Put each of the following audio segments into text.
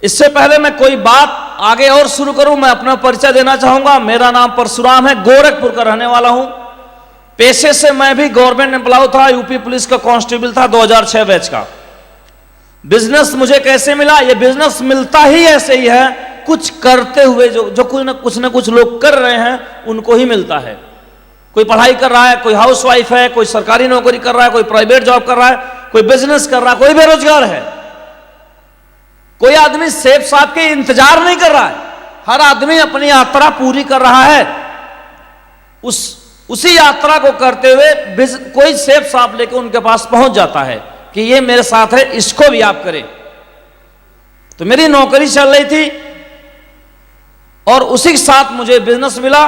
इससे पहले मैं कोई बात आगे और शुरू करूं, मैं अपना परिचय देना चाहूंगा। मेरा नाम परशुराम है, गोरखपुर का रहने वाला हूं। पेशे से मैं भी गवर्नमेंट एम्प्लॉय था, यूपी पुलिस का कांस्टेबल था 2006 बैच का। बिजनेस मुझे कैसे मिला? ये बिजनेस मिलता ही ऐसे ही है, कुछ करते हुए। जो कुछ न कुछ लोग कर रहे हैं उनको ही मिलता है। कोई पढ़ाई कर रहा है, कोई हाउसवाइफ है, कोई सरकारी नौकरी कर रहा है, कोई प्राइवेट जॉब कर रहा है, कोई बिजनेस कर रहा है, कोई बेरोजगार है। कोई आदमी सेठ साहब के इंतजार नहीं कर रहा है, हर आदमी अपनी यात्रा पूरी कर रहा है। उसी यात्रा को करते हुए कोई सेठ साहब लेके उनके पास पहुंच जाता है कि ये मेरे साथ है, इसको भी आप करें। तो मेरी नौकरी चल रही थी और उसी के साथ मुझे बिजनेस मिला,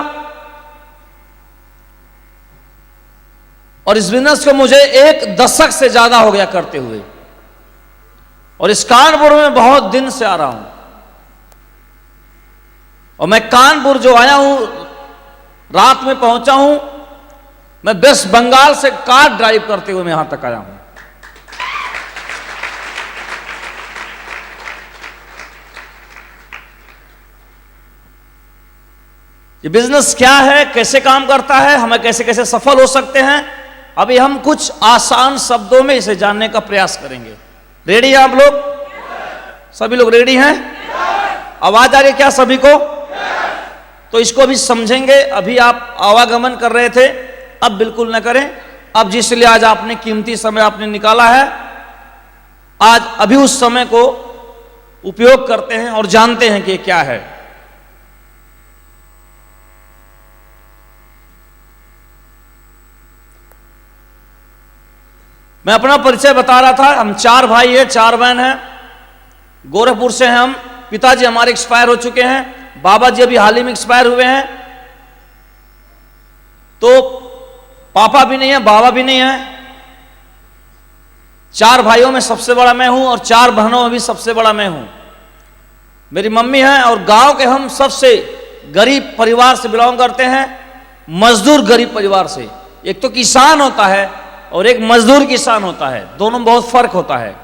और इस बिजनेस को मुझे 1 दशक से ज्यादा हो गया करते हुए, और इस कानपुर में बहुत दिन से आ रहा हूं। और मैं कानपुर जो आया हूं, रात में पहुंचा हूं, मैं वेस्ट बंगाल से कार ड्राइव करते हुए मैं यहां तक आया हूं। ये बिजनेस क्या है, कैसे काम करता है, हमें कैसे कैसे सफल हो सकते हैं, अभी हम कुछ आसान शब्दों में इसे जानने का प्रयास करेंगे। रेडी हैं आप लोग? सभी लोग रेडी हैं? आवाज आ रही है क्या सभी को? तो इसको भी समझेंगे। अभी आप आवागमन कर रहे थे, अब बिल्कुल न करें। अब जिसलिए आज आपने कीमती समय आपने निकाला है, आज अभी उस समय को उपयोग करते हैं और जानते हैं कि ये क्या है। मैं अपना परिचय बता रहा था। हम 4 भाई हैं, 4 बहन हैं। गोरखपुर से हैं हम। पिताजी हमारे एक्सपायर हो चुके हैं, बाबा जी अभी हाल ही में एक्सपायर हुए हैं। तो पापा भी नहीं है, बाबा भी नहीं है। 4 भाइयों में सबसे बड़ा मैं हूं और 4 बहनों में भी सबसे बड़ा मैं हूं। मेरी मम्मी है, और गांव के हम सबसे गरीब परिवार से बिलोंग करते हैं, मजदूर गरीब परिवार से। एक तो किसान होता है और एक मजदूर किसान होता है, दोनों में बहुत फर्क होता है।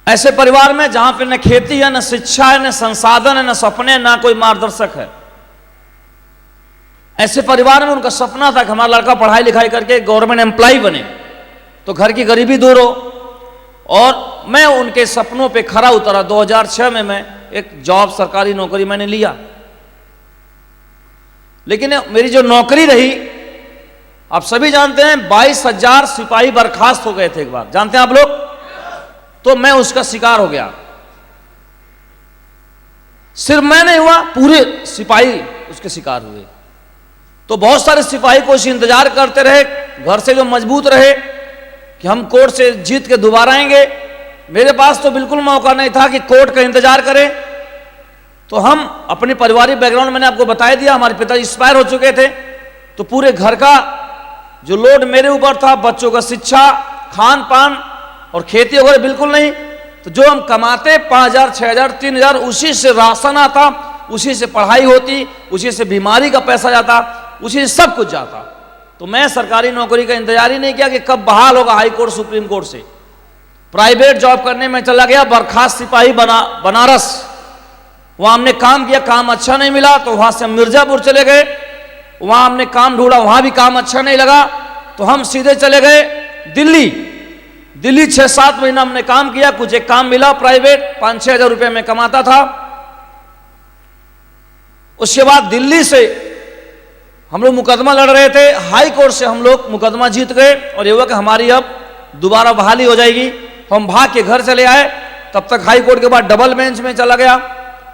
ऐसे परिवार में जहां पे न खेती है, न शिक्षा है, न संसाधन है, न सपने, न कोई मार्गदर्शक है, ऐसे परिवार में उनका सपना था कि हमारा लड़का पढ़ाई लिखाई करके गवर्नमेंट एम्प्लॉय बने तो घर की गरीबी दूर हो। और मैं उनके सपनों पे खरा उतरा। 2006 में मैं एक जॉब, सरकारी नौकरी मैंने लिया। लेकिन मेरी जो नौकरी रही, आप सभी जानते हैं, 22,000 सिपाही बर्खास्त हो गए थे एक बार, जानते हैं आप लोग? तो मैं उसका शिकार हो गया। सिर्फ मैं नहीं हुआ, पूरे सिपाही उसके शिकार हुए। तो बहुत सारे सिपाही को इंतजार करते रहे, घर से जो मजबूत रहे कि हम कोर्ट से जीत के दोबारा आएंगे। मेरे पास तो बिल्कुल मौका नहीं था कि कोर्ट का इंतजार करें। तो हम अपने पारिवारिक बैकग्राउंड मैंने आपको बता दिया, हमारे पिताजी एक्सपायर हो चुके थे। तो पूरे घर का जो लोड मेरे ऊपर था, बच्चों का शिक्षा, खान पान और खेती वगैरह बिल्कुल नहीं। तो जो हम कमाते 5,000, 6,000, 3,000, उसी से राशन आता, उसी से पढ़ाई होती, उसी से बीमारी का पैसा जाता, उसी से सब कुछ जाता। तो मैं सरकारी नौकरी का इंतजार ही नहीं किया कि कब बहाल होगा हाई कोर्ट, सुप्रीम कोर्ट से। प्राइवेट जॉब करने में चला गया, बर्खास्त सिपाही बनारस। वहां हमने काम किया, काम अच्छा नहीं मिला, तो वहां से हम मिर्जापुर चले गए। वहां हमने काम ढूंढा, वहां भी काम अच्छा नहीं लगा, तो हम सीधे चले गए दिल्ली 6-7 महीना हमने काम किया। कुछ एक काम मिला प्राइवेट, 5-6 हजार रुपये में कमाता था। उसके बाद दिल्ली से हम लोग मुकदमा लड़ रहे थे, हाई कोर्ट से हम लोग मुकदमा जीत गए, और ये हुआ कि हमारी अब दोबारा बहाली हो जाएगी। हम भाग के घर चले आए। तब तक हाई कोर्ट के बाद डबल बेंच में चला गया,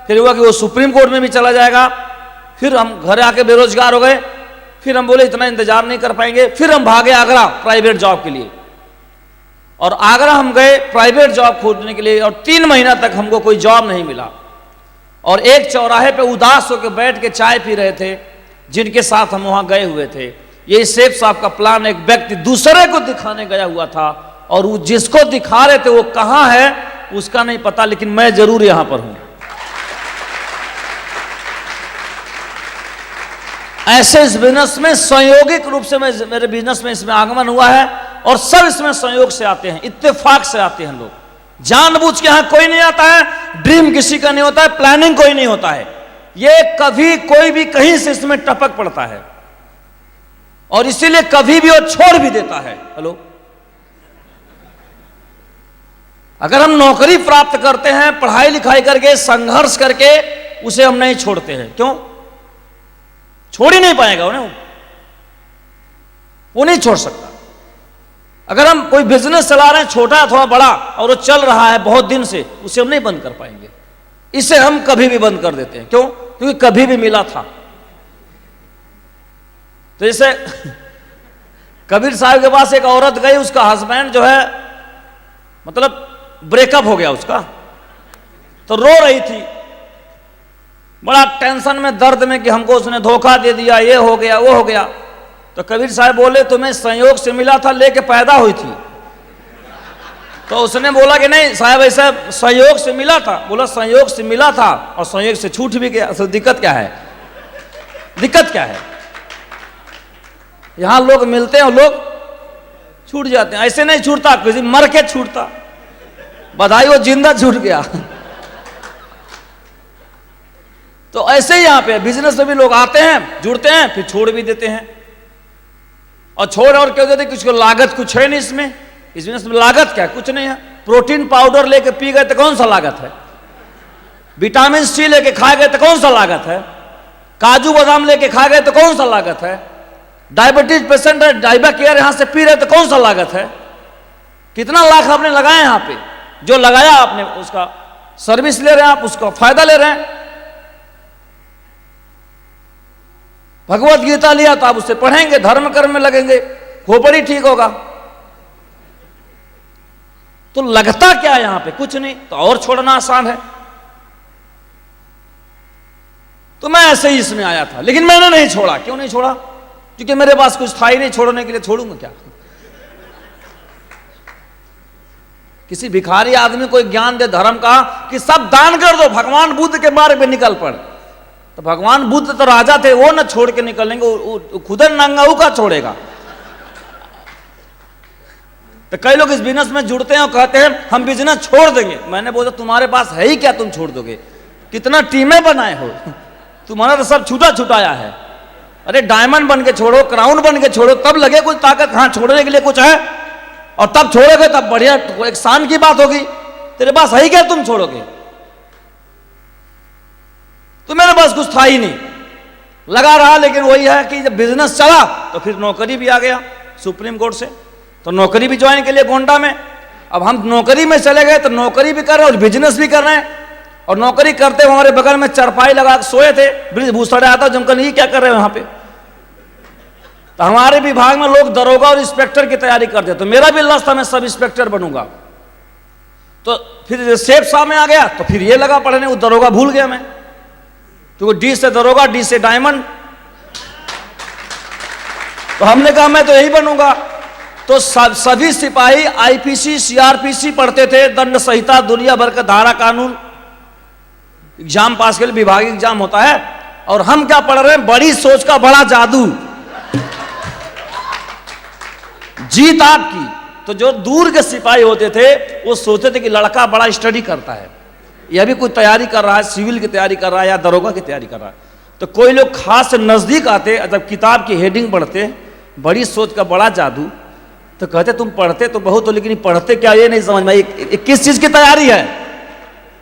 फिर हुआ कि वो सुप्रीम कोर्ट में भी चला जाएगा। फिर हम घर आके बेरोजगार हो गए। फिर हम बोले इतना इंतजार नहीं कर पाएंगे, फिर हम भागे आगरा प्राइवेट जॉब के लिए। और आगरा हम गए प्राइवेट जॉब खोजने के लिए, और 3 महीना तक हमको कोई जॉब नहीं मिला। और एक चौराहे पे उदास होकर बैठ के चाय पी रहे थे, जिनके साथ हम वहां गए हुए थे। ये सेठ साहब का प्लान, एक व्यक्ति दूसरे को दिखाने गया हुआ था, और वो जिसको दिखा रहे थे वो कहां है उसका नहीं पता, लेकिन मैं जरूर यहां पर हूं। ऐसे इस बिजनेस में संयोगिक रूप से मेरे बिजनेस में इसमें आगमन हुआ है, और सब इसमें संयोग से आते हैं, इत्तेफाक से आते हैं लोग। जानबूझ के यहां कोई नहीं आता है, ड्रीम किसी का नहीं होता है, प्लानिंग कोई नहीं होता है, ये कभी कोई भी कहीं से इसमें टपक पड़ता है और इसीलिए कभी भी वो छोड़ भी देता है। हेलो, अगर हम नौकरी प्राप्त करते हैं पढ़ाई लिखाई करके संघर्ष करके, उसे हम नहीं छोड़ते हैं। क्यों? छोड़ ही नहीं पाएगा उन्हें, वो नहीं छोड़ सकता। अगर हम कोई बिजनेस चला रहे हैं छोटा अथवा बड़ा और वो चल रहा है बहुत दिन से, उसे हम नहीं बंद कर पाएंगे। इसे हम कभी भी बंद कर देते हैं। क्यों? क्योंकि कभी भी मिला था। तो जैसे कबीर साहब के पास एक औरत गई, उसका हस्बैंड जो है मतलब ब्रेकअप हो गया उसका, तो रो रही थी बड़ा टेंशन में, दर्द में कि हमको उसने धोखा दे दिया, ये हो गया वो हो गया। तो कबीर साहब बोले तुम्हें संयोग से मिला था, लेके पैदा हुई थी? तो उसने बोला कि नहीं साहब, ऐसा संयोग से मिला था। बोला संयोग से मिला था और संयोग से छूट भी गया, तो दिक्कत क्या है? दिक्कत क्या है? यहां लोग मिलते हैं और लोग छूट जाते हैं। ऐसे नहीं छूटता, किसी मर के छूटता। बधाई, वो जिंदा छूट गया। तो ऐसे ही यहां पे बिजनेस में भी लोग आते हैं, जुड़ते हैं, फिर छोड़ भी देते हैं। और छोड़ और क्यों देते? कुछ लागत कुछ है नहीं इसमें। इस बिजनेस में लागत क्या है? कुछ नहीं है। प्रोटीन पाउडर लेके पी गए तो कौन सा लागत है? विटामिन सी लेके खा गए तो कौन सा लागत है? काजू बादाम लेके खा गए तो कौन सा लागत है? डायबिटीज पेशेंट है, डायबा केयर यहां से पी रहे तो कौन सा लागत है? कितना लाख आपने लगाए यहां पे? जो लगाया आपने उसका सर्विस ले रहे हैं आप, उसका फायदा ले रहे हैं। भगवत गीता लिया तो आप उससे पढ़ेंगे, धर्म कर्म में लगेंगे, खोपड़ी ठीक होगा। तो लगता क्या है यहां पे? कुछ नहीं। तो और छोड़ना आसान है। तो मैं ऐसे ही इसमें आया था, लेकिन मैंने नहीं छोड़ा। क्यों नहीं छोड़ा? क्योंकि मेरे पास कुछ था ही नहीं छोड़ने के लिए। छोड़ूंगा क्या? किसी भिखारी आदमी को ज्ञान दे धर्म का कि सब दान कर दो, भगवान बुद्ध के मार्ग पे निकल पड़। तो भगवान बुद्ध तो राजा थे, वो न छोड़ के निकलेंगे, खुद नंगा का छोड़ेगा। तो कई लोग इस बिजनेस में जुड़ते हैं और कहते हैं हम बिजनेस छोड़ देंगे। मैंने बोला तुम्हारे पास है ही क्या, तुम छोड़ दोगे? कितना टीमें बनाए हो, तुम्हारा तो सब छूटा छुटाया है। अरे डायमंड बन के छोड़ो, क्राउन बन के छोड़ो, तब लगे कुछ ताकत। हाँ, छोड़ने के लिए कुछ है और तब छोड़ोगे तब बढ़िया, एक शान की बात होगी। तेरे पास है ही क्या, तुम छोड़ोगे? तो मेरे पास कुछ था ही नहीं, लगा रहा। लेकिन वही है कि जब बिजनेस चला तो फिर नौकरी भी आ गया सुप्रीम कोर्ट से, तो नौकरी भी ज्वाइन के लिए गोंडा में। अब हम नौकरी में चले गए तो नौकरी भी कर रहे हैं और बिजनेस भी कर रहे हैं। और नौकरी करते हमारे बगल में चरपाई लगा सोए थे, ब्रिजभूषण आता जमकर, ये क्या कर रहे हो यहाँ पे? तो हमारे विभाग में लोग दरोगा और इंस्पेक्टर की तैयारी करते, तो मेरा भी लक्ष्य था मैं सब इंस्पेक्टर बनूंगा। तो फिर सेफ साहब में आ गया तो फिर ये लगा पढ़ने, वो दरोगा भूल गया मैं, क्योंकि डी से दरोगा, डी से डायमंड। तो हमने कहा मैं तो यही बनूंगा। तो सभी सिपाही आईपीसी सीआरपीसी पढ़ते थे, दंड संहिता, दुनिया भर का धारा कानून, एग्जाम पास के लिए विभागीय एग्जाम होता है। और हम क्या पढ़ रहे हैं? बड़ी सोच का बड़ा जादू, जीत आपकी। तो जो दूर के सिपाही होते थे वो सोचते थे कि लड़का बड़ा स्टडी करता है, यह भी कोई तैयारी कर रहा है, सिविल की तैयारी कर रहा है या दरोगा की तैयारी कर रहा है। तो कोई लोग खास से नजदीक आते, जब किताब की हेडिंग पढ़ते बड़ी सोच का बड़ा जादू, तो कहते तुम पढ़ते तो बहुत हो लेकिन पढ़ते क्या, ये नहीं समझ में। ये किस चीज की तैयारी है?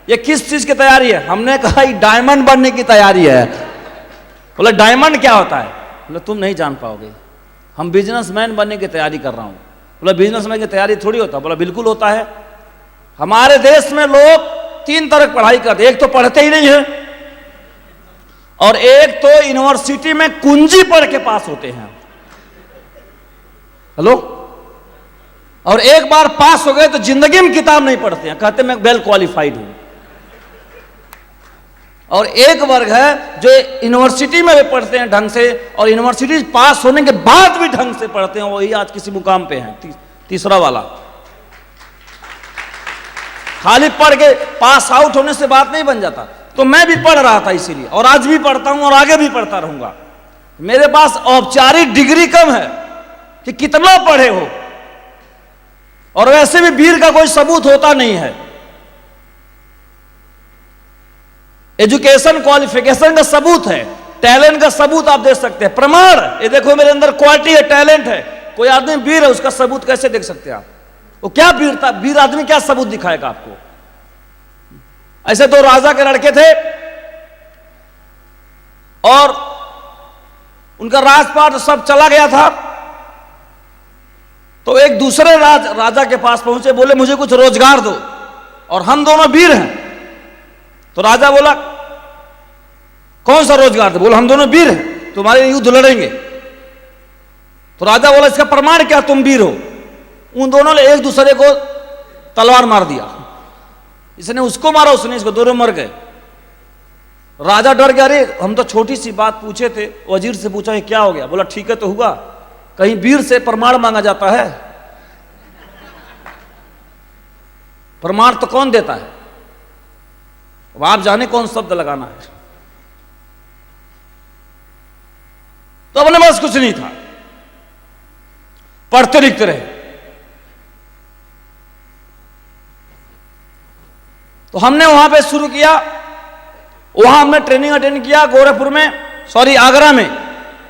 ये किस चीज की तैयारी है? हमने कहा ये डायमंड बनने की तैयारी है। बोला डायमंड क्या होता है? बोला तुम नहीं जान पाओगे, हम बिजनेसमैन बनने की तैयारी कर रहा हूं। बोला बिजनेसमैन की तैयारी थोड़ी होता। बोला बिल्कुल होता है। हमारे देश में लोग 3 तरह की पढ़ाई करते, एक तो पढ़ते ही नहीं है, और एक तो यूनिवर्सिटी में कुंजी पढ़ के पास होते हैं। हेलो, और एक बार पास हो गए तो जिंदगी में किताब नहीं पढ़ते हैं, कहते मैं वेल क्वालिफाइड हूं। और एक वर्ग है जो यूनिवर्सिटी में भी पढ़ते हैं ढंग से, और यूनिवर्सिटी पास होने के बाद भी ढंग से पढ़ते हैं, वही आज किसी मुकाम पे हैं। तीसरा वाला खाली पढ़ के पास आउट होने से बात नहीं बन जाता। तो मैं भी पढ़ रहा था इसीलिए, और आज भी पढ़ता हूं और आगे भी पढ़ता रहूंगा। मेरे पास औपचारिक डिग्री कम है कि कितना पढ़े हो, और वैसे भी वीर का कोई सबूत होता नहीं है। एजुकेशन क्वालिफिकेशन का सबूत है, टैलेंट का सबूत आप देख सकते हैं, प्रमाण। ये देखो मेरे अंदर क्वालिटी है, टैलेंट है। कोई आदमी वीर है, उसका सबूत कैसे देख सकते हैं आप? वो क्या वीरता, वीर आदमी क्या सबूत दिखाएगा आपको? ऐसे दो राजा के लड़के थे और उनका राजपाट सब चला गया था, तो एक दूसरे राजा के पास पहुंचे, बोले मुझे कुछ रोजगार दो, और हम दोनों वीर हैं। तो राजा बोला कौन सा रोजगार दो? बोला हम दोनों वीर हैं, तुम्हारे युद्ध लड़ेंगे। तो राजा बोला इसका प्रमाण क्या, तुम वीर हो? उन दोनों ने एक दूसरे को तलवार मार दिया, इसने उसको मारा, उसने इसको, दोनों मर गए। राजा डर गया, अरे हम तो छोटी सी बात पूछे थे। वजीर से पूछा क्या हो गया? बोला ठीक है तो हुआ, कहीं वीर से प्रमाण मांगा जाता है? प्रमाण तो कौन देता है? अब आप जाने कौन शब्द लगाना है। तो अपने पास कुछ नहीं था, पढ़ते लिखते रहे। तो हमने वहां पे शुरू किया, वहां हमने ट्रेनिंग अटेंड किया गोरखपुर में, सॉरी आगरा में,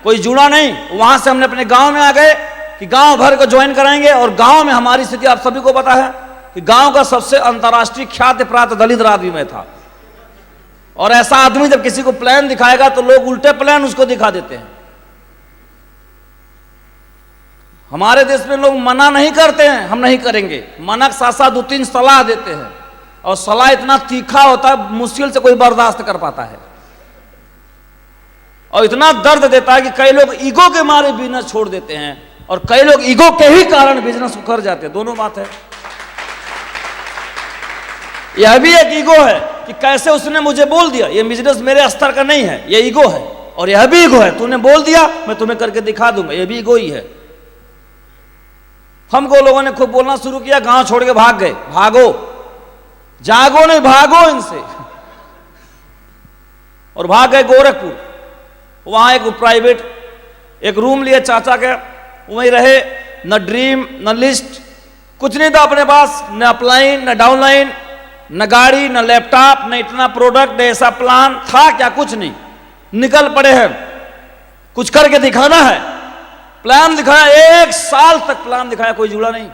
कोई जुड़ा नहीं। वहां से हमने अपने गांव में आ गए कि गांव भर को ज्वाइन कराएंगे। और गांव में हमारी स्थिति आप सभी को पता है कि गांव का सबसे अंतर्राष्ट्रीय ख्याति प्राप्त दलित आदमी मैं था। और ऐसा आदमी जब किसी को प्लान दिखाएगा तो लोग उल्टे प्लान उसको दिखा देते हैं। हमारे देश में लोग मना नहीं करते हैं, हम नहीं करेंगे, मना के साथ साथ 2-3 सलाह देते हैं, और सलाह इतना तीखा होता है मुश्किल से कोई बर्दाश्त कर पाता है, और इतना दर्द देता है कि कई लोग ईगो के मारे बिजनेस छोड़ देते हैं, और कई लोग ईगो के ही कारण बिजनेस कर जाते हैं। दोनों बात है। यह भी एक ईगो है कि कैसे उसने मुझे बोल दिया, ये बिजनेस मेरे स्तर का नहीं है, ये ईगो है। और यह भी ईगो है, तूने बोल दिया मैं तुम्हें करके दिखा दूंगा, यह भी ईगो ही है। हमको लोगों ने खूब बोलना शुरू किया, गांव छोड़ के भाग गए। भागो, जागो नहीं, भागो इनसे। और भाग गए गोरखपुर। वहां एक प्राइवेट एक रूम लिए चाचा के, वहीं रहे। न ड्रीम न लिस्ट, कुछ नहीं था अपने पास, न अपलाइन न डाउनलाइन, न गाड़ी न लैपटॉप, न इतना प्रोडक्ट, ऐसा प्लान था क्या? कुछ नहीं। निकल पड़े हैं, कुछ करके दिखाना है। प्लान दिखाया, 1 साल तक प्लान दिखाया, कोई जुड़ा नहीं।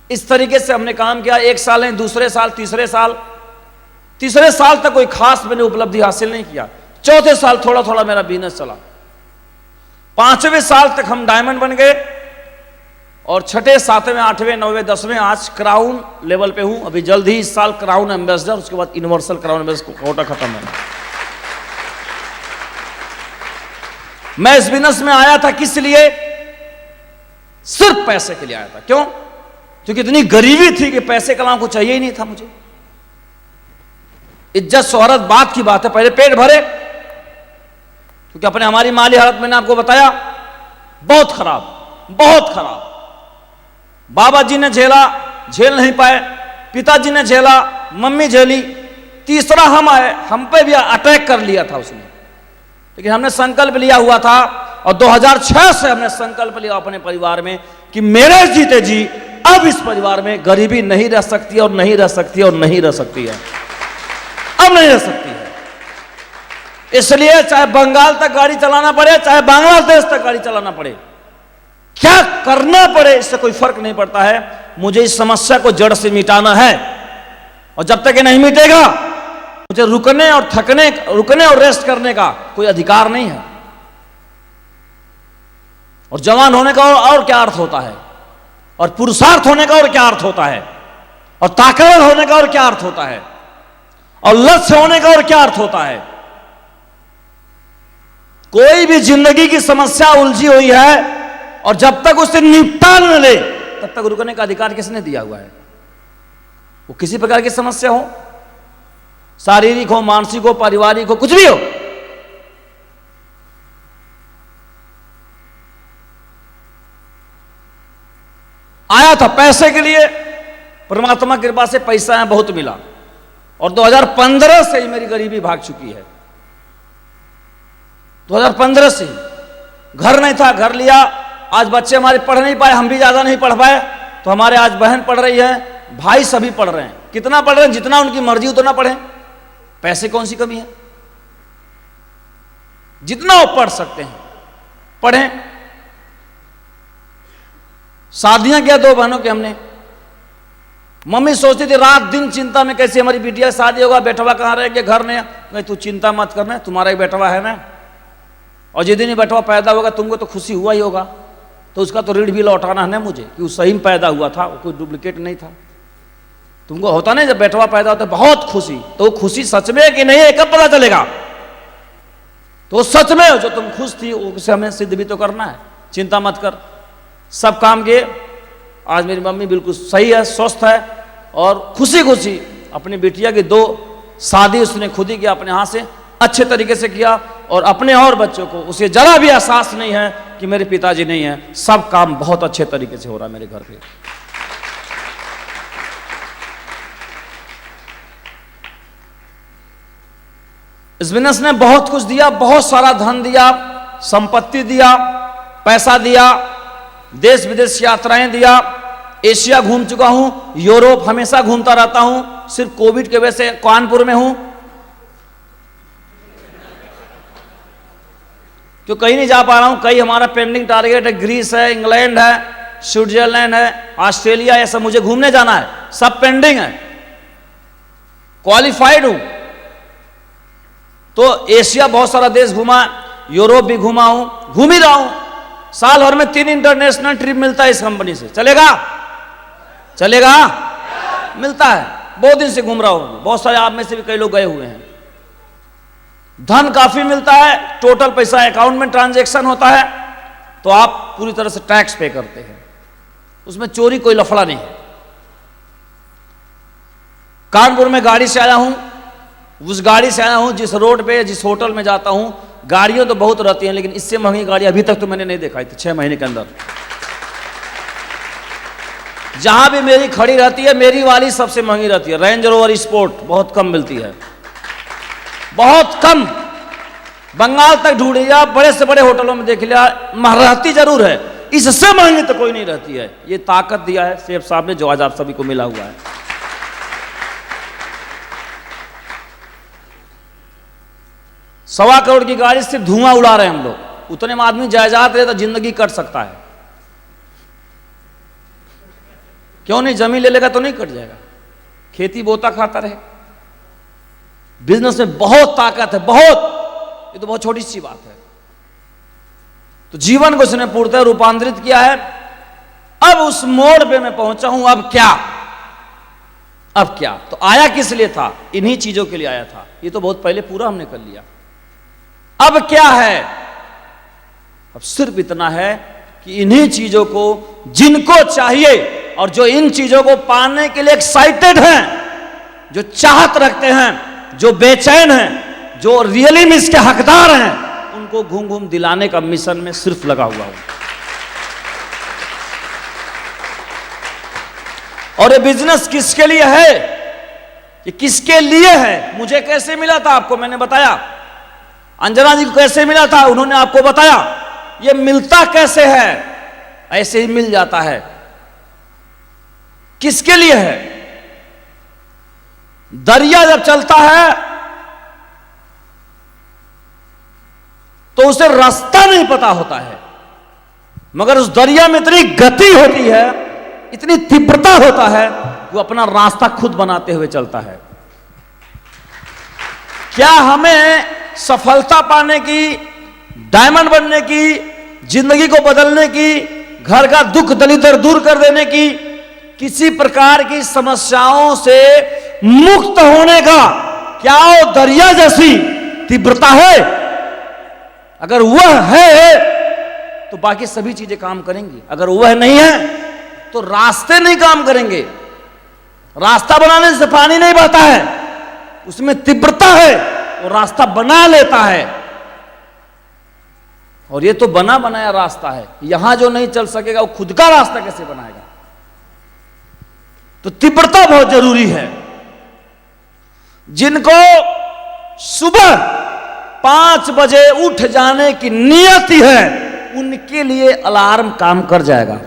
इस तरीके से हमने काम किया। 1 साल नहीं, दूसरे साल, तीसरे साल तक कोई खास मैंने उपलब्धि हासिल नहीं किया। चौथे साल थोड़ा थोड़ा मेरा बिजनेस चला। 5वें साल तक हम डायमंड बन गए, और 6ठे 7वें 8वें 9वें 10वें आज क्राउन लेवल पे हूं। अभी जल्द ही इस साल क्राउन एम्बेसडर, उसके बाद यूनिवर्सल क्राउन एम्बेसडर कोटा खत्म है। मैं इस बिजनेस में आया था किस लिए? सिर्फ पैसे के लिए आया था। क्यों? क्योंकि इतनी गरीबी थी कि पैसे का नाम को चाहिए ही नहीं था मुझे। इज्जत शोहरत बात की बात है, पहले पेट भरे। क्योंकि अपने हमारी माली हालत मैंने आपको बताया बहुत खराब। बाबा जी ने झेला, झेल नहीं पाए, पिताजी ने झेला, मम्मी झेली, तीसरा हम आए, हम पे भी अटैक कर लिया था उसने। लेकिन हमने संकल्प लिया हुआ था, और 2006 से हमने संकल्प लिया अपने परिवार में कि मेरे जीते जी अब इस परिवार में गरीबी नहीं रह सकती, और नहीं रह सकती, और नहीं रह सकती है, अब नहीं रह सकती है। इसलिए चाहे बंगाल तक गाड़ी चलाना पड़े, चाहे बांग्लादेश तक गाड़ी चलाना पड़े, क्या करना पड़े, इससे कोई फर्क नहीं पड़ता है। मुझे इस समस्या को जड़ से मिटाना है, और जब तक ये नहीं मिटेगा मुझे रुकने और रेस्ट करने का कोई अधिकार नहीं है। और जवान होने का और क्या अर्थ होता है, और पुरुषार्थ होने का और क्या अर्थ होता है, और ताकतवर होने का और क्या अर्थ होता है, और लक्ष्य होने का और क्या अर्थ होता है। कोई भी जिंदगी की समस्या उलझी हुई है, और जब तक उसे निपटा न ले तब तक रुकने का अधिकार किसने दिया हुआ है? वो किसी प्रकार की समस्या हो, शारीरिक हो, मानसिक हो, पारिवारिक हो, कुछ भी हो। आया था पैसे के लिए, परमात्मा की कृपा से पैसा बहुत मिला, और 2015 से ही मेरी गरीबी भाग चुकी है। 2015 से घर नहीं था, घर लिया। आज बच्चे हमारे पढ़ नहीं पाए, हम भी ज्यादा नहीं पढ़ पाए, तो हमारे आज बहन पढ़ रही है, भाई सभी पढ़ रहे हैं। कितना पढ़ रहे हैं? जितना उनकी मर्जी उतना पढ़ें, पैसे कौन सी कमी है? जितना वो पढ़ सकते हैं पढ़ें। शादियां किया 2 बहनों के हमने। मम्मी सोचती थी रात दिन चिंता में कैसे हमारी बिटिया शादी होगा, बेटवा कहाँ रहेगा, घर में। नहीं, तू चिंता मत करना, तुम्हारा ही बेटवा है ना, और जिस दिन ही बेटवा पैदा होगा तुमको तो खुशी हुआ ही होगा, तो उसका तो ऋण भी लौटाना है ना मुझे कि वो सही में पैदा हुआ था, कोई डुप्लीकेट नहीं था। तुमको होता नहीं जब बेटवा पैदा होता है बहुत खुशी, तो वो खुशी सच में है कि नहीं है कब पता चलेगा? तो सच में जो तुम खुश थी उसे हमें सिद्ध भी तो करना है। चिंता मत कर, सब काम किए। आज मेरी मम्मी बिल्कुल सही है, स्वस्थ है, और खुशी खुशी अपनी बिटिया की 2 शादी उसने खुद ही किया, अपने हाथ से अच्छे तरीके से किया, और अपने और बच्चों को उसे जरा भी एहसास नहीं है कि मेरे पिताजी नहीं है। सब काम बहुत अच्छे तरीके से हो रहा है मेरे घर पे। इस बिजनेस ने बहुत कुछ दिया, बहुत सारा धन दिया, संपत्ति दिया, पैसा दिया, देश विदेश यात्राएं दिया। एशिया घूम चुका हूं, यूरोप हमेशा घूमता रहता हूं, सिर्फ कोविड के वजह से कानपुर में हूं, क्यों कहीं नहीं जा पा रहा हूं। कई हमारा पेंडिंग टारगेट है, ग्रीस है, इंग्लैंड है, स्विट्जरलैंड है, ऑस्ट्रेलिया, ये सब मुझे घूमने जाना है, सब पेंडिंग है। क्वालिफाइड हूं, तो एशिया बहुत सारा देश घूमा, यूरोप भी घूमा हूं, घूम ही रहा हूं। साल भर में 3 इंटरनेशनल ट्रिप मिलता है इस कंपनी से। चलेगा? चलेगा? मिलता है। बहुत दिन से घूम रहा हूं, बहुत सारे आप में से भी कई लोग गए हुए हैं। धन काफी मिलता है, टोटल पैसा अकाउंट में ट्रांजैक्शन होता है, तो आप पूरी तरह से टैक्स पे करते हैं, उसमें चोरी कोई लफड़ा नहीं है। कानपुर में गाड़ी से आया हूं, उस गाड़ी से आया हूं जिस रोड पे, जिस होटल में जाता हूं, गाड़ियां तो बहुत रहती हैं, लेकिन इससे महंगी गाड़ी अभी तक तो मैंने नहीं देखा थी 6 महीने के अंदर। जहां भी मेरी खड़ी रहती है, मेरी वाली सबसे महंगी रहती है। रेंज रोवर स्पोर्ट बहुत कम मिलती है, बहुत कम। बंगाल तक ढूंढ लिया, बड़े से बड़े होटलों में देख लिया, रहती जरूर है, इससे महंगी तो कोई नहीं रहती है। ये ताकत दिया है शेफ साहब ने, जो आज आप सभी को मिला हुआ है। 1.25 करोड़ की गाड़ी से धुआं उड़ा रहे हैं हम लोग। उतने में आदमी जायदाद रहे तो जिंदगी कट सकता है, क्यों नहीं? जमीन ले लेगा तो नहीं कट जाएगा, खेती बोता खाता रहे। बिजनेस में बहुत ताकत है, बहुत। ये तो बहुत छोटी सी बात है। तो जीवन को इसने पूर्णतः रूपांतरित किया है। अब उस मोड़ पे मैं पहुंचा हूं, अब क्या? अब क्या? तो आया किस लिए था? इन्हीं चीजों के लिए आया था। ये तो बहुत पहले पूरा हमने कर लिया। अब क्या है? अब सिर्फ इतना है कि इन्हीं चीजों को जिनको चाहिए और जो इन चीजों को पाने के लिए एक्साइटेड हैं, जो चाहत रखते हैं, जो बेचैन हैं, जो रियली में इसके हकदार हैं, उनको घूम घूम दिलाने का मिशन में सिर्फ लगा हुआ हूं। और ये बिजनेस किसके लिए है? ये किसके लिए है? मुझे कैसे मिला था आपको मैंने बताया, अंजना जी को कैसे मिला था उन्होंने आपको बताया। ये मिलता कैसे है? ऐसे ही मिल जाता है। किसके लिए है? दरिया जब चलता है तो उसे रास्ता नहीं पता होता है, मगर उस दरिया में इतनी गति होती है, इतनी तीव्रता होता है, वो अपना रास्ता खुद बनाते हुए चलता है। क्या हमें सफलता पाने की, डायमंड बनने की, जिंदगी को बदलने की, घर का दुख दलिदर दूर कर देने की, किसी प्रकार की समस्याओं से मुक्त होने का क्या वो दरिया जैसी तीव्रता है? अगर वह है तो बाकी सभी चीजें काम करेंगी। अगर वह नहीं है तो रास्ते नहीं काम करेंगे। रास्ता बनाने से पानी नहीं बहता है, उसमें तीव्रता है, वो रास्ता बना लेता है। और ये तो बना बनाया रास्ता है। यहां जो नहीं चल सकेगा वो खुद का रास्ता कैसे बनाएगा? तो तीव्रता बहुत जरूरी है। जिनको सुबह 5 बजे उठ जाने की नियति है, उनके लिए अलार्म काम कर जाएगा।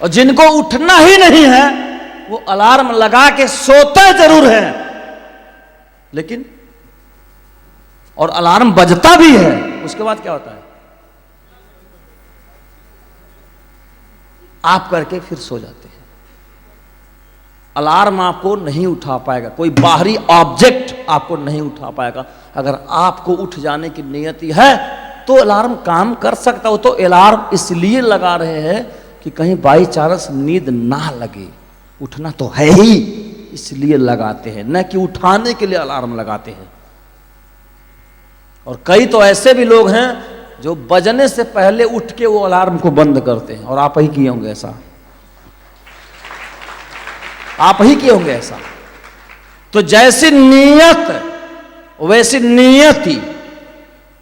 और जिनको उठना ही नहीं है वो अलार्म लगा के सोते जरूर है, लेकिन और अलार्म बजता भी है, उसके बाद क्या होता है, आप करके फिर सो जाते हैं। अलार्म आपको नहीं उठा पाएगा, कोई बाहरी ऑब्जेक्ट आपको नहीं उठा पाएगा। अगर आपको उठ जाने की नियति है तो अलार्म काम कर सकता हो। तो अलार्म इसलिए लगा रहे हैं कि कहीं बाई चांस नींद ना लगे, उठना तो है ही इसलिए लगाते हैं, न कि उठाने के लिए अलार्म लगाते हैं। और कई तो ऐसे भी लोग हैं जो बजने से पहले उठ के वो अलार्म को बंद करते हैं, और आप ही किए होंगे ऐसा, आप ही किए होंगे ऐसा। तो जैसी नीयत वैसी नियति,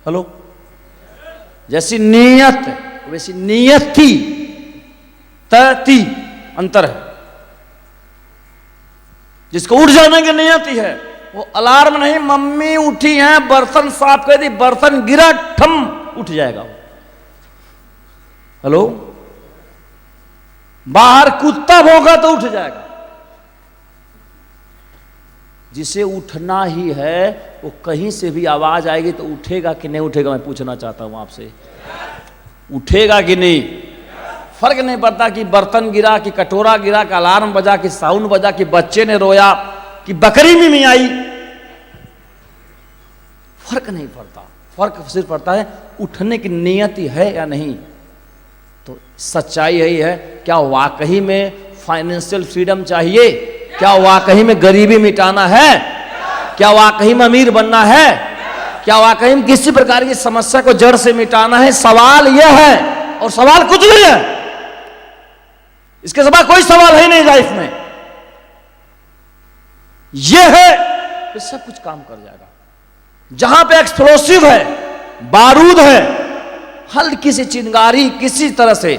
हेलो, जैसी नीयत वैसी नियति, तति अंतर है। जिसको उठ जाने की नियति है वो अलार्म नहीं, मम्मी उठी है बर्तन साफ कर दी, बर्तन गिरा ठम उठ जाएगा वो। हेलो, बाहर कुत्ता भौंका तो उठ जाएगा। जिसे उठना ही है वो कहीं से भी आवाज आएगी तो उठेगा कि नहीं उठेगा, मैं पूछना चाहता हूं आपसे, उठेगा कि नहीं? फर्क नहीं पड़ता कि बर्तन गिरा, कि कटोरा गिरा, कि अलार्म बजा, कि साउंड बजा, कि बच्चे ने रोया, कि बकरी में आई, फर्क नहीं पड़ता। फर्क सिर्फ पड़ता है उठने की नियति है या नहीं। तो सच्चाई यही है, क्या वाकई में फाइनेंशियल फ्रीडम चाहिए? क्या वाकई में गरीबी मिटाना है? क्या वाकई में अमीर बनना है? क्या वाकई में किसी प्रकार की समस्या को जड़ से मिटाना है? सवाल यह है, और सवाल कुछ नहीं है, इसके सिवा कोई सवाल है नहीं लाइफ में। यह है तो सब कुछ काम कर जाएगा। जहां पे एक्सप्लोसिव है, बारूद है, हल्की सी चिंगारी किसी तरह से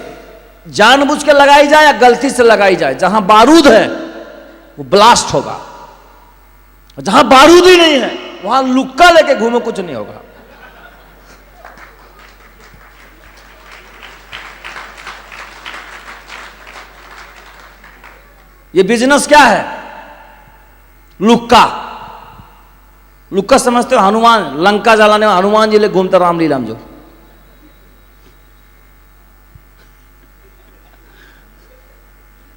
जानबूझ के लगाई जाए या गलती से लगाई जाए, जहां बारूद है वो ब्लास्ट होगा, जहां बारूद ही नहीं है वहां लुक्का लेके घूमो, कुछ नहीं होगा। ये बिजनेस क्या है? लुक्का। लुक्का समझते हो? हनुमान लंका जलाने में हनुमान जी ले घूमते रामलीला में, जो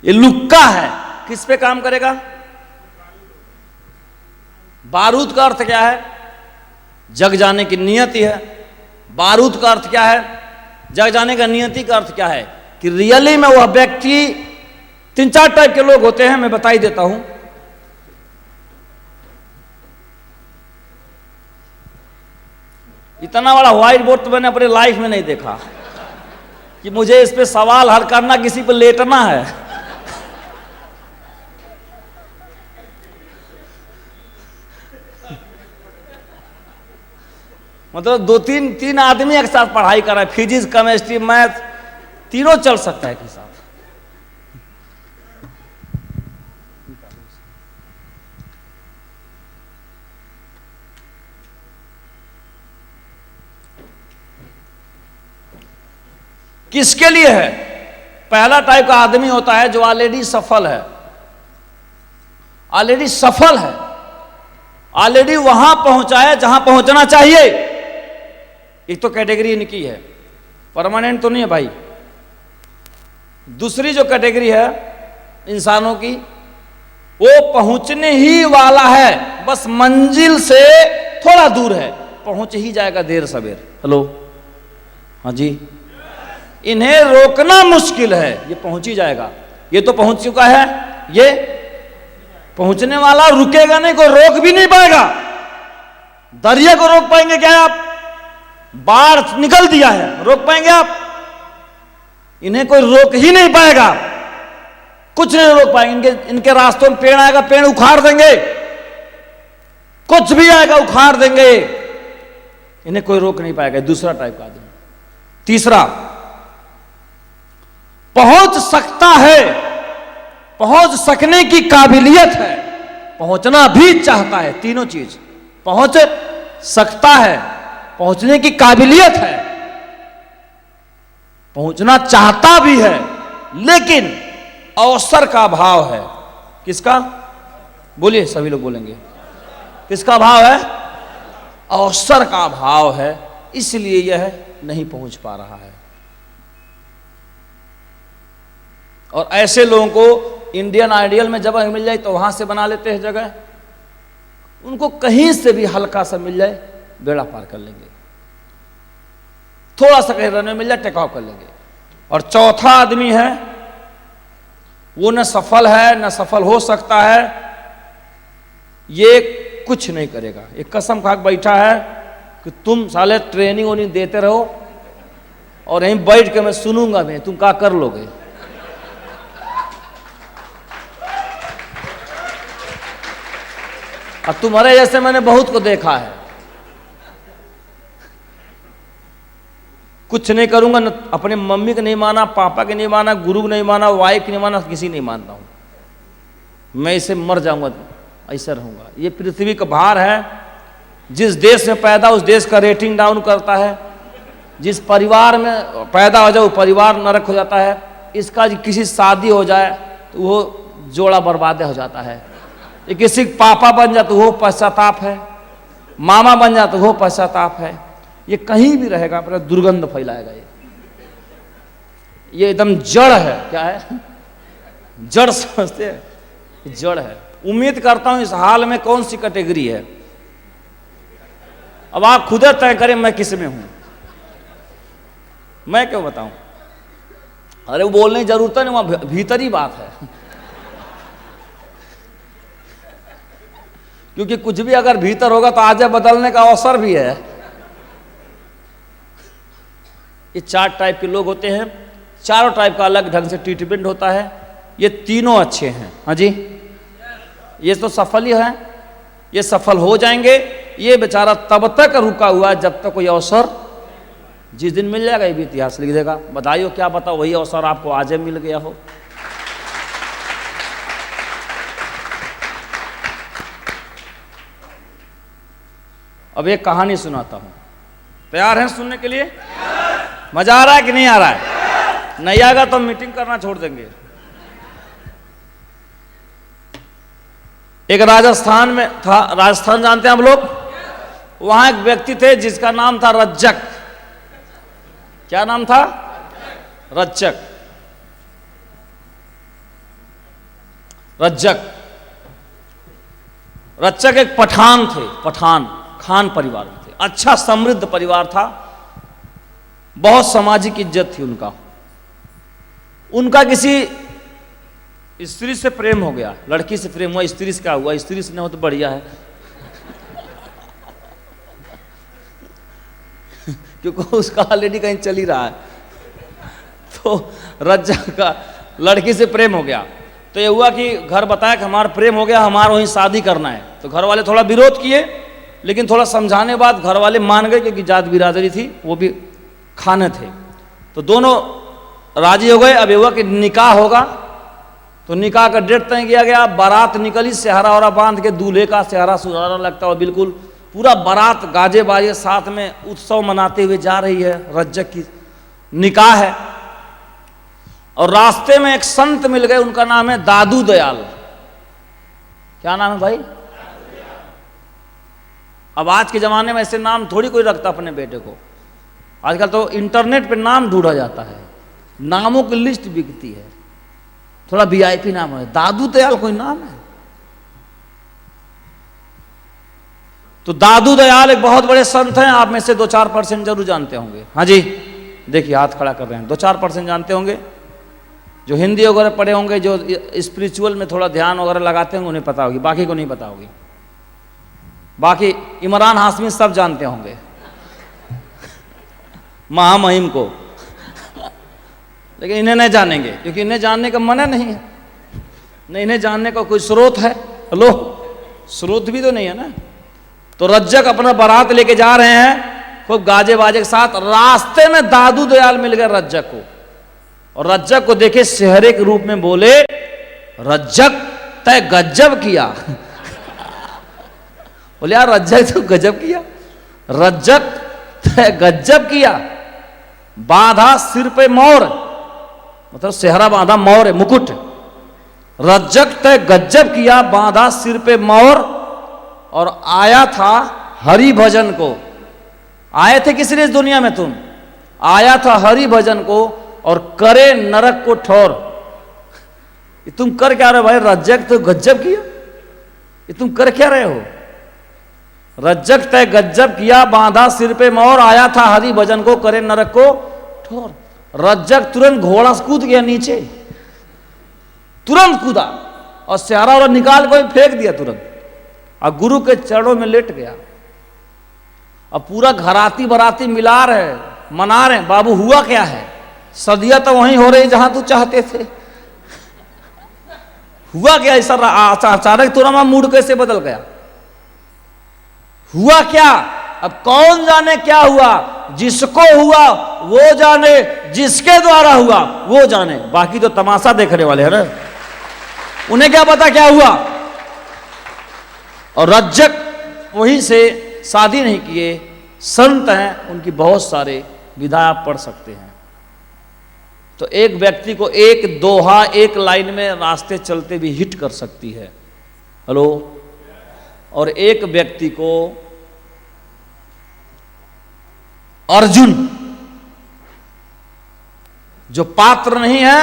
ये लुक्का है, किस पे काम करेगा? बारूद का अर्थ क्या है? जग जाने की नियति है। बारूद का अर्थ क्या है? जग जाने का नियति का अर्थ क्या है? कि रियली में वह व्यक्ति, 3-4 टाइप के लोग होते हैं, मैं बता ही देता हूं। इतना बड़ा व्हाइट बोर्ड तो मैंने अपने लाइफ में नहीं देखा कि मुझे इस पे सवाल हल करना, किसी पे लेटना है। मतलब 2-3 आदमी एक साथ पढ़ाई कर रहा है, फिजिक्स, केमिस्ट्री, मैथ, तीनों चल सकता है एक साथ। किसके लिए है? पहला टाइप का आदमी होता है जो ऑलरेडी सफल है, ऑलरेडी सफल है, ऑलरेडी वहां पहुंचा है जहां पहुंचना चाहिए। एक तो कैटेगरी इनकी है, परमानेंट तो नहीं है भाई। दूसरी जो कैटेगरी है इंसानों की, वो पहुंचने ही वाला है, बस मंजिल से थोड़ा दूर है, पहुंच ही जाएगा देर सवेर। हेलो, हाँ जी, इन्हें रोकना मुश्किल है, ये पहुंच ही जाएगा। ये तो पहुंच चुका है, ये पहुंचने वाला रुकेगा नहीं, कोई रोक भी नहीं पाएगा। दरिया को रोक पाएंगे क्या आप? बाढ़ निकल दिया है, रोक पाएंगे आप? इन्हें कोई रोक ही नहीं पाएगा, कुछ नहीं रोक पाएंगे। इनके रास्तों में पेड़ आएगा, पेड़ उखाड़ देंगे, कुछ भी आएगा उखाड़ देंगे, इन्हें कोई रोक नहीं पाएगा। दूसरा टाइप का आदमी। तीसरा, पहुंच सकता है, पहुंच सकने की काबिलियत है, पहुंचना भी चाहता है। तीनों चीज, पहुंच सकता है, पहुंचने की काबिलियत है, पहुंचना चाहता भी है, लेकिन अवसर का अभाव है। किसका? बोलिए, सभी लोग बोलेंगे। किसका अभाव है? अवसर का अभाव है, इसलिए यह नहीं पहुंच पा रहा है। और ऐसे लोगों को इंडियन आइडियल में जगह मिल जाए तो वहां से बना लेते हैं जगह। उनको कहीं से भी हल्का सा मिल जाए, बेड़ा पार कर लेंगे। थोड़ा सा कहीं रन में मिल जाए, टेकऑफ कर लेंगे। और चौथा आदमी है, वो न सफल है न सफल हो सकता है, ये कुछ नहीं करेगा। एक कसम खा के बैठा है कि तुम साले ट्रेनिंग वोनिंग देते रहो और यहीं बैठ के मैं सुनूंगा मैं, तुम क्या कर लोगे। अब तुम्हारे जैसे मैंने बहुत को देखा है, कुछ नहीं करूंगा, न अपने मम्मी को नहीं माना, पापा के नहीं माना, गुरु को नहीं माना, वाइफ की नहीं माना, किसी नहीं मानता हूं। मैं इसे मर जाऊंगा, ऐसा रहूंगा। ये पृथ्वी का भार है। जिस देश में पैदा उस देश का रेटिंग डाउन करता है। जिस परिवार में पैदा हो जाए वो परिवार नरक हो जाता है। इसका किसी शादी हो जाए तो वो जोड़ा बर्बाद हो जाता है। ये किसी पापा बन जाए तो वो पश्चाताप है, मामा बन जाए तो वो पश्चाताप है। ये कहीं भी रहेगा अपना दुर्गंध फैलाएगा। ये एकदम जड़ है। क्या है? जड़ समझते हैं? जड़ है। उम्मीद करता हूं इस हाल में कौन सी कैटेगरी है, अब आप खुद तय करें मैं किस में हूं। मैं क्यों बताऊं? अरे वो बोलने की जरूरत नहीं, वहां भीतरी बात है। क्योंकि कुछ भी अगर भीतर होगा तो आगे बदलने का अवसर भी है। ये 4 टाइप के लोग होते हैं। चारों टाइप का अलग ढंग से ट्रीटमेंट होता है। ये तीनों अच्छे हैं। हाँ जी, ये तो सफल ही है, ये सफल हो जाएंगे। ये बेचारा तब तक रुका हुआ है जब तक कोई अवसर, जिस दिन मिल जाएगा ये भी इतिहास लिख देगा। बताइए क्या बताओ, वही अवसर आपको आज मिल गया हो। अब एक कहानी सुनाता हूं, तैयार हैं सुनने के लिए? मजा आ रहा है कि नहीं आ रहा है? नहीं आएगा तो मीटिंग करना छोड़ देंगे। एक राजस्थान में था, राजस्थान जानते हैं आप लोग? वहां एक व्यक्ति थे जिसका नाम था रज्जक। क्या नाम था? रज्जक। रज्जक रज्जक एक पठान थे। पठान खान परिवार में थे। अच्छा समृद्ध परिवार था, बहुत सामाजिक इज्जत थी उनका। उनका किसी स्त्री से प्रेम हो गया, लड़की से प्रेम हुआ। स्त्री से क्या हुआ? स्त्री से नहीं हो तो बढ़िया है। क्योंकि उसका ऑलरेडी कहीं चल ही रहा है। तो रज्जक का लड़की से प्रेम हो गया। तो ये हुआ कि घर बताया कि हमारा प्रेम हो गया, हमारा वहीं शादी करना है। तो घर वाले थोड़ा विरोध किए, लेकिन थोड़ा समझाने के बाद घर वाले मान गए, क्योंकि जात बिरादरी थी, वो भी खाने थे। तो दोनों राजी हो गए। अब ये हुआ कि निकाह होगा। तो निकाह का डेट तय किया गया। बारात निकली, सेहरा वहरा बांध के, दूल्हे का सेहरा सुहारा लगता हुआ, बिल्कुल पूरा बारात गाजे बाजे साथ में उत्सव मनाते हुए जा रही है। रज्जक की निकाह है। और रास्ते में एक संत मिल गए, उनका नाम है दादू दयाल। क्या नाम है भाई? अब आज के जमाने में ऐसे नाम थोड़ी कोई रखता अपने बेटे को। आजकल तो इंटरनेट पे नाम ढूंढा जाता है, नामों की लिस्ट बिकती है। थोड़ा वीआईपी नाम है, दादू दयाल कोई नाम है? तो दादू दयाल एक बहुत बड़े संत हैं। आप में से 2-4% जरूर जानते होंगे। हाँ जी, देखिए हाथ खड़ा कर रहे हैं। 2-4% जानते होंगे, जो हिंदी वगैरह पढ़े होंगे, जो स्पिरिचुअल में थोड़ा ध्यान वगैरह लगाते होंगे, उन्हें पता होगी, बाकी को नहीं पता होगी। बाकी इमरान हाशमी सब जानते होंगे, महामहिम को, लेकिन इन्हें नहीं जानेंगे, क्योंकि इन्हें जानने का मना नहीं है। नहीं, इन्हें जानने का कोई स्रोत है? हेलो, स्रोत भी तो नहीं है ना। तो रज्जक अपना बारात लेके जा रहे हैं खूब गाजे बाजे के साथ। रास्ते में दादू दयाल मिल गए रज्जक को, और रज्जक को देखे सेहरे के रूप में बोले, रज्जक तय गजब किया। बोले यार रज्जक तो गजब किया। रज्जक तय गजब किया, बांधा सिर पे मोर, मतलब सेहरा बांधा मौर है, मुकुट। रज्जक तय गज्जब किया, बांधा सिर पे मौर, और आया था हरि भजन को। आए थे किस लिए इस दुनिया में तुम? आया था हरि भजन को, और करे नरक को ठौर। ये तुम कर क्या रहे हो भाई? रज्जक तो गज्जब किया, ये तुम कर क्या रहे हो? रज्जक तय गज्जब किया, बांधा सिर पे मौर, आया था हरि भजन को, करे नरक को ठौर। रज्जक तुरंत घोड़ा से कूद गया नीचे, तुरंत कूदा, और सेहरा और निकाल को फेंक दिया तुरंत, और गुरु के चरणों में लेट गया। अब पूरा घराती बराती मिला रहे, मना रहे, बाबू हुआ क्या है? सदिया तो वहीं हो रही जहां तू चाहते थे। हुआ क्या ऐसा? अचानक तुरंत मूड कैसे बदल गया? हुआ क्या? अब कौन जाने क्या हुआ? जिसको हुआ वो जाने, जिसके द्वारा हुआ वो जाने, बाकी तो तमाशा देखने वाले हैं ना, उन्हें क्या पता क्या हुआ। और रज्जक वहीं से शादी नहीं किए, संत हैं, उनकी बहुत सारे विधा आप पढ़ सकते हैं। तो एक व्यक्ति को एक दोहा, एक लाइन में रास्ते चलते भी हिट कर सकती है। हेलो। और एक व्यक्ति को अर्जुन, जो पात्र नहीं है,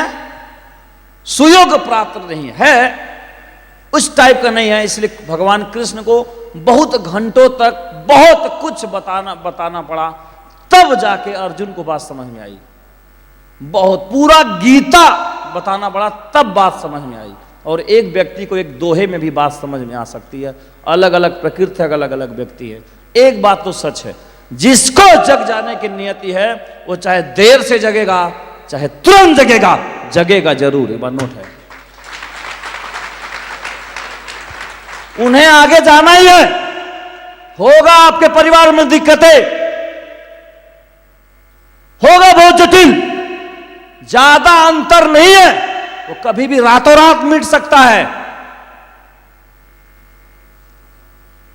सुयोग पात्र नहीं है, उस टाइप का नहीं है, इसलिए भगवान कृष्ण को बहुत घंटों तक बहुत कुछ बताना पड़ा, तब जाके अर्जुन को बात समझ में आई। बहुत पूरा गीता बताना पड़ा, तब बात समझ में आई। और एक व्यक्ति को एक दोहे में भी बात समझ में आ सकती है। अलग अलग प्रकृति है, अलग अलग व्यक्ति है। एक बात तो सच है, जिसको जग जाने की नियति है वो चाहे देर से जगेगा चाहे तुरंत जगेगा, जगेगा जरूर। एक बार नोट है, उन्हें आगे जाना ही है। होगा आपके परिवार में दिक्कतें, होगा बहुत जटिल, ज्यादा अंतर नहीं है, वो कभी भी रातों रात मिट सकता है।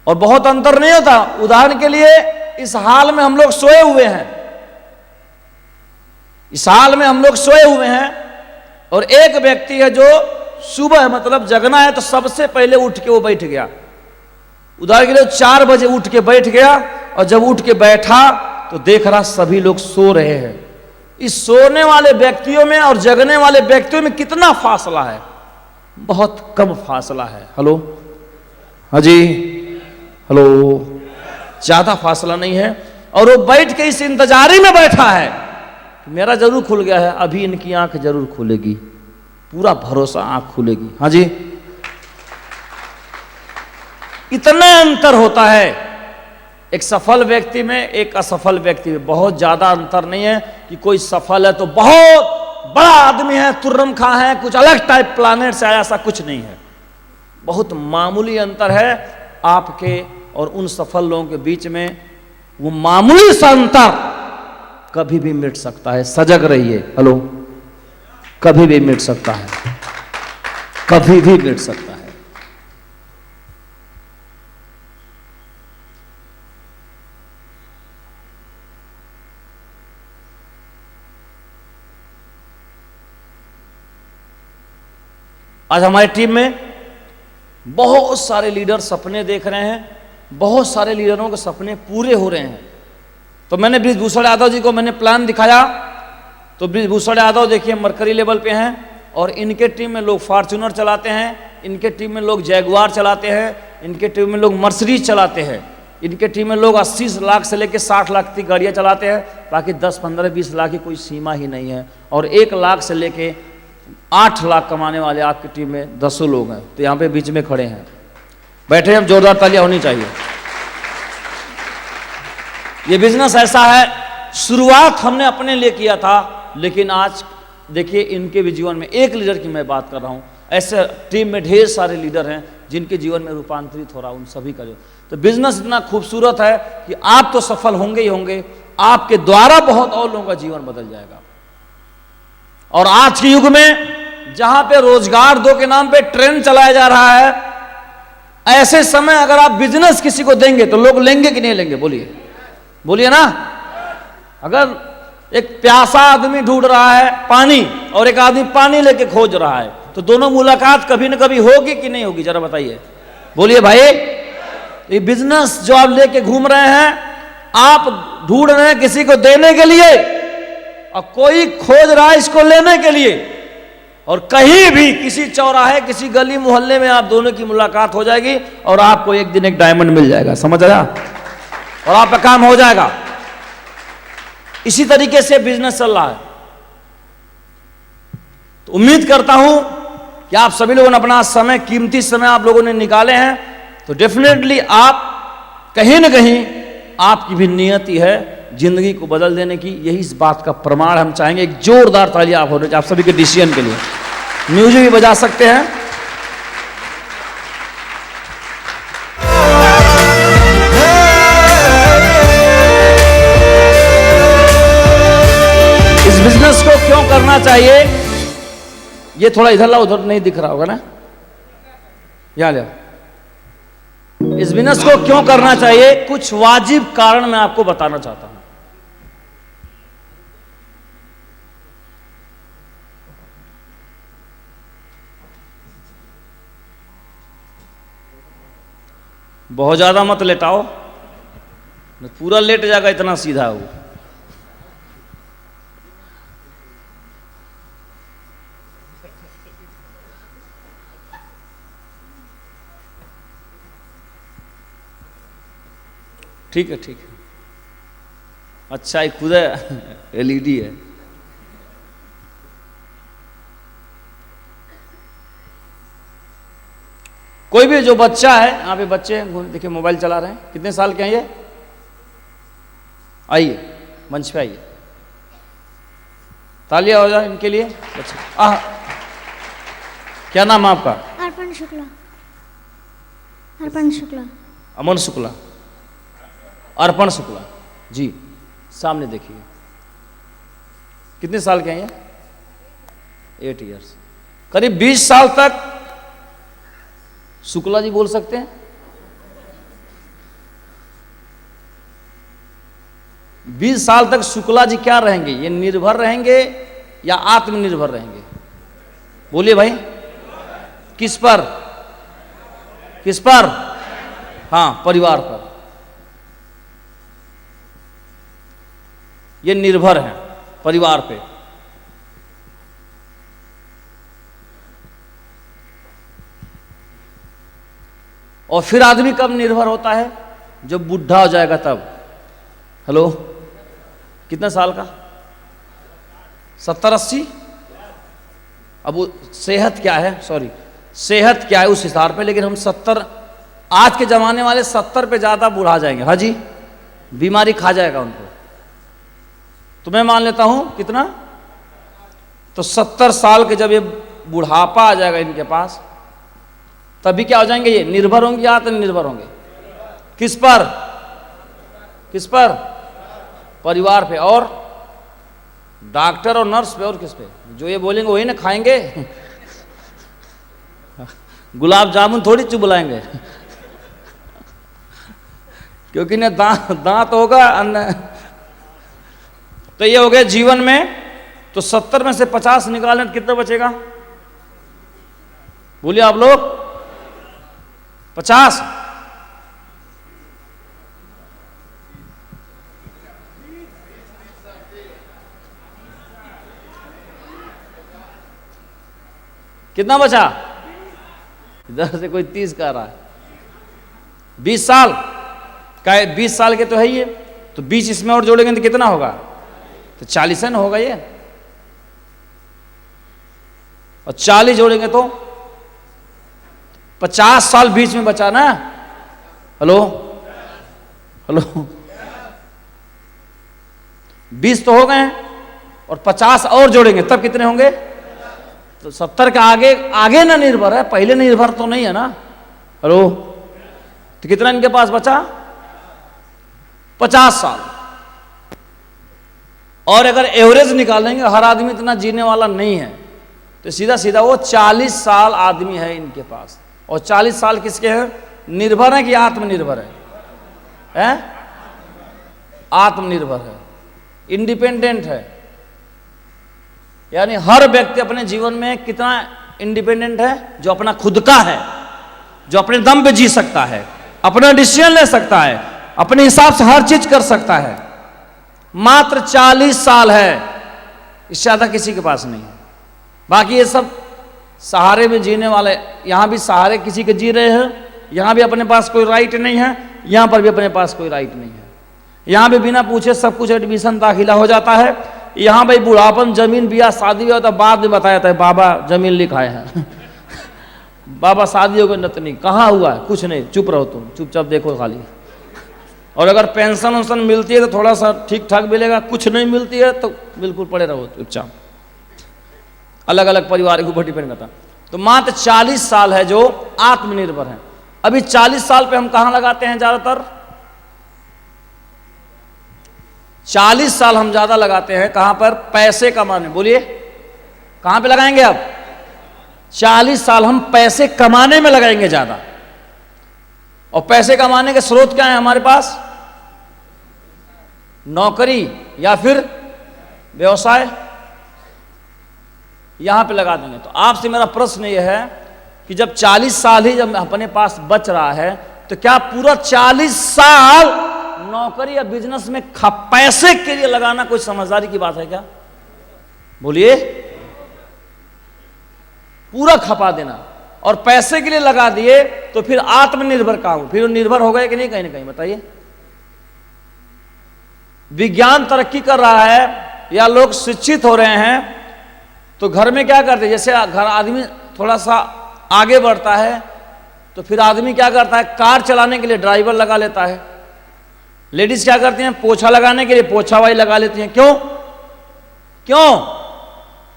और बहुत अंतर नहीं होता। उदाहरण के लिए इस हाल में हम लोग सोए हुए हैं, इस हाल में हम लोग सोए हुए हैं, और एक व्यक्ति है जो सुबह मतलब जगना है तो सबसे पहले उठ के वो बैठ गया। उदाहरण के लिए 4 बजे उठ के बैठ गया, और जब उठ के बैठा तो देख रहा सभी लोग सो रहे हैं। इस सोने वाले व्यक्तियों में और जगने वाले व्यक्तियों में कितना फासला है? बहुत कम फासला है। हेलो, हाँ जी, हेलो, ज्यादा फासला नहीं है। और वो बैठ के इस इंतजारी में बैठा है कि मेरा जरूर खुल गया है, अभी इनकी आंख जरूर खुलेगी, पूरा भरोसा आंख खुलेगी। हाँ जी, इतना अंतर होता है एक सफल व्यक्ति में, एक असफल व्यक्ति में। बहुत ज्यादा अंतर नहीं है कि कोई सफल है तो बहुत बड़ा आदमी है, तुर्रम खां है, कुछ अलग टाइप प्लानेट से आया, ऐसा कुछ नहीं है। बहुत मामूली अंतर है आपके और उन सफल लोगों के बीच में। वो मामूली सा अंतर कभी भी मिट सकता है। सजग रहिए। हेलो, कभी भी मिट सकता है, कभी भी मिट सकता है। आज हमारी टीम में बहुत सारे लीडर सपने देख रहे हैं, बहुत सारे लीडरों के सपने पूरे हो रहे हैं। तो मैंने बृजभूषण यादव जी को मैंने प्लान दिखाया, तो बृजभूषण यादव देखिए मरकरी लेवल पे हैं, और इनके टीम में लोग फॉर्च्यूनर चलाते हैं, इनके टीम में लोग जैगुआर चलाते हैं, इनके टीम में लोग मर्सिडीज चलाते हैं, इनके टीम में लोग 80 लाख से लेकर 60 लाख की गाड़ियाँ चलाते हैं। बाकी 10, 15, 20 लाख की कोई सीमा ही नहीं है। और 1 लाख से लेके 8 लाख कमाने वाले आपकी टीम में 10 लोग हैं। तो यहाँ पे बीच में खड़े हैं, बैठे हैं, जोरदार तालियां होनी चाहिए। ये बिजनेस ऐसा है, शुरुआत हमने अपने लिए किया था, लेकिन आज देखिए इनके भी जीवन में, एक लीडर की मैं बात कर रहा हूँ, ऐसे टीम में ढेर सारे लीडर हैं जिनके जीवन में रूपांतरित हो रहा, उन सभी का जो। तो बिजनेस इतना खूबसूरत है कि आप तो सफल होंगे ही होंगे, आपके द्वारा बहुत और लोगों का जीवन बदल जाएगा। और आज के युग में जहां पे रोजगार दो के नाम पे ट्रेंड चलाया जा रहा है, ऐसे समय अगर आप बिजनेस किसी को देंगे तो लोग लेंगे कि नहीं लेंगे? बोलिए, बोलिए ना। अगर एक प्यासा आदमी ढूंढ रहा है पानी और एक आदमी पानी लेके खोज रहा है, तो दोनों मुलाकात कभी न कभी होगी कि नहीं होगी, जरा बताइए, बोलिए भाई। ये बिजनेस जो आप लेके घूम रहे हैं, आप ढूंढ रहे हैं किसी को देने के लिए और कोई खोज रहा है इसको लेने के लिए, और कहीं भी किसी चौराहे किसी गली मोहल्ले में आप दोनों की मुलाकात हो जाएगी और आपको एक दिन एक डायमंड मिल जाएगा, समझ आया, और आपका काम हो जाएगा। इसी तरीके से बिजनेस चल रहा है। तो उम्मीद करता हूं कि आप सभी लोगों ने अपना समय, कीमती समय आप लोगों ने निकाले हैं, तो डेफिनेटली आप कहीं ना कहीं आपकी भी नियति है जिंदगी को बदल देने की। यही इस बात का प्रमाण हम चाहेंगे। एक जोरदार ताली आप होने चाहिए आप सभी के डिसीजन के लिए। म्यूजिक भी बजा सकते हैं। इस बिजनेस को क्यों करना चाहिए, ये थोड़ा इधर ला, उधर नहीं दिख रहा होगा ना, यहां ले। इस बिजनेस को क्यों करना चाहिए, कुछ वाजिब कारण मैं आपको बताना चाहता हूं। बहुत ज्यादा मत लेटाओ, पूरा लेट जाएगा, इतना सीधा हो। ठीक है, ठीक है, अच्छा, एक खुद एलईडी है। कोई भी जो बच्चा है, यहाँ पे बच्चे देखिए मोबाइल चला रहे हैं, कितने साल के हैं ये, आइए मंच पे आइए, तालियां हो जाए इनके लिए। बच्चे क्या नाम है आपका? अर्पण शुक्ला। अर्पण शुक्ला। अमन शुक्ला, अर्पण शुक्ला जी। सामने देखिए, कितने साल के हैं ये? 8 इयर्स। करीब 20 साल तक शुक्ला जी बोल सकते हैं? 20 साल तक शुक्ला जी क्या रहेंगे? ये निर्भर रहेंगे या आत्मनिर्भर रहेंगे? बोलिए भाई, किस पर? किस पर? हाँ, परिवार पर। ये निर्भर हैं परिवार पे। और फिर आदमी कब निर्भर होता है? जब बुढ़ा हो जाएगा तब। हेलो, कितना साल का? 70-80? अब वो सेहत क्या है, सॉरी, सेहत क्या है उस हिसाब पे, लेकिन हम 70, आज के जमाने वाले 70 पे ज्यादा बुढ़ा जाएंगे। हाँ जी, बीमारी खा जाएगा उनको। तो मैं मान लेता हूं कितना, तो 70 साल के जब ये बुढ़ापा आ जाएगा इनके पास, तभी क्या हो जाएंगे? ये निर्भर होंगे या आत्मनिर्भर होंगे? किस पर? किस पर? परिवार पे और डॉक्टर और नर्स पे। और किस पे? जो ये बोलेंगे वही ना खाएंगे। गुलाब जामुन थोड़ी चुबलाएंगे, क्योंकि ना दांत होगा अन्न। तो ये हो गया जीवन में। तो 70 में से 50 निकालने तो कितना बचेगा? बोलिए आप लोग, 50। कितना बचा? इधर से कोई 30 कह रहा है। 20 साल का, 20 साल के तो है ही है, तो 20 इसमें और जोड़ेंगे तो कितना होगा? तो 40 है ना होगा ये, और 40 जोड़ेंगे तो 50 साल बीच में बचा ना। हेलो, हेलो, 20 तो हो गए और 50 और जोड़ेंगे तब कितने होंगे? तो 70 का आगे आगे ना निर्भर है, पहले निर्भर तो नहीं है ना। हेलो, तो कितना इनके पास बचा? 50 साल। और अगर एवरेज निकालेंगे, हर आदमी इतना जीने वाला नहीं है, तो सीधा सीधा वो 40 साल आदमी है इनके पास। और 40 साल किसके हैं? निर्भर है कि आत्मनिर्भर है? आत्मनिर्भर है। इंडिपेंडेंट है। यानी हर व्यक्ति अपने जीवन में कितना इंडिपेंडेंट है, जो अपना खुद का है, जो अपने दम पे जी सकता है, अपना डिसीजन ले सकता है, अपने हिसाब से हर चीज कर सकता है। मात्र 40 साल है, इससे ज्यादा किसी के पास नहीं है। बाकी ये सब सहारे में जीने वाले, यहां भी सहारे किसी के जी रहे हैं, यहां भी अपने पास कोई राइट नहीं है, यहां पर भी अपने पास कोई राइट नहीं है। यहां भी बिना पूछे सब कुछ एडमिशन दाखिला हो जाता है। यहां भाई बुढ़ापन, जमीन, ब्याह, शादी भी होता है, बाद में बताया जाता है बाबा जमीन लिखाए हैं बाबा शादी हो गई नतनी, कहाँ हुआ है? कुछ नहीं, चुप रहो, तुम चुपचाप देखो खाली। और अगर पेंशन वेंशन मिलती है तो थोड़ा सा ठीक ठाक मिलेगा, कुछ नहीं मिलती है तो बिल्कुल पड़े रहो चुपचाप। अलग अलग परिवार के ऊपर डिपेंड करता। तो मात्र 40 साल है जो आत्मनिर्भर है। अभी 40 साल पे हम कहां लगाते हैं ज्यादातर? 40 साल हम ज्यादा लगाते हैं कहां पर? पैसे कमाने। बोलिए कहां पे लगाएंगे अब? 40 साल हम पैसे कमाने में लगाएंगे ज्यादा। और पैसे कमाने के स्रोत क्या है हमारे पास? नौकरी या फिर व्यवसाय, यहां पे लगा देंगे। तो आपसे मेरा प्रश्न यह है कि जब 40 साल ही जब अपने पास बच रहा है, तो क्या पूरा 40 साल नौकरी या बिजनेस में पैसे के लिए लगाना कोई समझदारी की बात है क्या? बोलिए। पूरा खपा देना और पैसे के लिए लगा दिए तो फिर आत्मनिर्भर कहां हो? फिर निर्भर हो गए कि नहीं कहीं ना कहीं? बताइए। विज्ञान तरक्की कर रहा है या लोग शिक्षित हो रहे हैं, तो घर में क्या करते हैं? जैसे घर आदमी थोड़ा सा आगे बढ़ता है तो फिर आदमी क्या करता है? कार चलाने के लिए ड्राइवर लगा लेता है। लेडीज क्या करती हैं? पोछा लगाने के लिए पोछा वाली लगा लेती हैं। क्यों? क्यों?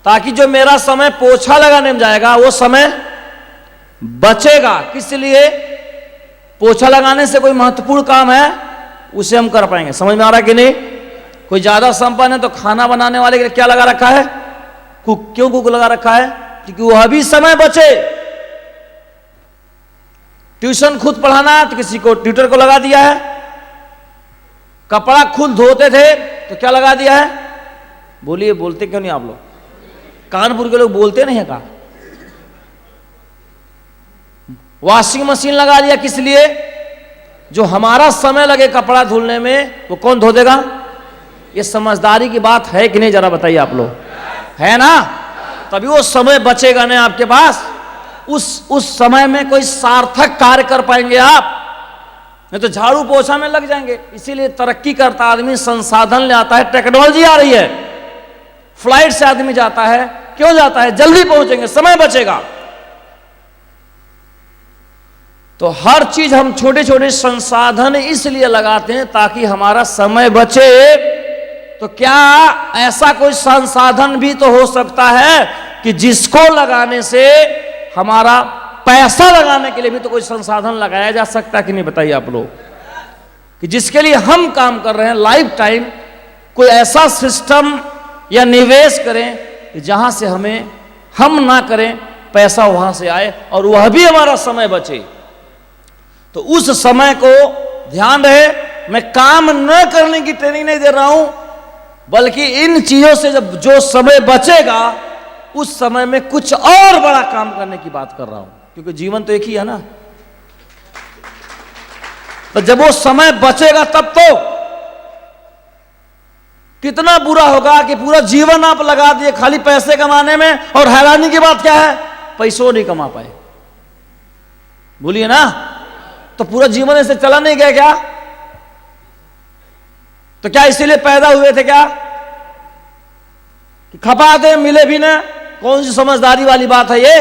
ताकि जो मेरा समय पोछा लगाने में जाएगा वो समय बचेगा। किस लिए? पोछा लगाने से कोई महत्वपूर्ण काम है उसे हम कर पाएंगे। समझ में आ रहा है कि नहीं? कोई ज्यादा संपन्न है तो खाना बनाने वाले के लिए क्या लगा रखा है? कुक। क्यों कुक लगा रखा है? क्योंकि वह भी समय बचे। ट्यूशन खुद पढ़ाना है तो किसी को ट्यूटर को लगा दिया है। कपड़ा खुद धोते थे तो क्या लगा दिया है? बोलिए, बोलते क्यों नहीं आप लोग? कानपुर के लोग बोलते नहीं है कहा? वॉशिंग मशीन लगा दिया। किस लिए? जो हमारा समय लगे कपड़ा धुलने में वो कौन धो देगा? ये समझदारी की बात है कि नहीं? जरा बताइए आप लोग। है ना? तभी वो समय बचेगा ना आपके पास। उस समय में कोई सार्थक कार्य कर पाएंगे आप, नहीं तो झाड़ू पोछा में लग जाएंगे। इसीलिए तरक्की करता आदमी संसाधन ले आता है। टेक्नोलॉजी आ रही है, फ्लाइट से आदमी जाता है। क्यों जाता है? जल्दी पहुंचेंगे, समय बचेगा। तो हर चीज हम छोटे छोटे संसाधन इसलिए लगाते हैं ताकि हमारा समय बचे। तो क्या ऐसा कोई संसाधन भी तो हो सकता है कि जिसको लगाने से हमारा पैसा लगाने के लिए भी तो कोई संसाधन लगाया जा सकता है कि नहीं? बताइए आप लोग। कि जिसके लिए हम काम कर रहे हैं लाइफ टाइम, कोई ऐसा सिस्टम या निवेश करें कि जहां से हम ना करें, पैसा वहां से आए और वह भी हमारा समय बचे। तो उस समय को ध्यान रहे, मैं काम न करने की ट्रेनिंग नहीं दे रहा हूं, बल्कि इन चीजों से जब जो समय बचेगा उस समय में कुछ और बड़ा काम करने की बात कर रहा हूं। क्योंकि जीवन तो एक ही है ना। तो जब वो समय बचेगा तब तो कितना बुरा होगा कि पूरा जीवन आप लगा दिए खाली पैसे कमाने में, और हैरानी की बात क्या है? पैसों नहीं कमा पाए। बोलिए ना। तो पूरा जीवन ऐसे चला नहीं गया क्या? तो क्या इसीलिए पैदा हुए थे क्या कि खपा दे मिले भी ना? कौन सी समझदारी वाली बात है ये?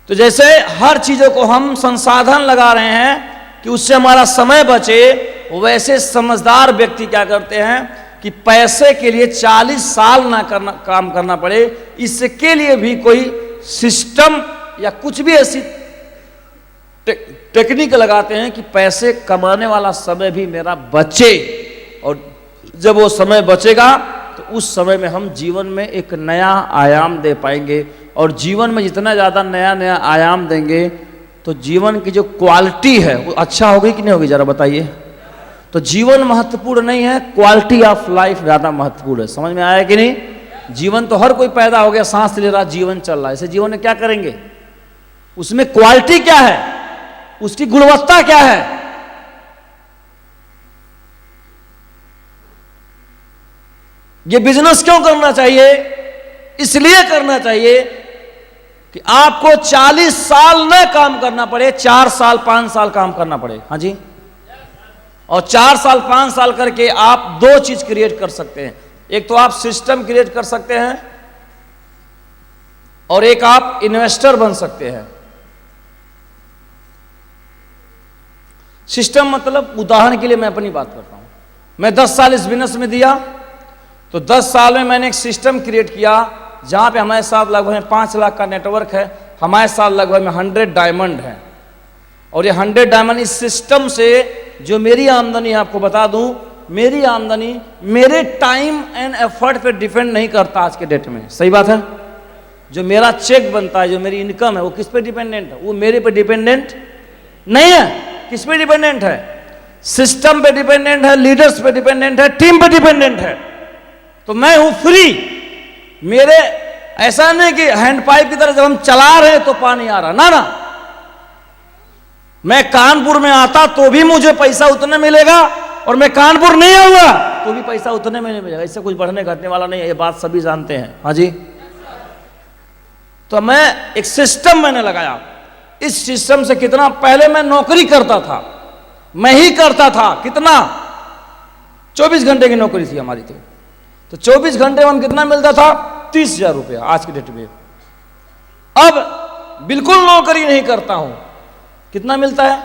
तो जैसे हर चीजों को हम संसाधन लगा रहे हैं कि उससे हमारा समय बचे, वैसे समझदार व्यक्ति क्या करते हैं कि पैसे के लिए 40 साल ना काम करना पड़े, इसके लिए भी कोई सिस्टम या कुछ भी ऐसी टेक्निक लगाते हैं कि पैसे कमाने वाला समय भी मेरा बचे। और जब वो समय बचेगा तो उस समय में हम जीवन में एक नया आयाम दे पाएंगे। और जीवन में जितना ज़्यादा नया नया आयाम देंगे तो जीवन की जो क्वालिटी है वो अच्छा होगी कि नहीं होगी? जरा बताइए। तो जीवन महत्वपूर्ण नहीं है, क्वालिटी ऑफ लाइफ ज्यादा महत्वपूर्ण है। समझ में आया कि नहीं? जीवन तो हर कोई पैदा हो गया, सांस ले रहा, जीवन चल रहा है, इसे जीवन में क्या करेंगे? उसमें क्वालिटी क्या है, उसकी गुणवत्ता क्या है? ये बिजनेस क्यों करना चाहिए? इसलिए करना चाहिए कि आपको 40 साल न काम करना पड़े, 4 साल 5 साल काम करना पड़े। हाँ जी, और 4 साल 5 साल करके आप 2 चीज क्रिएट कर सकते हैं। एक तो आप सिस्टम क्रिएट कर सकते हैं और एक आप इन्वेस्टर बन सकते हैं। सिस्टम मतलब, उदाहरण के लिए मैं अपनी बात करता हूं, मैं 10 साल इस बिजनेस में दिया, तो 10 साल में मैंने एक सिस्टम क्रिएट किया जहां पे हमारे साथ लगभग 5 लाख का नेटवर्क है, हमारे साथ लगभग 100 डायमंड है, और ये 100 डायमंड, इस सिस्टम से जो मेरी आमदनी, आपको बता दूं, मेरी आमदनी मेरे टाइम एंड एफर्ट पे डिपेंड नहीं करता आज के डेट में। सही बात है? जो मेरा चेक बनता है, जो मेरी इनकम है, वो किस पे डिपेंडेंट है? वो मेरे पे डिपेंडेंट नहीं है। किस पे डिपेंडेंट है? सिस्टम पे डिपेंडेंट है, लीडर्स पे डिपेंडेंट है, टीम पे डिपेंडेंट है। तो मैं हूं फ्री। मेरे ऐसा नहीं कि हैंड पाइप की तरह जब हम चला रहे हैं तो पानी आ रहा, ना ना। मैं कानपुर में आता तो भी मुझे पैसा उतना मिलेगा, और मैं कानपुर नहीं आऊंगा तो भी पैसा उतने में नहीं मिलेगा। इससे कुछ बढ़ने घटने वाला नहीं है, ये बात सभी जानते हैं। हाँ जी। तो मैं एक सिस्टम मैंने लगाया। इस सिस्टम से कितना, पहले मैं नौकरी करता था, मैं ही करता था। कितना? 24 घंटे की नौकरी थी हमारी। तो 24 घंटे में हम कितना मिलता था? 30,000 रुपया आज की डेट में। अब बिल्कुल नौकरी नहीं करता हूं, कितना मिलता है?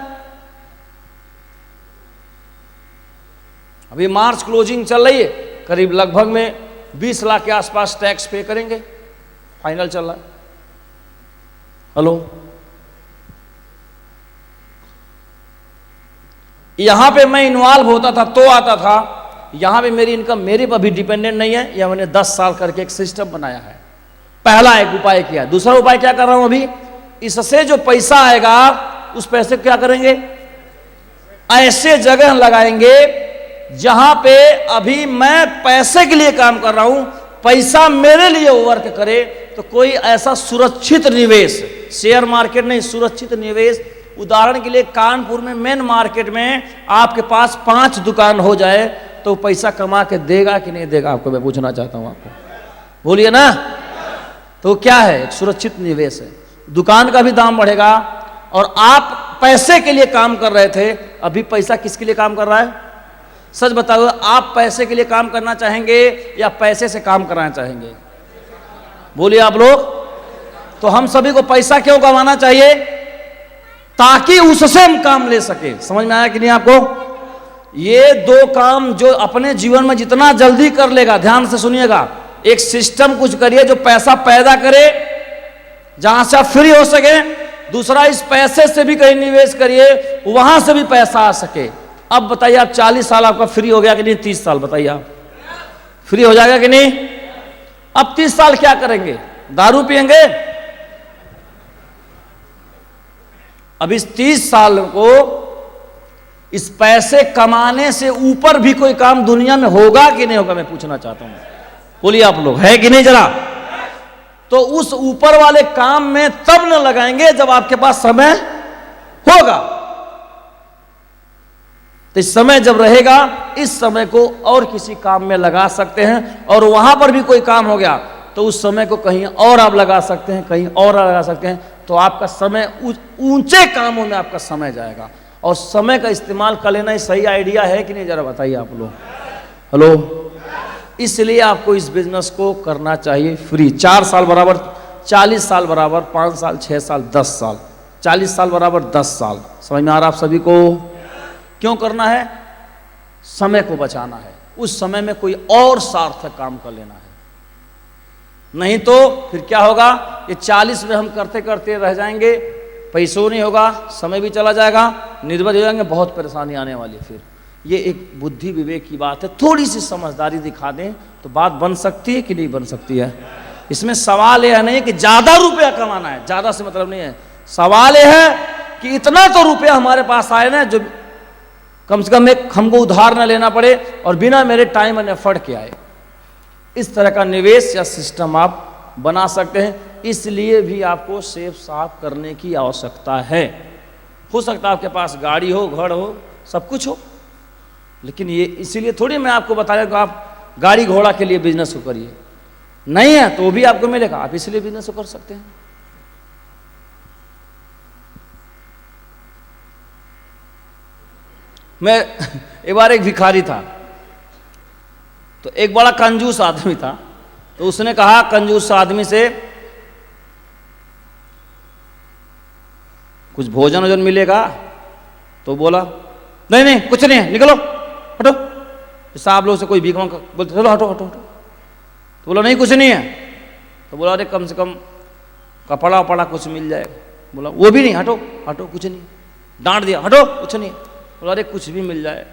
अभी मार्च क्लोजिंग चल रही है, करीब लगभग में 20 लाख के आसपास टैक्स पे करेंगे, फाइनल चल रहा है। हेलो, यहां पे मैं इन्वॉल्व होता था तो आता था। यहां पे मेरी इनकम मेरे पर भी डिपेंडेंट नहीं है, या मैंने 10 साल करके एक सिस्टम बनाया है। पहला एक उपाय किया। दूसरा उपाय क्या कर रहा हूं अभी? इससे जो पैसा आएगा उस पैसे को क्या करेंगे? ऐसे जगह लगाएंगे जहां पे अभी मैं पैसे के लिए काम कर रहा हूं, पैसा मेरे लिए वर्क करे। तो कोई ऐसा सुरक्षित निवेश, शेयर मार्केट नहीं, सुरक्षित निवेश। उदाहरण के लिए कानपुर में मेन मार्केट में आपके पास 5 दुकान हो जाए तो पैसा कमा के देगा कि नहीं देगा? आपको मैं पूछना चाहता हूं, आपको बोलिए ना। तो क्या है? एक सुरक्षित निवेश है। दुकान का भी दाम बढ़ेगा, और आप पैसे के लिए काम कर रहे थे, अभी पैसा किसके लिए काम कर रहा है? सच बताओ, आप पैसे के लिए काम करना चाहेंगे या पैसे से काम कराना चाहेंगे? बोलिए आप लोग। तो हम सभी को पैसा क्यों कमाना चाहिए? ताकि उससे हम काम ले सके। समझ में आया कि नहीं आपको? ये 2 काम जो अपने जीवन में जितना जल्दी कर लेगा, ध्यान से सुनिएगा। एक सिस्टम कुछ करिए जो पैसा पैदा करे, जहां से आप फ्री हो सके। दूसरा, इस पैसे से भी कहीं निवेश करिए, वहां से भी पैसा आ सके। अब बताइए, आप 40 साल आपका फ्री हो गया कि नहीं? 30 साल बताइए, आप फ्री हो जाएगा कि नहीं? अब 30 साल क्या करेंगे? दारू पिएंगे? अब इस 30 साल को इस पैसे कमाने से ऊपर भी कोई काम दुनिया में होगा कि नहीं होगा, मैं पूछना चाहता हूं। बोलिए आप लोग, है कि नहीं जरा? तो उस ऊपर वाले काम में तब न लगाएंगे जब आपके पास समय होगा। तो इस समय जब रहेगा, इस समय को और किसी काम में लगा सकते हैं, और वहां पर भी कोई काम हो गया तो उस समय को कहीं और आप लगा सकते हैं, कहीं और लगा सकते हैं। तो आपका समय ऊंचे कामों में आपका समय जाएगा। और समय का इस्तेमाल कर लेना सही आइडिया है कि नहीं, जरा बताइए आप लोग। हेलो, इसलिए आपको इस बिजनेस को करना चाहिए फ्री। 4 साल बराबर 40 साल बराबर 5 साल 6 साल 10 साल, 40 साल बराबर 10 साल। समझ में आ रहा आप सभी को? क्यों करना है? समय को बचाना है। उस समय में कोई और सार्थक काम कर लेना है। नहीं तो फिर क्या होगा? ये 40 में हम करते करते रह जाएंगे, पैसों नहीं होगा, समय भी चला जाएगा, निर्भर हो जाएंगे, बहुत परेशानी आने वाली। फिर ये एक बुद्धि विवेक की बात है। थोड़ी सी समझदारी दिखा दें तो बात बन सकती है कि नहीं बन सकती है? इसमें सवाल यह नहीं है कि ज्यादा रुपया कमाना है, ज्यादा से मतलब नहीं है। सवाल यह है कि इतना तो रुपया हमारे पास आए ना जो कम से कम एक हमको उधार न लेना पड़े और बिना मेरे टाइम एंड एफर्ट के आए। इस तरह का निवेश या सिस्टम आप बना सकते हैं। इसलिए भी आपको सेफ साफ करने की आवश्यकता है। हो सकता है आपके पास गाड़ी हो, घर हो, सब कुछ हो, लेकिन ये इसीलिए थोड़ी मैं आपको बता रहा हूं कि आप गाड़ी घोड़ा के लिए बिजनेस को करिए, नहीं है तो भी आपको मिलेगा, आप इसलिए बिजनेस को कर सकते हैं। मैं एक बार एक भिखारी था, तो एक बड़ा कंजूस आदमी था, तो उसने कहा कंजूस आदमी से कुछ भोजन वोजन मिलेगा? तो बोला नहीं नहीं कुछ नहीं है, निकलो हटो। साहब लोग से कोई भीख मांग बोलते चलो हटो हटो हटो, तो बोला नहीं कुछ नहीं है। तो बोला अरे कम से कम कपड़ा वपड़ा कुछ मिल जाएगा। बोला वो भी नहीं, हटो हटो कुछ नहीं। डांट दिया हटो कुछ नहीं। बोला अरे कुछ भी मिल जाए।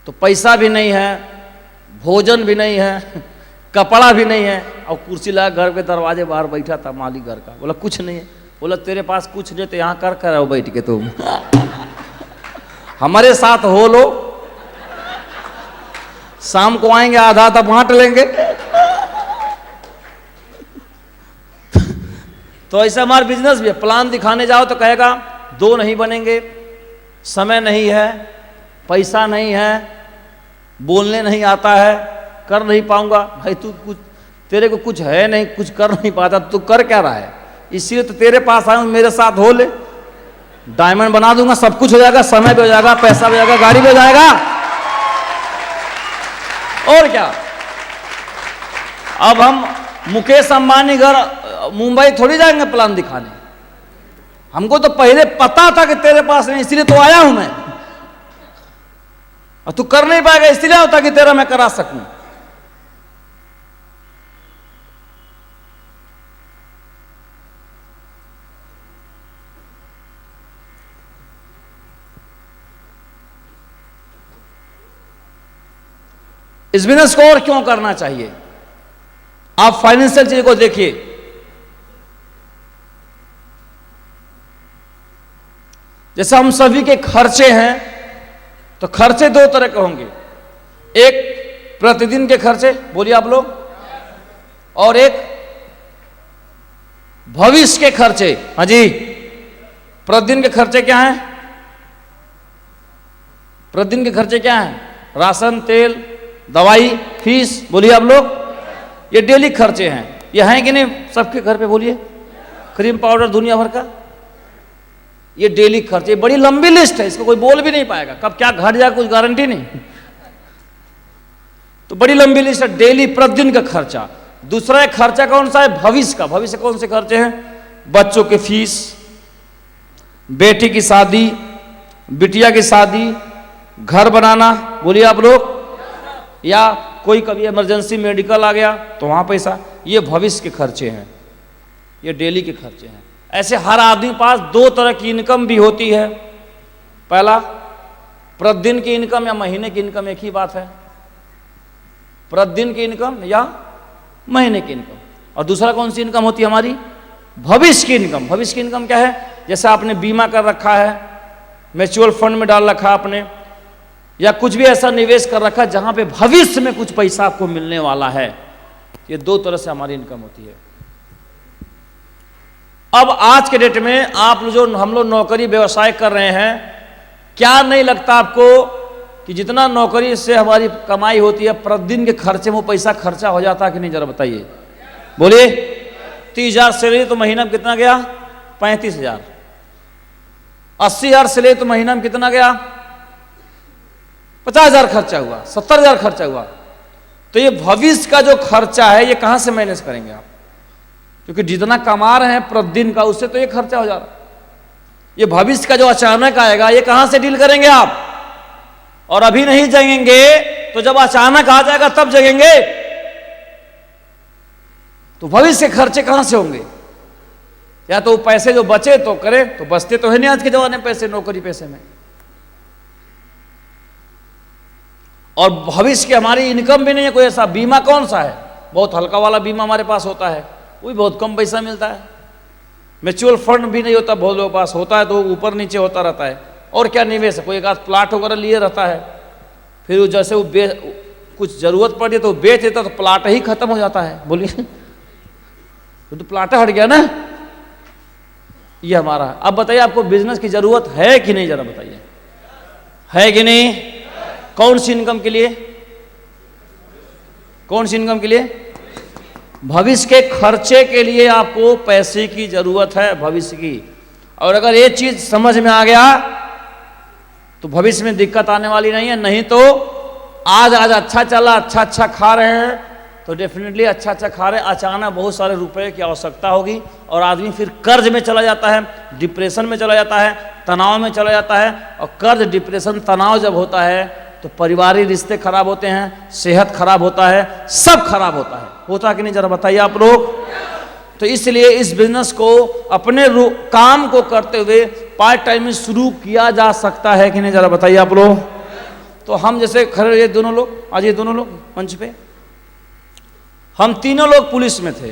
तो पैसा भी नहीं है, भोजन भी नहीं है, कपड़ा भी नहीं है, और कुर्सी लगा घर के दरवाजे बाहर बैठा था मालिक घर का। बोला कुछ नहीं है। बोला तेरे पास कुछ नहीं तो यहाँ कर कर आओ बैठ के तुम हमारे साथ हो लो, शाम को आएंगे आधा आधा बांट लेंगे तो ऐसा हमारा बिजनेस भी है। प्लान दिखाने जाओ तो कहेगा दो नहीं बनेंगे, समय नहीं है, पैसा नहीं है, बोलने नहीं आता है, कर नहीं पाऊंगा। भाई तू कुछ, तेरे को कुछ है नहीं, कुछ कर नहीं पाता, तू कर क्या रहा है? इसलिए तो तेरे पास आया हूं, मेरे साथ हो ले, डायमंड बना दूंगा, सब कुछ हो जाएगा, समय भी हो जाएगा, पैसा भी हो जाएगा, गाड़ी भी हो जाएगा, और क्या। अब हम मुकेश अंबानी घर मुंबई थोड़ी जाएंगे प्लान दिखाने, हमको तो पहले पता था कि तेरे पास नहीं, इसलिए तो आया हूं मैं, और तू कर नहीं पाएगा इसलिए होता कि तेरा मैं करा सकूं। इस बिजनेस को और क्यों करना चाहिए? आप फाइनेंशियल चीज को देखिए। जैसे हम सभी के खर्चे हैं, तो खर्चे दो तरह के होंगे, एक प्रतिदिन के खर्चे, बोलिए आप लोग, और एक भविष्य के खर्चे। हाँ जी, प्रतिदिन के खर्चे क्या हैं? प्रतिदिन के खर्चे क्या हैं? राशन, तेल, दवाई, फीस, बोलिए आप लोग, ये डेली खर्चे हैं। ये हैं कि नहीं सबके घर पे? बोलिए, क्रीम पाउडर दुनिया भर का, ये डेली खर्चे, बड़ी लंबी लिस्ट है, इसको कोई बोल भी नहीं पाएगा, कब क्या घट जाए कुछ गारंटी नहीं। तो बड़ी लंबी लिस्ट है, डेली प्रतिदिन का खर्चा। दूसरा एक खर्चा कौन सा है? भविष्य का। भविष्य कौन से खर्चे हैं? बच्चों के फीस, बेटी की शादी, बिटिया की शादी, घर बनाना, बोलिए आप लोग, या कोई कभी इमरजेंसी मेडिकल आ गया तो वहां पैसा, ये भविष्य के खर्चे हैं, ये डेली के खर्चे हैं। ऐसे हर आदमी के पास दो तरह की इनकम भी होती है। पहला, प्रतिदिन की इनकम या महीने की इनकम, एक ही बात है, प्रतिदिन की इनकम या महीने की इनकम। और दूसरा कौन सी इनकम होती है हमारी? भविष्य की इनकम। भविष्य की इनकम क्या है? जैसे आपने बीमा कर रखा है, म्यूचुअल फंड में डाल रखा आपने, या कुछ भी ऐसा निवेश कर रखा है जहां पे भविष्य में कुछ पैसा आपको मिलने वाला है। ये दो तरह से हमारी इनकम होती है। अब आज के डेट में आप जो हम लोग नौकरी व्यवसाय कर रहे हैं, क्या नहीं लगता आपको कि जितना नौकरी से हमारी कमाई होती है, प्रतिदिन के खर्चे में वो पैसा खर्चा हो जाता है कि नहीं? जरा बताइए, बोलिए। 30,000 सैलरी तो महीना में कितना गया? 35,000। 80,000 सैलरी तो महीना में कितना गया? 50,000 खर्चा हुआ, 70,000 खर्चा हुआ। तो ये भविष्य का जो खर्चा है, ये कहां से मैनेज करेंगे आप? क्योंकि जितना कमा रहे हैं प्रतिदिन का, उससे तो ये खर्चा हो जा रहा है। ये भविष्य का जो अचानक आएगा, ये कहां से डील करेंगे आप? और अभी नहीं जगेंगे तो जब अचानक आ जाएगा तब जगेंगे। तो भविष्य के खर्चे कहां से होंगे? या तो पैसे जो बचे तो करे, तो बचते तो है नहीं आज के जमाने में पैसे, नौकरी पैसे में। और भविष्य की हमारी इनकम भी नहीं है कोई ऐसा। बीमा कौन सा है? बहुत हल्का वाला बीमा हमारे पास होता है, वो भी बहुत कम पैसा मिलता है। म्यूचुअल फंड भी नहीं होता बहुत लोगों के पास, होता है तो ऊपर नीचे होता रहता है, और क्या निवेश है, कोई एक आध प्लाट वगैरह लिए रहता है, फिर जैसे वो कुछ जरूरत पड़ी तो बेच देता तो प्लाट ही खत्म हो जाता है। बोलिए तो प्लाट हट गया ना। ये हमारा है। अब बताइए आपको बिजनेस की जरूरत है कि नहीं, जरा बताइए, है कि नहीं? कौन सी इनकम के लिए? कौन सी इनकम के लिए? भविष्य के खर्चे के लिए आपको पैसे की जरूरत है, भविष्य की। और अगर ये चीज समझ में आ गया तो भविष्य में दिक्कत आने वाली नहीं है। नहीं तो आज अच्छा चला, अच्छा खा रहे हैं तो डेफिनेटली अच्छा खा रहे हैं, अचानक बहुत सारे रुपए की आवश्यकता होगी और आदमी फिर कर्ज में चला जाता है, डिप्रेशन में चला जाता है, तनाव में चला जाता है। और कर्ज, डिप्रेशन, तनाव जब होता है तो पारिवारिक रिश्ते खराब होते हैं, सेहत खराब होता है, सब खराब होता है कि नहीं, जरा बताइए आप लोग। तो इसलिए इस बिजनेस को अपने काम को करते हुए पार्ट टाइम में शुरू किया जा सकता है कि नहीं, जरा बताइए आप लोग। तो हम जैसे खड़े, ये दोनों लोग, आज ये दोनों लोग मंच पे, हम तीनों लोग पुलिस में थे।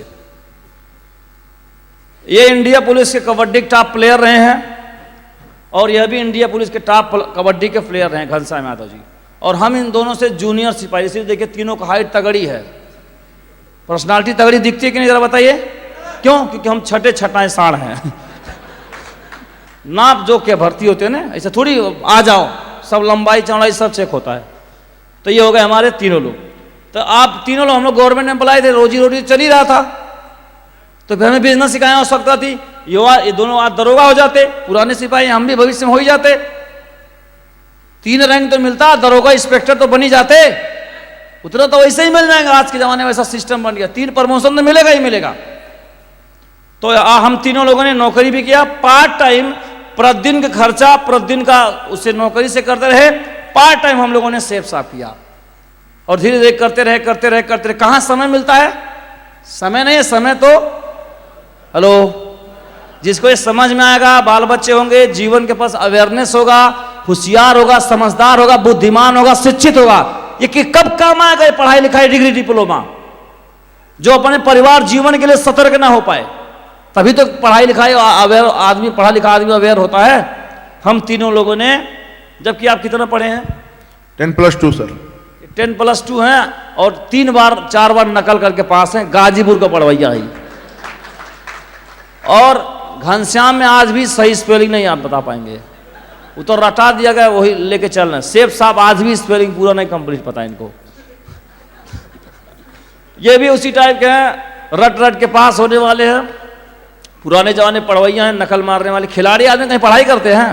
ये इंडिया पुलिस के कबड्डी के टॉप प्लेयर रहे हैं और यह भी इंडिया पुलिस के टॉप कबड्डी के प्लेयर रहे हैं, घनश्याम यादव जी। और हम इन दोनों से जूनियर सिपाही। इसीलिए देखिए तीनों का हाइट तगड़ी है, पर्सनालिटी तगड़ी दिखती है कि नहीं, जरा बताइए। क्यों? क्योंकि हम छठे छठाएं साढ़ हैं। नाप जो के भर्ती होते हैं ना, ऐसे थोड़ी आ जाओ, सब लंबाई चौड़ाई सब चेक होता है। तो ये हो गए हमारे तीनों लोग। तो आप तीनों लोग, हम लोग गवर्नमेंट एम्प्लॉय थे, रोजी रोटी चल ही रहा था, तो फिर हमें बिजनेस सिखाया हो सकता थी। ये दोनों आज दरोगा हो जाते, पुराने सिपाही, हम भी भविष्य में हो ही जाते। 3 रैंक तो मिलता, दरोगा इंस्पेक्टर तो बन ही जाते। उतना तो वैसे ही मिल जाएगा, आज के जमाने में ऐसा सिस्टम बन गया, 3 प्रमोशन तो मिलेगा ही मिलेगा। तो हम तीनों लोगों ने नौकरी भी किया पार्ट टाइम, प्रतिदिन का खर्चा प्रतिदिन का उससे नौकरी से करते रहे। पार्ट टाइम हम लोगों ने सेव साफ किया और धीरे धीरे करते रहे। कहाँ समय मिलता है? समय नहीं है, समय तो हेलो, जिसको ये समझ में आएगा, बाल बच्चे होंगे, जीवन के पास अवेयरनेस होगा, होशियार होगा, समझदार होगा, बुद्धिमान होगा, शिक्षित होगा, ये कि कब काम आएगा ये पढ़ाई लिखाई, डिग्री, डिप्लोमा। जो अपने परिवार जीवन के लिए सतर्क ना हो पाए, तभी तो पढ़ाई लिखाई अवेयर आदमी, पढ़ा लिखा आदमी अवेयर होता है। हम तीनों लोगों ने, जबकि आप कितना पढ़े हैं? 10+2 सर। 10+2 हैं और 4 बार नकल करके पास हैं, गाजीपुर का पढ़वैया है। और घनश्याम में आज भी सही स्पेलिंग नहीं आप बता पाएंगे, वो तो रटा दिया गया, वही लेके चल रहे हैं। सेफ साहब आज भी स्पेलिंग पूरा नहीं कंप्लीट पता इनको। ये भी उसी टाइप के हैं, रट के पास होने वाले हैं, पुराने जमाने पढ़वैया हैं, नकल मारने वाले खिलाड़ी आदमी कहीं पढ़ाई करते हैं,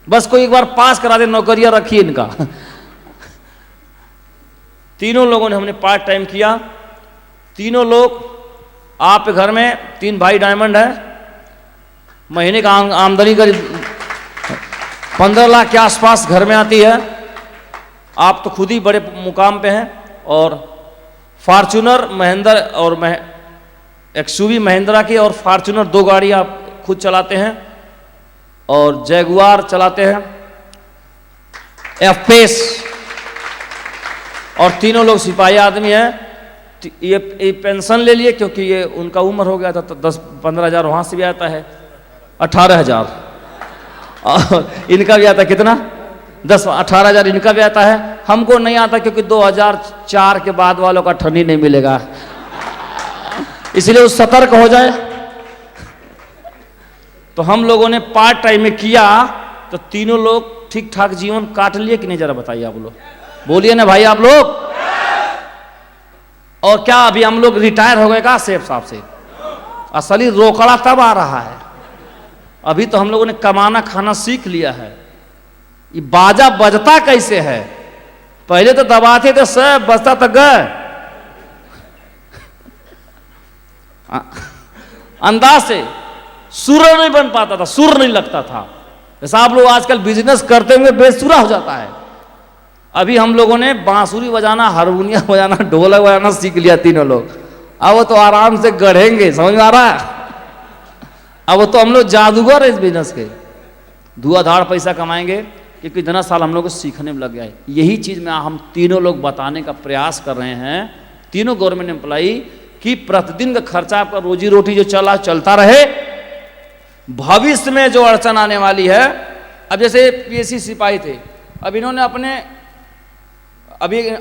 बस कोई एक बार पास करा दे, नौकरियां रखी इनका। तीनों लोगों ने हमने पार्ट टाइम किया। तीनों लोग, आप घर में 3 भाई डायमंड है, महीने का आमदनी करीब 15 लाख के आसपास घर में आती है। आप तो खुद ही बड़े मुकाम पे हैं। और फॉर्च्यूनर महिंद्रा और एक्सयूवी महिंद्रा की और फॉर्च्यूनर 2 गाड़ी आप खुद चलाते हैं और जैगुआर चलाते हैं, एफ-पेस। और तीनों लोग सिपाही आदमी हैं। ये पेंशन ले लिए क्योंकि ये उनका उम्र हो गया था, तो 10-15 हज़ार वहाँ से भी आता है, 18 हज़ार। और इनका भी आता है कितना? 18 हज़ार इनका भी आता है। हमको नहीं आता क्योंकि 2004 के बाद वालों का ठंडी नहीं मिलेगा, इसलिए वो सतर्क हो जाए। तो हम लोगों ने पार्ट टाइम में किया, तो तीनों लोग ठीक ठाक जीवन काट लिए कि नहीं, जरा बताइए आप लोग, बोलिए ना भाई आप लोग। और क्या अभी हम लोग रिटायर हो गए का सेफ साहब से? असली रोकड़ा तब आ रहा है, अभी तो हम लोगों ने कमाना खाना सीख लिया है। ये बाजा बजता कैसे है? पहले तो दबाते थे, सब बजता तक गए, अंदाज से सुर नहीं बन पाता था, सुर नहीं लगता था। जैसा आप लोग आजकल बिजनेस करते हुए बेसुरा हो जाता है। अभी हम लोगों ने बांसुरी बजाना, हारमोनियम बजाना, ढोलक बजाना सीख लिया तीनों लोग। अब वो तो आराम से गढ़ेंगे, समझ में आ रहा है? अब वो तो हम लोग जादूगर है इस बिजनेस के, धुआंधार पैसा कमाएंगे, क्योंकि इतना साल हम लोग को सीखने में लग गया है। यही चीज में हम तीनों लोग बताने का प्रयास कर रहे हैं, तीनों गवर्नमेंट एम्प्लॉई, कि प्रतिदिन का खर्चा, आपका रोजी रोटी जो चलता रहे। भविष्य में जो अड़चन आने वाली है, अब जैसे पीएससी सिपाही थे, अब इन्होंने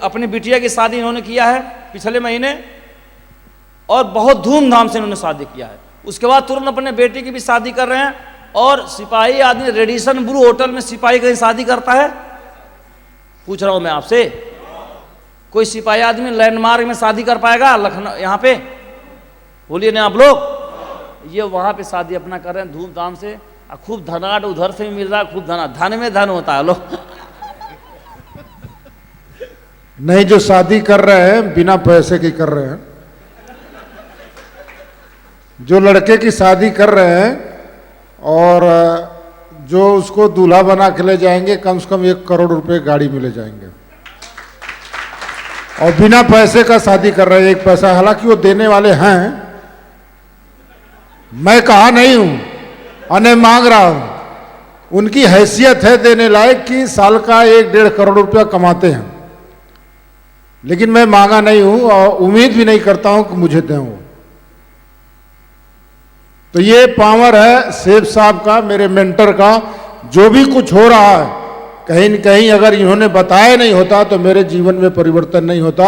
अपनी बिटिया की शादी इन्होंने किया है पिछले महीने, और बहुत धूमधाम से इन्होंने शादी किया है। उसके बाद तुरंत अपने बेटी की भी शादी कर रहे हैं। और सिपाही आदमी रेडिसन ब्लू होटल में सिपाही कहीं शादी करता है? पूछ रहा हूं मैं आपसे, कोई सिपाही आदमी लैंडमार्क में शादी कर पाएगा लखनऊ यहाँ पे? बोलिए ना आप लोग। ये वहां पे शादी अपना कर रहे हैं धूमधाम से, और खूब धनाट उधर से भी मिल रहा है, खूब धन में धन होता है। लोग नहीं, जो शादी कर रहे हैं बिना पैसे की कर रहे हैं। जो लड़के की शादी कर रहे हैं और जो उसको दूल्हा बना के ले जाएंगे, कम से कम 1 करोड़ रुपए गाड़ी में ले जाएंगे, और बिना पैसे का शादी कर रहे हैं। 1 पैसा, हालांकि वो देने वाले हैं, मैं कहा नहीं हूं और नहीं मांग रहा हूं। उनकी हैसियत है देने लायक कि साल का 1-1.5 करोड़ रुपया कमाते हैं, लेकिन मैं मांगा नहीं हूं और उम्मीद भी नहीं करता हूं कि मुझे दें वो। तो ये पावर है सेठ साहब का, मेरे मेंटर का। जो भी कुछ हो रहा है, कहीं न कहीं अगर इन्होंने बताया नहीं होता तो मेरे जीवन में परिवर्तन नहीं होता,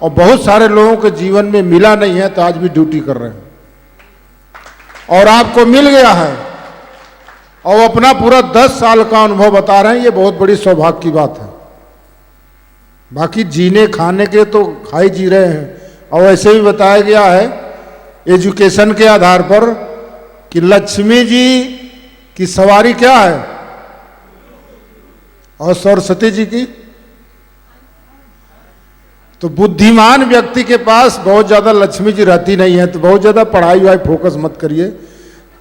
और बहुत सारे लोगों के जीवन में मिला नहीं है, तो आज भी ड्यूटी कर रहे हैं और आपको मिल गया है, और अपना पूरा 10 साल का अनुभव बता रहे हैं। ये बहुत बड़ी सौभाग्य की बात है। बाकी जीने खाने के तो खाई जी रहे हैं, और ऐसे भी बताया गया है एजुकेशन के आधार पर कि लक्ष्मी जी की सवारी क्या है और सरस्वती जी की। तो बुद्धिमान व्यक्ति के पास बहुत ज्यादा लक्ष्मी जी रहती नहीं है, तो बहुत ज्यादा पढ़ाई वाई फोकस मत करिए।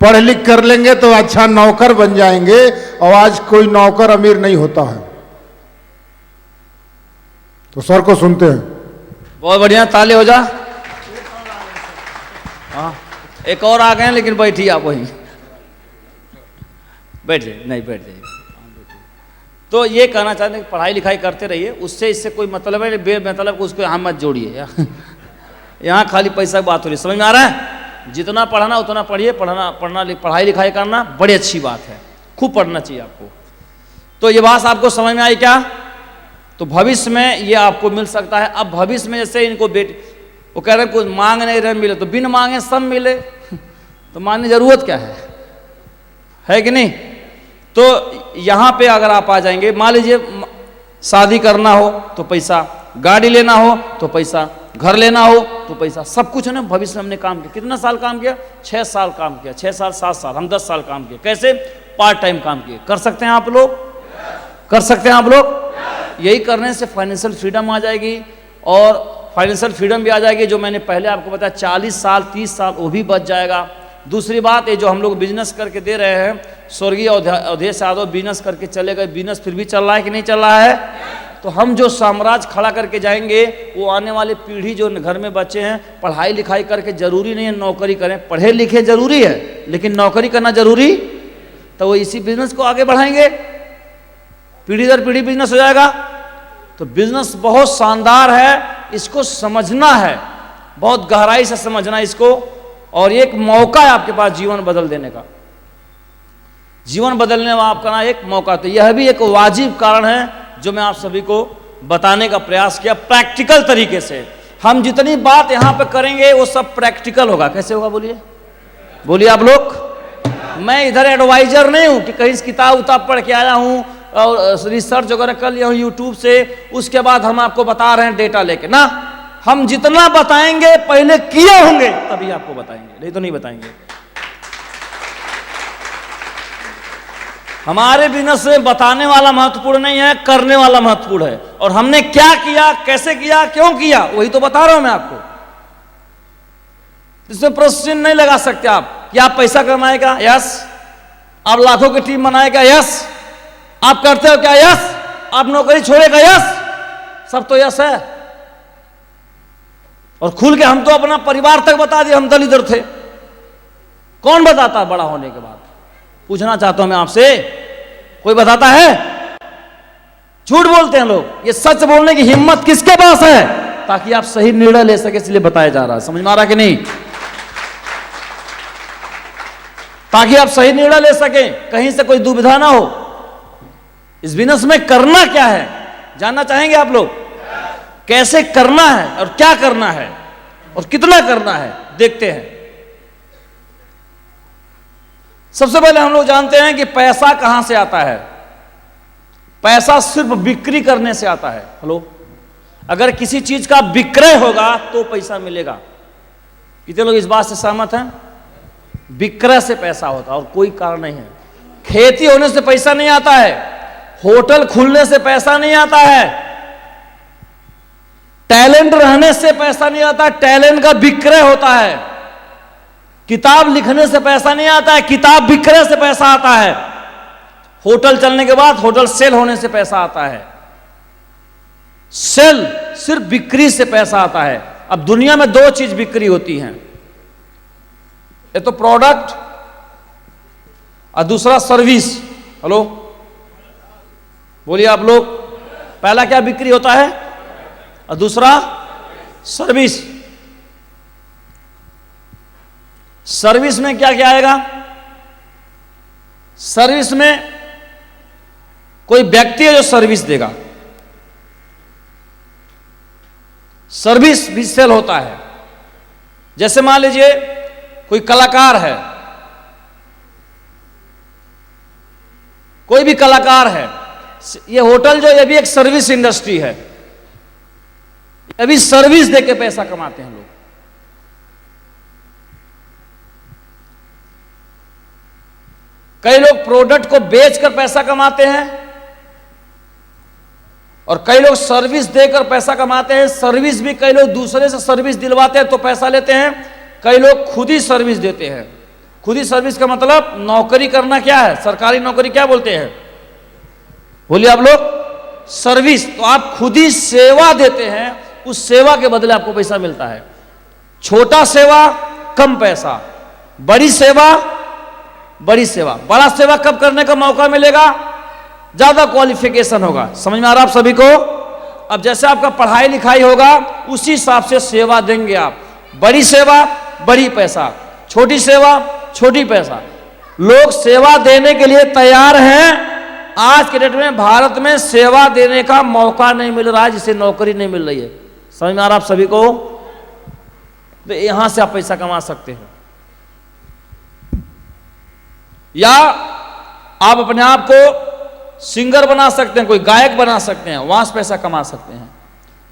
पढ़ लिख कर लेंगे तो अच्छा नौकर बन जाएंगे, और आज कोई नौकर अमीर नहीं होता है। तो सर को सुनते हैं। बहुत बढ़िया, ताली हो जा। हाँ, एक और आ गए हैं, लेकिन बैठिए आप वहीं बैठ जाइए, नहीं बैठ जाइए। तो ये कहना चाहते हैं कि पढ़ाई लिखाई करते रहिए, उससे इससे कोई मतलब है बेमतलब को उसको यहाँ मत जोड़िए। यहाँ खाली पैसा की बात हो रही है, समझ में आ रहा है? जितना पढ़ना उतना पढ़िए। पढ़ाई लिखाई करना बड़ी अच्छी बात है, खूब पढ़ना चाहिए आपको। तो ये बात आपको समझ में आई क्या? तो भविष्य में ये आपको मिल सकता है। अब भविष्य में जैसे इनको वो कह रहे हैं कुछ मांग नहीं रहे मिले, तो बिन मांगे सब मिले, तो मांगने जरूरत क्या है कि नहीं? तो यहां पे अगर आप आ जाएंगे, मान लीजिए शादी करना हो तो पैसा, गाड़ी लेना हो तो पैसा, घर लेना हो तो पैसा, सब कुछ है ना। भविष्य में हमने काम किया, कितना साल काम किया? 6 साल काम किया, 6 साल 7 साल, हम 10 साल काम किए। कैसे? पार्ट टाइम काम किए। कर सकते हैं आप लोग? कर सकते हैं आप लोग? यही करने से फाइनेंशियल फ्रीडम आ जाएगी, और फाइनेंशियल फ्रीडम भी आ जाएगी। जो मैंने पहले आपको बताया 40 साल 30 साल वो भी बच जाएगा। दूसरी बात ये जो हम लोग बिजनेस करके दे रहे हैं, स्वर्गीय अवधेश यादव बिजनेस करके चले गए, बिजनेस फिर भी चल रहा है कि नहीं चल रहा है? तो हम जो साम्राज्य खड़ा करके जाएंगे, वो आने वाली पीढ़ी जो घर में बच्चे हैं, पढ़ाई लिखाई करके जरूरी नहीं है नौकरी करें, पढ़े लिखे जरूरी है, लेकिन नौकरी करना जरूरी, तो वो इसी बिजनेस को आगे बढ़ाएंगे, पीढ़ी दर पीढ़ी बिजनेस हो जाएगा। तो बिजनेस बहुत शानदार है, इसको समझना है, बहुत गहराई से समझना इसको, और एक मौका है आपके पास जीवन बदल देने का, जीवन बदलने में आपका ना एक मौका। तो यह भी एक वाजिब कारण है जो मैं आप सभी को बताने का प्रयास किया प्रैक्टिकल तरीके से। हम जितनी बात यहां पे करेंगे वो सब प्रैक्टिकल होगा। कैसे होगा बोलिए? बोलिए आप लोग। मैं इधर एडवाइजर नहीं हूं कि कहीं किताब उताब पढ़ के आया हूं और रिसर्च वगैरह कर लिया हूं यूट्यूब से, उसके बाद हम आपको बता रहे हैं डेटा लेके ना। हम जितना बताएंगे पहले किए होंगे तभी आपको बताएंगे, नहीं तो नहीं बताएंगे। हमारे बिजनेस में बताने वाला महत्वपूर्ण नहीं है, करने वाला महत्वपूर्ण है। और हमने क्या किया, कैसे किया, क्यों किया, वही तो बता रहा हूं मैं आपको। इसमें प्रश्न नहीं लगा सकते आप कि आप पैसा कमाएगा, यस। आप लाखों की टीम बनाएगा, यस। आप करते हो क्या, यस। आप नौकरी छोड़ेगा, यस। सब तो यस है। और खुल के हम तो अपना परिवार तक बता दिए हम दलित थे। कौन बताता बड़ा होने के बाद? पूछना चाहता हूं मैं आपसे, कोई बताता है? झूठ बोलते हैं लोग। ये सच बोलने की हिम्मत किसके पास है? ताकि आप सही निर्णय ले सके, इसलिए बताया जा रहा है। समझ में आ रहा कि नहीं? ताकि आप सही निर्णय ले सके, कहीं से कोई दुविधा ना हो। इस बिजनेस में करना क्या है जानना चाहेंगे आप लोग? कैसे करना है और क्या करना है और कितना करना है, देखते हैं। सबसे पहले हम लोग जानते हैं कि पैसा कहां से आता है। पैसा सिर्फ बिक्री करने से आता है। हेलो, अगर किसी चीज का विक्रय होगा तो पैसा मिलेगा। कितने लोग इस बात से सहमत हैं? विक्रय से पैसा होता है और कोई कारण नहीं है। खेती होने से पैसा नहीं आता है, होटल खुलने से पैसा नहीं आता है, टैलेंट रहने से पैसा नहीं आता, टैलेंट का विक्रय होता है। किताब लिखने से पैसा नहीं आता है, किताब विक्रय से पैसा आता है। होटल चलने के बाद होटल सेल होने से पैसा आता है। सेल सिर्फ बिक्री से पैसा आता है। अब दुनिया में दो चीज बिक्री होती हैं, एक तो प्रोडक्ट और दूसरा सर्विस। हेलो, बोलिए आप लोग, पहला क्या बिक्री होता है और दूसरा सर्विस। सर्विस में क्या क्या आएगा? सर्विस में कोई व्यक्ति है जो सर्विस देगा, सर्विस भी सेल होता है। जैसे मान लीजिए कोई कलाकार है, कोई भी कलाकार है, ये होटल जो ये भी एक सर्विस इंडस्ट्री है, अभी सर्विस देके पैसा कमाते हैं लोग। कई लोग प्रोडक्ट को बेचकर पैसा कमाते हैं और कई लोग सर्विस देकर पैसा कमाते हैं। सर्विस भी कई लोग दूसरे से सर्विस दिलवाते हैं तो पैसा लेते हैं, कई लोग खुद ही सर्विस देते हैं। खुद ही सर्विस का मतलब नौकरी करना क्या है? सरकारी नौकरी क्या बोलते हैं? बोलिए आप लोग, सर्विस। तो आप खुद ही सेवा देते हैं, उस सेवा के बदले आपको पैसा मिलता है। छोटा सेवा कम पैसा, बड़ी सेवा बड़ी सेवा। बड़ा सेवा कब करने का मौका मिलेगा? ज्यादा क्वालिफिकेशन होगा। समझ में आ रहा आप सभी को? अब जैसे आपका पढ़ाई लिखाई होगा उसी हिसाब से सेवा देंगे आप। बड़ी सेवा बड़ी पैसा, छोटी सेवा छोटी पैसा। लोग सेवा देने के लिए तैयार हैं। आज के डेट में भारत में सेवा देने का मौका नहीं मिल रहा है, जिसे नौकरी नहीं मिल रही है। समझ में आ रहा आप सभी को? तो यहां से आप पैसा कमा सकते हैं, या आप अपने आप को सिंगर बना सकते हैं, कोई गायक बना सकते हैं, वहां से पैसा कमा सकते हैं।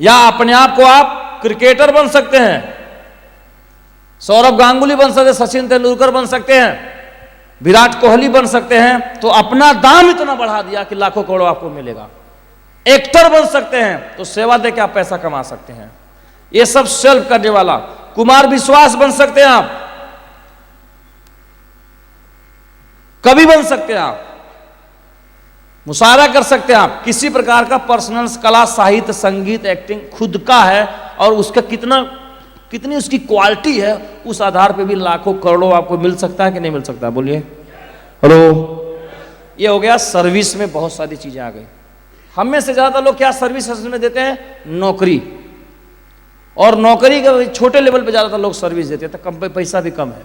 या अपने आप को आप क्रिकेटर बन सकते हैं, सौरभ गांगुली बन सकते हैं, सचिन तेंदुलकर बन सकते हैं, विराट कोहली बन सकते हैं। तो अपना दाम इतना बढ़ा दिया कि लाखों करोड़ आपको मिलेगा। एक्टर बन सकते हैं तो सेवा देकर आप पैसा कमा सकते हैं। ये सब सेल्फ करने वाला। कुमार विश्वास बन सकते हैं आप, कवि बन सकते हैं आप, मुशायरा कर सकते हैं आप। किसी प्रकार का पर्सनल कला, साहित्य, संगीत, एक्टिंग खुद का है और उसका कितनी उसकी क्वालिटी है, उस आधार पे भी लाखों करोड़ों आपको मिल सकता है कि नहीं मिल सकता? बोलिए। हेलो, ये हो गया सर्विस में बहुत सारी चीजें आ गई। हम में से ज्यादा लोग क्या सर्विस में देते हैं? नौकरी। और नौकरी के छोटे लेवल पे ज्यादातर लोग सर्विस देते हैं, तो कम पैसा भी कम है।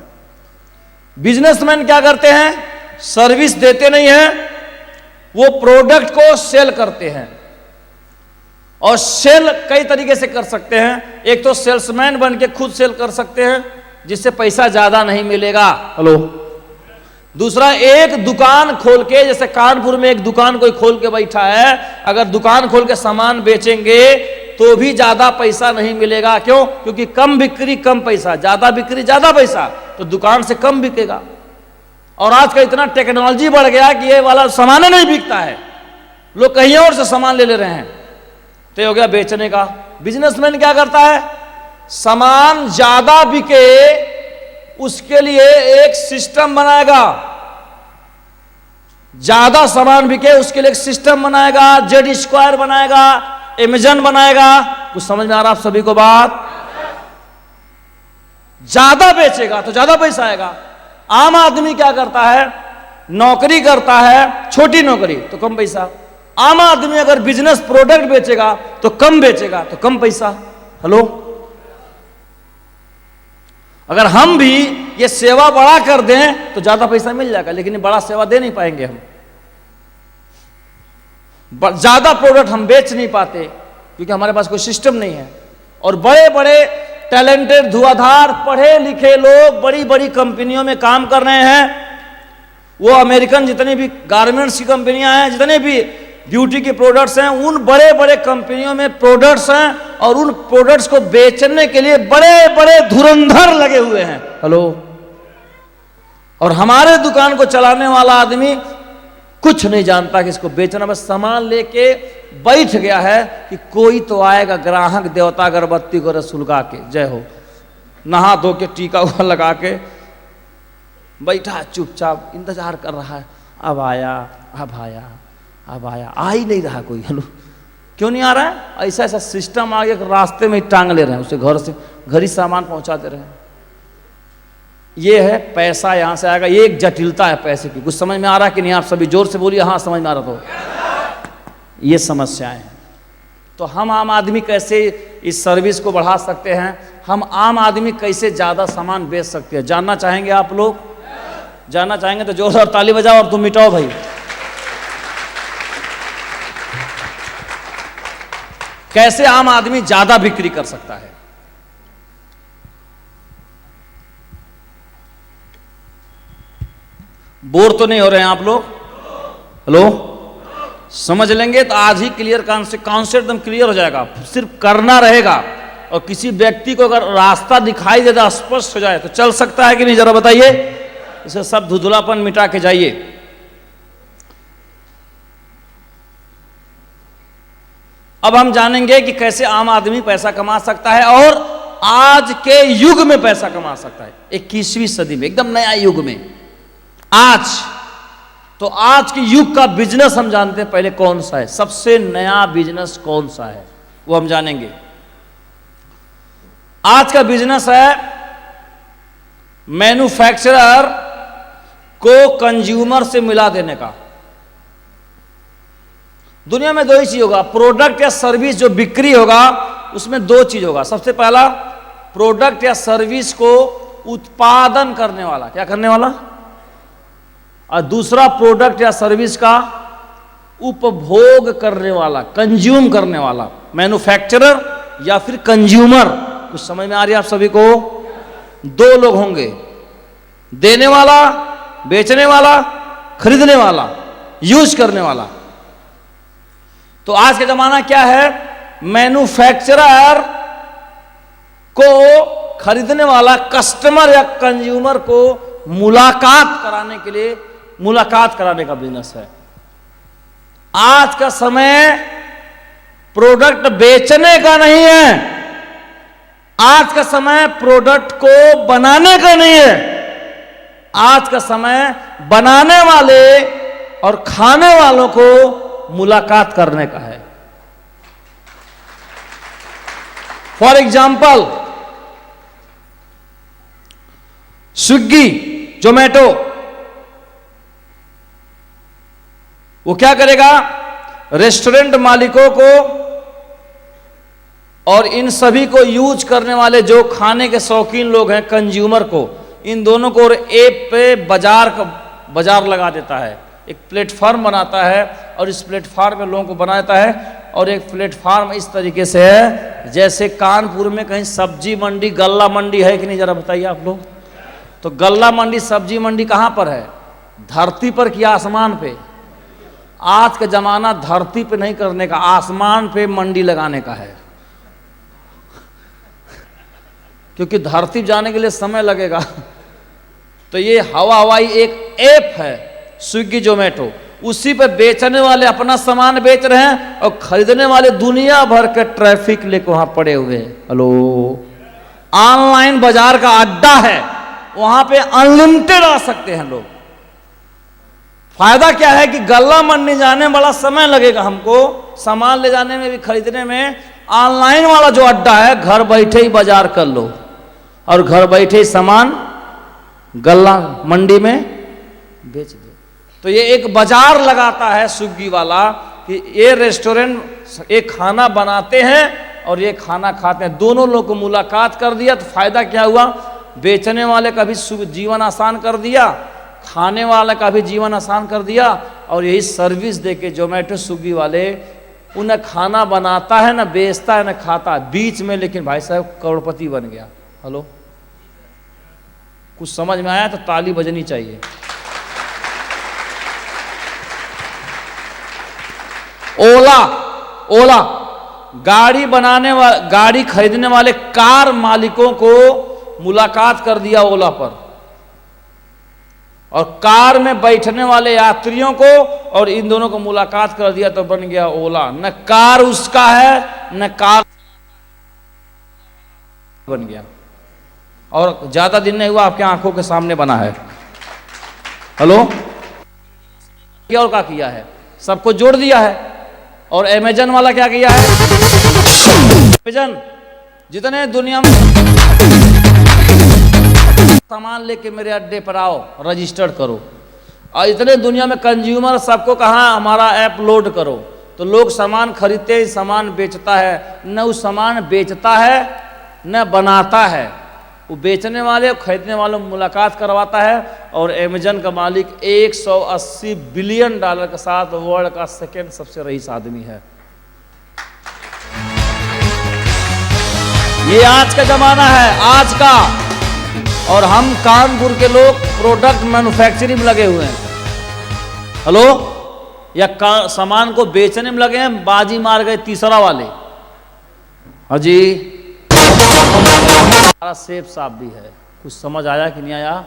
बिजनेसमैन क्या करते हैं? सर्विस देते नहीं है, वो प्रोडक्ट को सेल करते हैं। और सेल कई तरीके से कर सकते हैं। एक तो सेल्समैन बन के खुद सेल कर सकते हैं, जिससे पैसा ज्यादा नहीं मिलेगा। हेलो। दूसरा, एक दुकान खोल के, जैसे कानपुर में एक दुकान कोई खोल के बैठा है, अगर दुकान खोल के सामान बेचेंगे तो भी ज्यादा पैसा नहीं मिलेगा। क्यों? क्योंकि कम बिक्री कम पैसा, ज्यादा बिक्री ज्यादा पैसा, तो दुकान से कम बिकेगा। और आज का इतना टेक्नोलॉजी बढ़ गया कि ये वाला सामान नहीं बिकता है, लोग कहीं और से सामान ले रहे हैं। तो ये हो गया बेचने का। बिजनेसमैन क्या करता है? सामान ज्यादा बिके उसके लिए एक सिस्टम बनाएगा। ज्यादा सामान बिके उसके लिए एक सिस्टम बनाएगा, जेड स्क्वायर बनाएगा, अमेजन बनाएगा। कुछ समझ में आ रहा आप सभी को बात? ज्यादा बेचेगा तो ज्यादा पैसा आएगा। आम आदमी क्या करता है? नौकरी करता है, छोटी नौकरी तो कम पैसा। आम आदमी अगर बिजनेस प्रोडक्ट बेचेगा तो कम बेचेगा तो कम पैसा। हेलो। अगर हम भी ये सेवा बड़ा कर दें तो ज्यादा पैसा मिल जाएगा, लेकिन ये बड़ा सेवा दे नहीं पाएंगे हम। ज़्यादा प्रोडक्ट हम बेच नहीं पाते क्योंकि हमारे पास कोई सिस्टम नहीं है। और बड़े बड़े टैलेंटेड धुआंधार पढ़े लिखे लोग बड़ी बड़ी कंपनियों में काम कर रहे हैं। वो अमेरिकन जितनी भी गारमेंट्स की कंपनियां हैं, जितने भी ब्यूटी के प्रोडक्ट्स हैं, उन बड़े बड़े कंपनियों में प्रोडक्ट्स हैं और उन प्रोडक्ट्स को बेचने के लिए बड़े बड़े धुरंधर लगे हुए हैं। हेलो। और हमारे दुकान को चलाने वाला आदमी कुछ नहीं जानता कि इसको बेचना, बस सामान लेके बैठ गया है कि कोई तो आएगा ग्राहक देवता अगरबत्ती को सुलगा के, जय हो, नहा धो के टीका हुआ लगा के बैठा चुपचाप इंतजार कर रहा है। अब आया, अब आया, अब आया, आ ही नहीं रहा कोई। हेलो। क्यों नहीं आ रहा है? ऐसा ऐसा सिस्टम आ गया कि रास्ते में ही टांग ले रहे हैं उसे, घर से घर ही सामान पहुंचा दे रहे हैं। ये है पैसा, यहां से आएगा। ये एक जटिलता है पैसे की। कुछ समझ में आ रहा है कि नहीं? आप सभी जोर से बोलिए हाँ समझ में आ रहा। तो ये समस्याएं हैं। तो हम आम आदमी कैसे इस सर्विस को बढ़ा सकते हैं? हम आम आदमी कैसे ज़्यादा सामान बेच सकते हैं? जानना चाहेंगे आप लोग? जानना चाहेंगे तो जोरदार ताली बजाओ और तुम मिटाओ भाई। कैसे आम आदमी ज्यादा बिक्री कर सकता है? बोर तो नहीं हो रहे हैं आप लोग? हेलो। समझ लेंगे तो आज ही क्लियर कॉन्सेप्ट एकदम क्लियर हो जाएगा। सिर्फ करना रहेगा और किसी व्यक्ति को अगर रास्ता दिखाई देता, स्पष्ट हो जाए तो चल सकता है कि नहीं? जरा बताइए। इसे सब धुंधलापन मिटा के जाइए। अब हम जानेंगे कि कैसे आम आदमी पैसा कमा सकता है और आज के युग में पैसा कमा सकता है, 21वीं सदी में, एकदम नया युग में। आज के युग का बिजनेस हम जानते हैं पहले कौन सा है, सबसे नया बिजनेस कौन सा है वो हम जानेंगे। आज का बिजनेस है मैन्युफैक्चरर को कंज्यूमर से मिला देने का। दुनिया में दो ही चीज होगा, प्रोडक्ट या सर्विस जो बिक्री होगा उसमें दो चीज होगा। सबसे पहला, प्रोडक्ट या सर्विस को उत्पादन करने वाला, क्या करने वाला, और दूसरा प्रोडक्ट या सर्विस का उपभोग करने वाला, कंज्यूम करने वाला। मैन्युफैक्चरर या फिर कंज्यूमर। कुछ समझ में आ रही है आप सभी को? दो लोग होंगे, देने वाला, बेचने वाला, खरीदने वाला, यूज करने वाला। तो आज का जमाना क्या है? मैन्युफैक्चरर को खरीदने वाला, कस्टमर या कंज्यूमर को मुलाकात कराने का बिजनेस है। आज का समय प्रोडक्ट बेचने का नहीं है, आज का समय प्रोडक्ट को बनाने का नहीं है। आज का समय बनाने वाले और खाने वालों को मुलाकात करने का है। फॉर एग्जाम्पल, स्विगी, जोमेटो, वो क्या करेगा? रेस्टोरेंट मालिकों को और इन सभी को यूज करने वाले जो खाने के शौकीन लोग हैं, कंज्यूमर को, इन दोनों को ऐप पे बाजार लगा देता है। एक प्लेटफॉर्म बनाता है और इस प्लेटफॉर्म में लोगों को बना देता है। और एक प्लेटफॉर्म इस तरीके से है जैसे कानपुर में कहीं सब्जी मंडी, गल्ला मंडी है कि नहीं? जरा बताइए आप लोग। तो गल्ला मंडी, सब्जी मंडी कहां पर है? धरती पर कि आसमान पे? आज का जमाना धरती पे नहीं करने का, आसमान पे मंडी लगाने का है। क्योंकि धरती जाने के लिए समय लगेगा। तो ये हवाई एक ऐप है स्विगी जोमेटो, उसी पे बेचने वाले अपना सामान बेच रहे हैं और खरीदने वाले दुनिया भर के ट्रैफिक लेकर वहां पड़े हुए हैं। हेलो। ऑनलाइन बाजार का अड्डा है, वहां पे अनलिमिटेड आ सकते हैं लोग। फायदा क्या है कि गल्ला मंडी जाने में बड़ा समय लगेगा हमको, सामान ले जाने में भी, खरीदने में। ऑनलाइन वाला जो अड्डा है, घर बैठे ही बाजार कर लो और घर बैठे ही सामान गल्ला मंडी में बेच दो। तो ये एक बाजार लगाता है स्विगी वाला कि ये रेस्टोरेंट एक खाना बनाते हैं और ये खाना खाते हैं। दोनों लोग को मुलाकात कर दिया तो फायदा क्या हुआ? बेचने वाले का भी जीवन आसान कर दिया, खाने वाले का भी जीवन आसान कर दिया और यही सर्विस दे के जोमेटो स्विगी वाले उन्हें खाना बनाता है, ना बेचता है, ना खाता है बीच में, लेकिन भाई साहब करोड़पति बन गया। हेलो, कुछ समझ में आया तो ताली बजनी चाहिए। ओला गाड़ी खरीदने वाले कार मालिकों को मुलाकात कर दिया ओला पर, और कार में बैठने वाले यात्रियों को और इन दोनों को मुलाकात कर दिया तो बन गया ओला। न कार उसका है न कार बन गया, और ज्यादा दिन नहीं हुआ आपके आंखों के सामने बना है। हेलो, क्या और क्या किया है, सबको जोड़ दिया है। और अमेजन वाला क्या किया है, अमेजन जितने दुनिया में सामान लेके मेरे अड्डे पर आओ, रजिस्टर्ड करो, और इतने दुनिया में कंज्यूमर सबको कहा हमारा ऐप लोड करो, तो लोग सामान खरीदते ही सामान बेचता है, न उस सामान बेचता है न बनाता है, वो बेचने वाले और खरीदने वालों में मुलाकात करवाता है। और अमेजन का मालिक 180 बिलियन डॉलर के साथ वर्ल्ड का सेकेंड सबसे रईस आदमी है। ये आज का जमाना है, आज का। और हम कानपुर के लोग प्रोडक्ट मैन्युफैक्चरिंग में लगे हुए हैं। हेलो, या सामान को बेचने में लगे हैं, बाजी मार गए तीसरा वाले। हाँ जी, हमारा सेफ साहब भी है, कुछ समझ आया कि नहीं आया?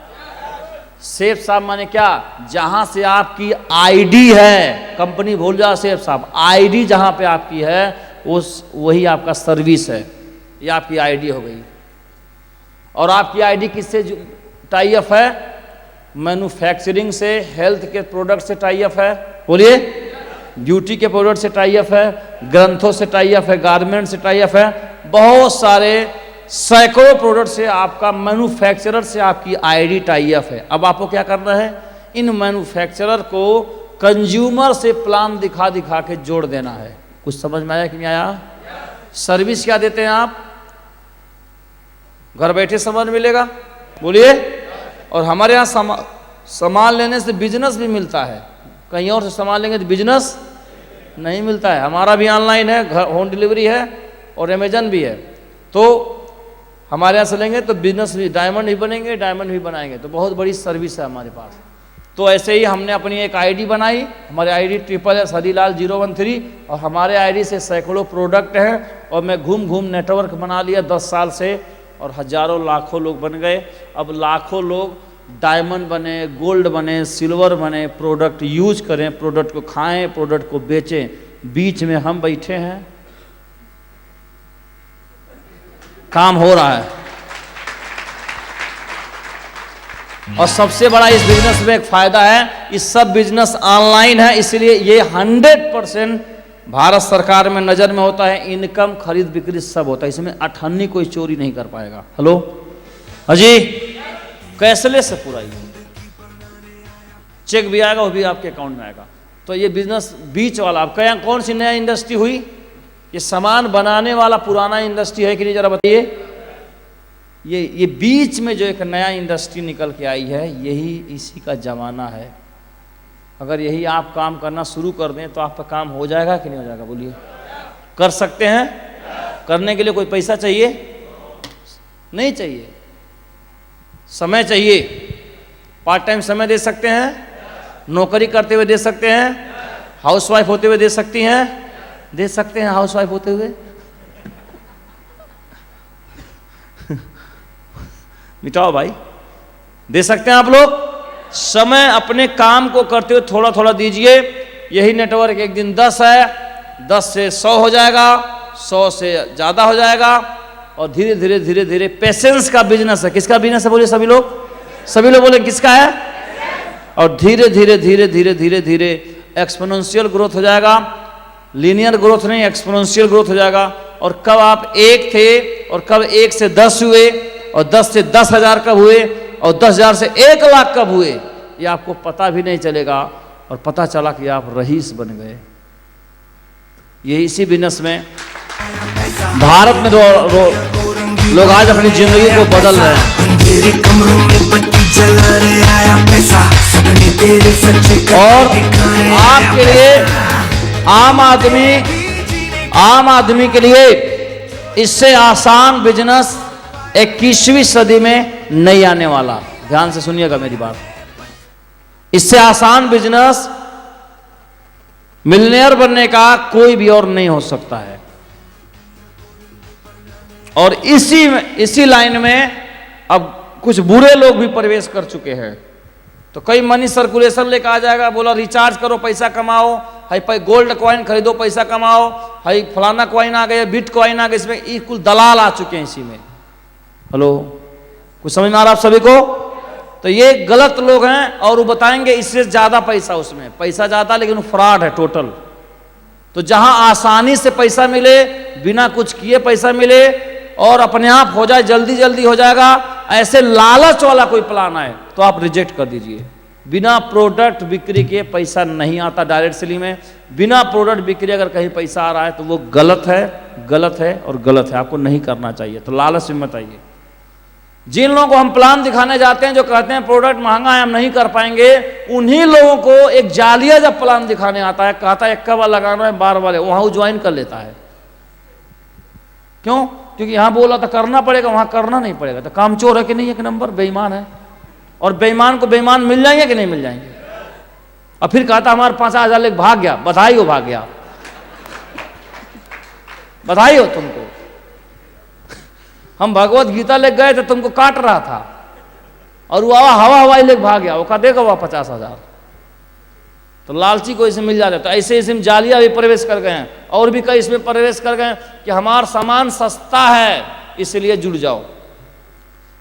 सेफ साहब माने क्या, जहां से आपकी आईडी है, कंपनी भूल जाओ, सेफ साहब आईडी जहां पे आपकी है वही आपका सर्विस है, ये आपकी आईडी हो गई। और आपकी आईडी किससे टाई अप है? मैन्युफैक्चरिंग से, हेल्थ के प्रोडक्ट से टाई अप है, बोलिए, ब्यूटी के प्रोडक्ट से टाई अप है, ग्रंथों से टाई अप है, गारमेंट से टाई अप है, बहुत सारे सैकड़ों प्रोडक्ट से आपका मैन्युफैक्चरर से आपकी आईडी टाई अप है। अब आपको क्या करना है, इन मैन्युफैक्चरर को कंज्यूमर से प्लान दिखा दिखा के जोड़ देना है। कुछ समझ में आया कि नहीं आया? सर्विस क्या देते हैं आप? घर बैठे सामान मिलेगा, बोलिए। और हमारे यहाँ सामान लेने से बिजनेस भी मिलता है, कहीं और से सामान लेंगे तो बिजनेस नहीं मिलता है। हमारा भी ऑनलाइन है, घर होम डिलीवरी है, और अमेजन भी है। तो हमारे यहाँ से लेंगे तो बिजनेस भी, डायमंड भी बनेंगे, डायमंड भी बनाएंगे, तो बहुत बड़ी सर्विस है हमारे पास। तो ऐसे ही हमने अपनी एक आईडी बनाई, हमारी आईडी SSS हरीलाल 013, और हमारे आईडी से सैकड़ों प्रोडक्ट हैं, और मैं घूम घूम नेटवर्क बना लिया 10 साल से, और हजारों लाखों लोग बन गए। अब लाखों लोग डायमंड बने, गोल्ड बने, सिल्वर बने, प्रोडक्ट यूज करें, प्रोडक्ट को खाएं, प्रोडक्ट को बेचें। बीच में हम बैठे हैं, काम हो रहा है। और सबसे बड़ा इस बिजनेस में एक फायदा है, इस सब बिजनेस ऑनलाइन है, इसलिए ये 100% भारत सरकार में नजर में होता है। इनकम, खरीद बिक्री सब होता है, इसमें अठन्नी कोई चोरी नहीं कर पाएगा। हेलो, अजी, कैशलेस से पूरा ही, चेक भी आएगा, वो भी आपके अकाउंट में आएगा। तो ये बिजनेस बीच वाला, अब क्या कौन सी नया इंडस्ट्री हुई? ये सामान बनाने वाला पुराना इंडस्ट्री है कि नहीं, जरा बताइए। ये बीच में जो एक नया इंडस्ट्री निकल के आई है, यही इसी का जमाना है। अगर यही आप काम करना शुरू कर दें तो आपका काम हो जाएगा कि नहीं हो जाएगा, बोलिए? कर सकते हैं? करने के लिए कोई पैसा चाहिए? नहीं चाहिए, समय चाहिए। पार्ट टाइम समय दे सकते हैं, नौकरी करते हुए दे सकते हैं, हाउसवाइफ होते हुए दे सकती हैं, दे सकते हैं हाउसवाइफ होते हुए। मिटाओ भाई, दे सकते हैं आप लोग। समय अपने काम को करते हुए थोड़ा थोड़ा दीजिए। यही नेटवर्क एक दिन 10 है, 10 से 100 हो जाएगा, 100 से ज़्यादा हो जाएगा, और धीरे धीरे धीरे धीरे पेशेंस का बिजनेस है। किसका बिजनेस है, बोलिए सभी लोग? सभी लोग बोले किसका है? और धीरे धीरे धीरे धीरे धीरे धीरे एक्सपोनेंशियल ग्रोथ हो जाएगा। लीनियर ग्रोथ नहीं, एक्सपोनेंशियल ग्रोथ हो जाएगा। और कब आप 1 थे और कब 1 से 10 हुए, और 10 से 10,000 कब हुए, और 10,000 से 1 लाख कब हुए, ये आपको पता भी नहीं चलेगा। और पता चला कि आप रईस बन गए। ये इसी बिजनेस में भारत में लोग आज अपनी जिंदगी को बदल रहे हैं। चला रे आया पैसा सपने तेरे सच्चे और आपके लिए आम आदमी के लिए इससे आसान बिजनेस 21वीं सदी में नहीं आने वाला। ध्यान से सुनिएगा मेरी बात। इससे आसान बिजनेस मिलियनेयर बनने का कोई भी और नहीं हो सकता है। और इसी लाइन में अब कुछ बुरे लोग भी प्रवेश कर चुके हैं। तो कई मनी सर्कुलेशन लेकर आ जाएगा, बोला रिचार्ज करो पैसा कमाओ, हाई गोल्ड कॉइन खरीदो पैसा कमाओ, हाई फलाना कॉइन आ गया, बिट कॉइन आ गया, इसमें ये कुल दलाल आ चुके हैं इसी में। हेलो, कुछ समझ में आ रहा आप सभी को? तो ये गलत लोग हैं और वो बताएंगे इससे ज्यादा पैसा, उसमें पैसा ज्यादा लेकिन फ्रॉड है टोटल। तो जहां आसानी से पैसा मिले, बिना कुछ किए पैसा मिले और अपने आप हो जाए, जल्दी जल्दी हो जाएगा, ऐसे लालच वाला कोई प्लान आए तो आप रिजेक्ट कर दीजिए। बिना प्रोडक्ट बिक्री के पैसा नहीं आता डायरेक्ट सेलिंग में। बिना प्रोडक्ट बिक्री अगर कहीं पैसा आ रहा है तो वो गलत है, गलत है और गलत है, आपको नहीं करना चाहिए। तो लालच में मत आइए। जिन लोगों को हम प्लान दिखाने जाते हैं जो कहते हैं प्रोडक्ट महंगा है हम नहीं कर पाएंगे, उन्हीं लोगों को एक जालिया जब प्लान दिखाने आता है, कहता है 1 बार लगाना है 12 वाले, वहां वो ज्वाइन कर लेता है। क्यों? क्योंकि यहां बोला तो करना पड़ेगा, वहां करना नहीं पड़ेगा। तो कामचोर है कि नहीं? एक नंबर बेईमान है। और बेईमान को बेईमान मिल जाएंगे कि नहीं मिल जाएंगे? और फिर कहता हमारे 50,000 लेके भाग गया, बधाई हो भाग गया, बधाई हो तुमको। हम भगवत गीता लेके गए थे, तुमको काट रहा था और वो हवा हवाई लेके भाग गया, वो कहा देगा वह 50,000। तो लालची को इसमें मिल जाता है। तो ऐसे इसमें जालिया भी प्रवेश कर गए हैं और भी कई इसमें प्रवेश कर गए कि हमारा सामान सस्ता है इसलिए जुड़ जाओ,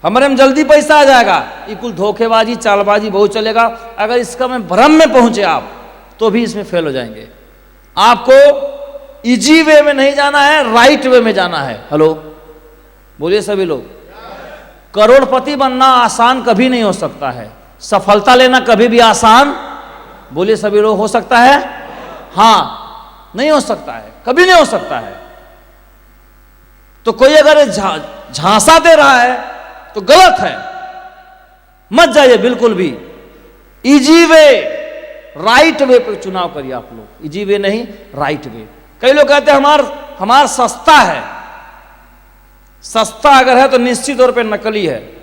हमारे में जल्दी पैसा आ जाएगा। ये कुल धोखेबाजी चालबाजी बहुत चलेगा। अगर इसका में भ्रम में पहुंचे आप तो भी इसमें फेल हो जाएंगे। आपको इजी वे में नहीं जाना है, राइट वे में जाना है। हेलो, बोलिए सभी लोग। करोड़पति बनना आसान कभी नहीं हो सकता है, सफलता लेना कभी भी आसान, बोलिए सभी लोग, हो सकता है? हाँ, नहीं हो सकता है, कभी नहीं हो सकता है। तो कोई अगर झांसा दे रहा है तो गलत है, मत जाइए बिल्कुल भी। इजी वे, राइट वे पे चुनाव करिए आप लोग। इजी वे नहीं, राइट वे। कई लोग कहते हैं हमार सस्ता है। सस्ता अगर है तो निश्चित तौर पे नकली है।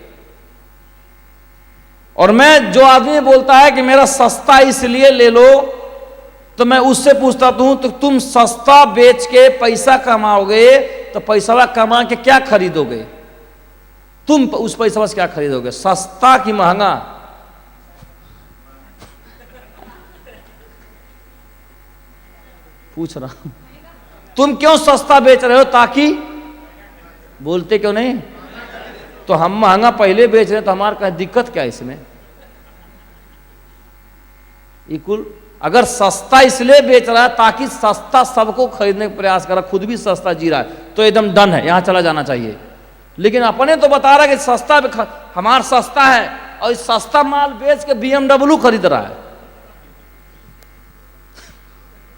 और मैं जो आदमी बोलता है कि मेरा सस्ता इसलिए ले लो, तो मैं उससे पूछता हूं तो तुम सस्ता बेच के पैसा कमाओगे तो पैसा कमा के क्या खरीदोगे? तुम उस पैसा से क्या खरीदोगे, सस्ता कि महंगा? पूछ रहा हूं, तुम क्यों सस्ता बेच रहे हो? ताकि, बोलते क्यों नहीं? तो हम महंगा पहले बेच रहे हैं तो हमारे का दिक्कत क्या है इसमें? इकुल अगर सस्ता इसलिए बेच रहा है ताकि सस्ता सबको खरीदने का प्रयास कर रहा, खुद भी सस्ता जी रहा है, तो एकदम डन है, यहां चला जाना चाहिए। लेकिन अपने तो बता रहा है कि सस्ता हमारा सस्ता है और इस सस्ता माल बेच के BMW खरीद रहा है।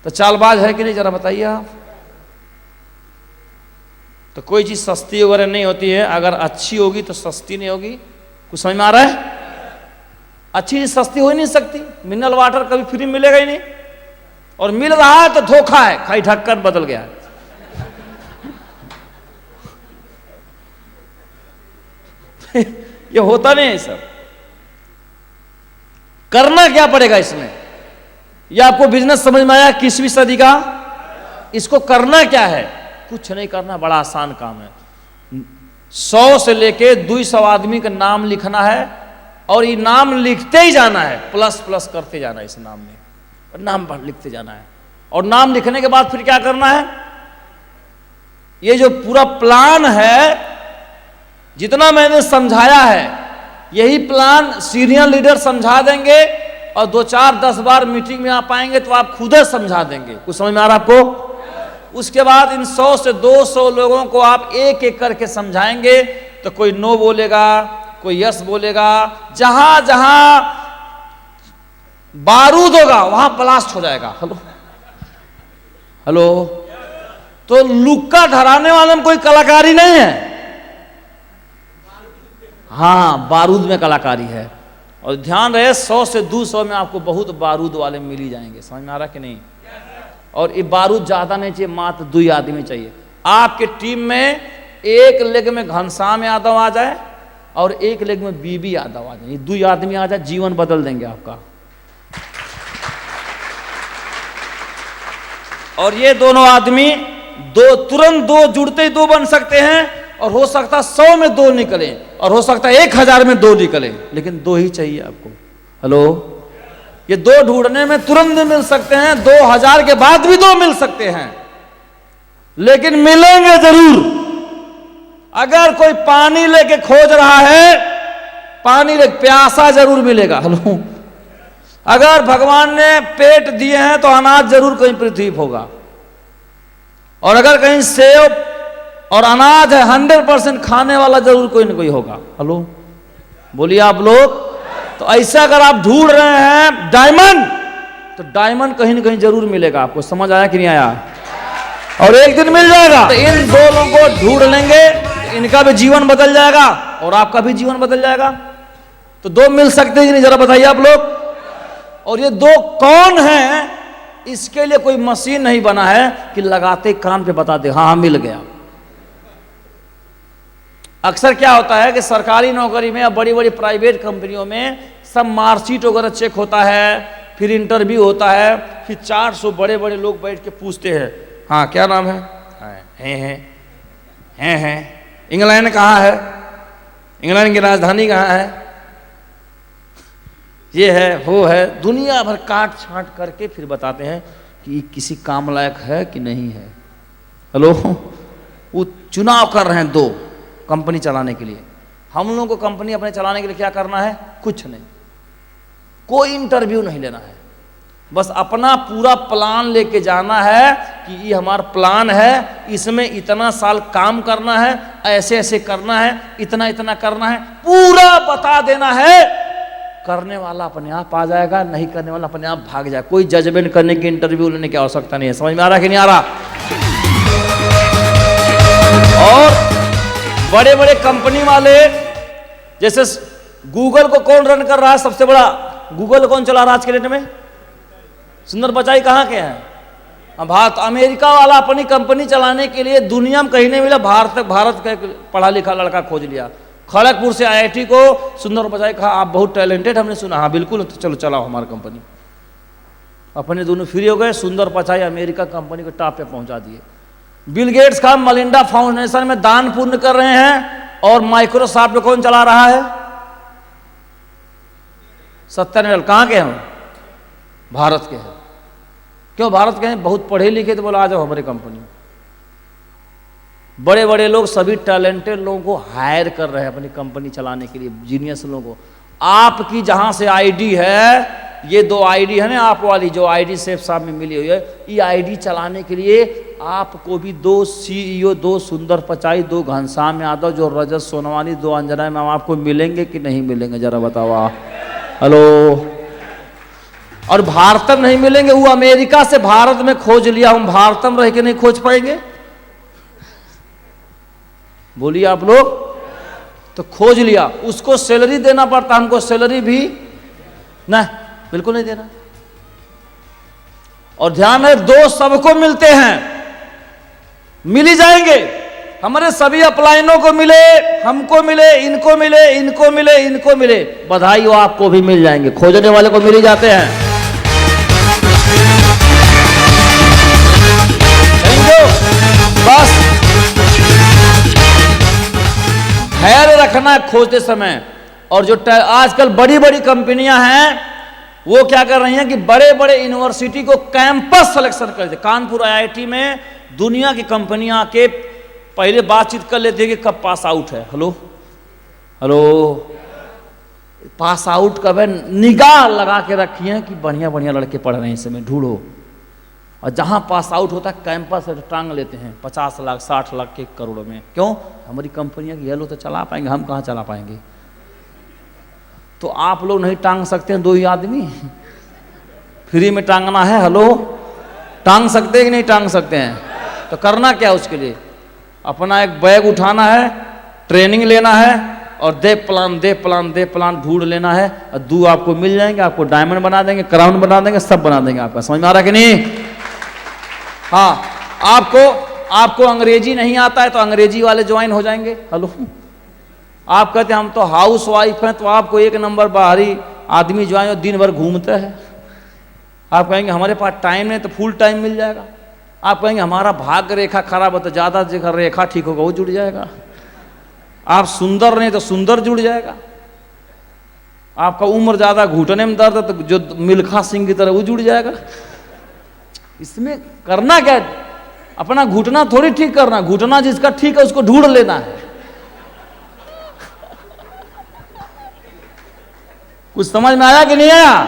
तो चालबाज है कि नहीं, जरा बताइए आप। तो कोई चीज सस्ती वगैरह नहीं होती है, अगर अच्छी होगी तो सस्ती नहीं होगी। कुछ समझ में आ रहा है? अच्छी चीज सस्ती हो ही नहीं सकती। मिनरल वाटर कभी फ्री मिलेगा ही नहीं, और मिल रहा है तो धोखा है, खाई ढक्कन बदल गया है। ये होता नहीं है सब। करना क्या पड़ेगा इसमें? ये आपको बिजनेस समझ में आया 21वीं सदी का? इसको करना क्या है? कुछ नहीं करना, बड़ा आसान काम है। 100 से लेके 200 आदमी का नाम लिखना है और ये नाम लिखते ही जाना है, प्लस प्लस करते जाना है इस नाम में, और नाम लिखते जाना है। और नाम लिखने के बाद फिर क्या करना है? ये जो पूरा प्लान है, जितना मैंने समझाया है, यही प्लान सीनियर लीडर समझा देंगे और 2, 4, 10 बार मीटिंग में आप आएंगे तो आप खुद समझा देंगे। कुछ समझ में आ रहा है आपको? उसके बाद इन 100 से 200 लोगों को आप एक एक करके समझाएंगे, तो कोई नो बोलेगा, कोई यस बोलेगा। जहां जहां बारूद होगा वहां ब्लास्ट हो जाएगा। Hello hello. तो लुक्का धराने वाले में कोई कलाकारी नहीं है। हाँ, बारूद में कलाकारी है। और ध्यान रहे 100 से 200 में आपको बहुत बारूद वाले मिल ही जाएंगे। समझ में आ रहा कि नहीं? और ये बारूद ज़्यादा नहीं चाहिए, मात्र 2 आदमी चाहिए। आपके टीम में एक लेग में घनश्याम यादव आ जाए और एक लेग में बीबी यादव आ जाए, ये 2 आदमी आ जाए, जीवन बदल देंगे आपका। और ये दोनों आदमी तुरंत 2 जुड़ते ही 2 बन सकते हैं, और हो सकता है 100 में 2 निकले, और हो सकता है 1000 में 2 निकले, लेकिन 2 ही चाहिए आपको। हेलो, ये 2 ढूंढने में तुरंत भी मिल सकते हैं, 2000 के बाद भी 2 मिल सकते हैं, लेकिन मिलेंगे जरूर। अगर कोई पानी लेके खोज रहा है, पानी लेके प्यासा जरूर मिलेगा। हेलो, अगर भगवान ने पेट दिए हैं तो अनाज जरूर कहीं पृथ्वी पर होगा, और अगर कहीं सेब और अनाज है 100% खाने वाला जरूर कोई ना कोई होगा। हेलो, बोलिए आप लोग। तो ऐसा अगर आप ढूंढ रहे हैं डायमंड, तो डायमंड कहीं ना कहीं जरूर मिलेगा आपको। समझ आया कि नहीं आया? और एक दिन मिल जाएगा। तो इन 2 लोगों को ढूंढ लेंगे, तो इनका भी जीवन बदल जाएगा और आपका भी जीवन बदल जाएगा। तो 2 मिल सकते हैं कि नहीं, जरा बताइए आप लोग। और ये 2 कौन हैं? इसके लिए कोई मशीन नहीं बना है कि लगाते कान पे बता दे हाँ मिल गया। अक्सर क्या होता है कि सरकारी नौकरी में या बड़ी बड़ी प्राइवेट कंपनियों में सब मार्कशीट वगैरह चेक होता है, फिर इंटरव्यू होता है, फिर 400 बड़े बड़े लोग बैठ के पूछते हैं हाँ क्या नाम है, हैं इंग्लैंड कहाँ है, इंग्लैंड की राजधानी कहाँ है, ये है वो है, दुनिया भर काट छांट करके फिर बताते हैं कि किसी काम लायक है कि नहीं है। हेलो, वो चुनाव कर रहे हैं 2 कंपनी चलाने के लिए। हम लोगों को कंपनी अपने चलाने के लिए क्या करना है? कुछ नहीं, कोई इंटरव्यू नहीं लेना है, बस अपना पूरा प्लान लेके जाना है कि ये हमारा प्लान है, इसमें इतना साल काम करना है, ऐसे ऐसे करना है, इतना इतना करना है, पूरा बता देना है। करने वाला अपने आप आ जाएगा, नहीं करने वाला अपने आप भाग जाएगा। कोई जजमेंट करने की, इंटरव्यू लेने की आवश्यकता नहीं है। समझ में आ रहा कि नहीं आ रहा? और बड़े बड़े कंपनी वाले, जैसे गूगल को कौन रन कर रहा है? सबसे बड़ा गूगल कौन चला रहा है आज के डेट में? सुंदर पिचाई कहाँ के हैं? भारत। अमेरिका वाला अपनी कंपनी चलाने के लिए दुनिया में कहीं नहीं मिला, भारत का पढ़ा लिखा लड़का खोज लिया। खड़गपुर से IIT को सुंदर पिचाई कहा आप बहुत टैलेंटेड, हमने सुना। हाँ बिल्कुल, तो चलो चलाओ हमारी कंपनी। अपने दोनों फ्री हो गए, सुंदर पिचाई अमेरिका कंपनी को टॉप पे पहुंचा दिए। बिल गेट्स का मलिंडा फाउंडेशन में दान पुण्य कर रहे हैं, और माइक्रोसॉफ्ट को कौन चला रहा है? सत्या नडेला। कहाँ के हैं? भारत के हैं। क्यों भारत के हैं? बहुत पढ़े लिखे, तो बोला आ जाओ हमारी कंपनी। बड़े बड़े लोग सभी टैलेंटेड लोगों को हायर कर रहे हैं अपनी कंपनी चलाने के लिए, जीनियस लोगों को। आपकी जहां से ID है, ये 2 ID है ना आप वाली, जो ID शेफ साहब में मिली हुई है, ये ID चलाने के लिए आपको भी 2 CEO, 2 सुंदर पिचाई, 2 घनश्याम यादव, जो रजत सोनवानी, 2 अंजना मैम आपको मिलेंगे कि नहीं मिलेंगे? जरा बताओ आप। हेलो, और भारत में नहीं मिलेंगे, वो अमेरिका से भारत में खोज लिया, हम भारत में रह के नहीं खोज पाएंगे? बोलिए आप लोग। तो खोज लिया, उसको सैलरी देना पड़ता, हमको सैलरी भी नहीं, बिल्कुल नहीं देना। और ध्यान है 2 सबको मिलते हैं, मिल ही जाएंगे। हमारे सभी अपलाइनों को मिले, हमको मिले, इनको मिले, इनको मिले, इनको मिले, बधाई हो, आपको भी मिल जाएंगे। खोजने वाले को मिल ही जाते हैं। बस धैर्य रखना है खोजते समय। और जो आजकल बड़ी बड़ी कंपनियां हैं, वो क्या कर रही हैं कि बड़े बड़े यूनिवर्सिटी को कैंपस सिलेक्शन कर दे। कानपुर IIT में दुनिया की कंपनियां के पहले बातचीत कर लेते हैं कि कब पास आउट है। हेलो हेलो, पास आउट कब है? निगाह लगा के रखी है कि बढ़िया बढ़िया लड़के पढ़ रहे हैं, इस समय ढूंढो। और जहां पास आउट होता है कैंपस से टांग लेते हैं 50 लाख 60 लाख के करोड़ों में। क्यों? हमारी कंपनियां ये लोग तो चला पाएंगे, हम कहाँ चला पाएंगे? तो आप लोग नहीं टांग सकते हैं 2 ही आदमी? फ्री में टांगना है। हेलो, टांग सकते हैं कि नहीं टांग सकते हैं? तो करना क्या उसके लिए? अपना एक बैग उठाना है, ट्रेनिंग लेना है, और दे प्लान ढूंढ लेना है, और 2 आपको मिल जाएंगे, आपको डायमंड बना देंगे, क्राउन बना देंगे, सब बना देंगे आपका। समझ में आ रहा कि नहीं? हाँ, आपको अंग्रेजी नहीं आता है तो अंग्रेजी वाले ज्वाइन हो जाएंगे। हेलो, आप कहते हैं हम तो हाउस वाइफ हैं, तो आपको 1 नंबर बाहरी आदमी ज्वाइन, दिन भर घूमते हैं। आप कहेंगे हमारे पास टाइम नहीं, तो फुल टाइम मिल जाएगा। आप कहेंगे हमारा भाग्य रेखा खराब है, तो ज़्यादा जगह रेखा ठीक होगा, वो जुड़ जाएगा। आप सुंदर नहीं तो सुंदर जुड़ जाएगा। आपका उम्र ज़्यादा, घुटने में दर्द है, तो जो मिल्खा सिंह की तरह वो जुड़ जाएगा। इसमें करना क्या, अपना घुटना थोड़ी ठीक करना, घुटना जिसका ठीक है उसको ढूंढ लेना है। कुछ समझ में आया कि नहीं आया?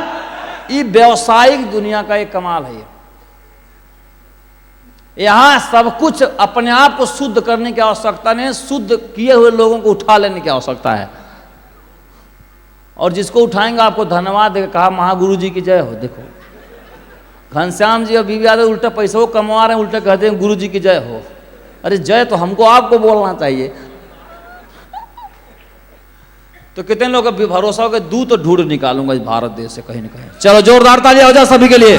ये व्यवसायिक दुनिया का एक कमाल है। यहां सब कुछ अपने आप को शुद्ध करने की आवश्यकता नहीं, शुद्ध किए हुए लोगों को उठा लेने की आवश्यकता है। और जिसको उठाएंगे आपको धन्यवाद देगा, कहा महागुरु जी की जय हो। देखो घनश्याम जी और बीवी यादव उल्टा पैसा कमा रहे हैं, उल्टा कहते हैं गुरु जी की जय हो। अरे जय तो हमको आपको बोलना चाहिए। तो कितने लोग का भरोसा हो कि दूध तो ढूंढ निकालूंगा इस भारत देश से कहीं ना कहीं। चलो जोरदार तालियां हो जाए सभी के लिए।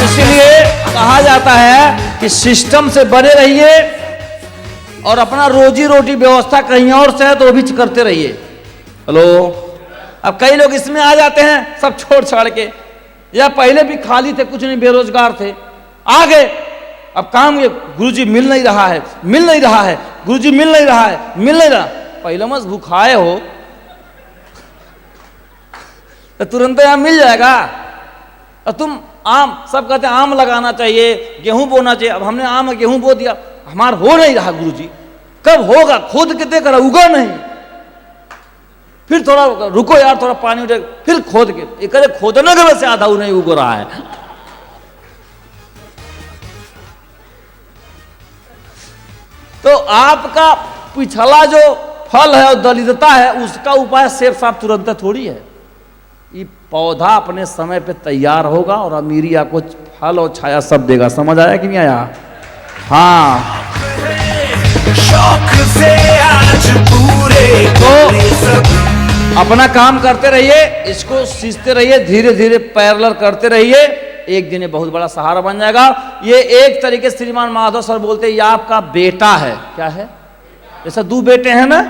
इसलिए कहा जाता है कि सिस्टम से बने रहिए और अपना रोजी रोटी व्यवस्था कहीं और से है तो वो भी करते रहिए। हेलो, अब कई लोग इसमें आ जाते हैं सब छोड़ छाड़ के, या पहले भी खाली थे, कुछ नहीं, बेरोजगार थे, आ गए, अब काम ये गुरुजी मिल नहीं रहा है, मिल नहीं रहा है, गुरुजी मिल नहीं रहा है, मिल नहीं रहा। पहले मत भूखाए हो तो तुरंत यहां मिल जाएगा। और तुम आम, सब कहते हैं आम लगाना चाहिए, गेहूं बोना चाहिए। अब हमने आम और गेहूं बो दिया, हमारा हो नहीं रहा गुरुजी, कब होगा? खोद के देख रहा, उगा नहीं। फिर थोड़ा रुको यार, थोड़ा पानी उठे, फिर खोद के, एक खोदने के वजह से आधा नहीं उग रहा है। तो आपका पिछला जो फल है और दलितता है, उसका उपाय सेब साहब तुरंत थोड़ी है। ये पौधा अपने समय पे तैयार होगा और अमीरी आपको फल और छाया सब देगा। समझ आया कि नहीं आया? हाँ, शौक से आज पूरे तो अपना काम करते रहिए, इसको सीखते रहिए, धीरे धीरे पैरेलल करते रहिए, एक दिन ये बहुत बड़ा सहारा बन जाएगा। ये एक तरीके से श्रीमान माधव सर बोलते हैं, ये आपका बेटा है। क्या है? जैसा 2 बेटे हैं ना,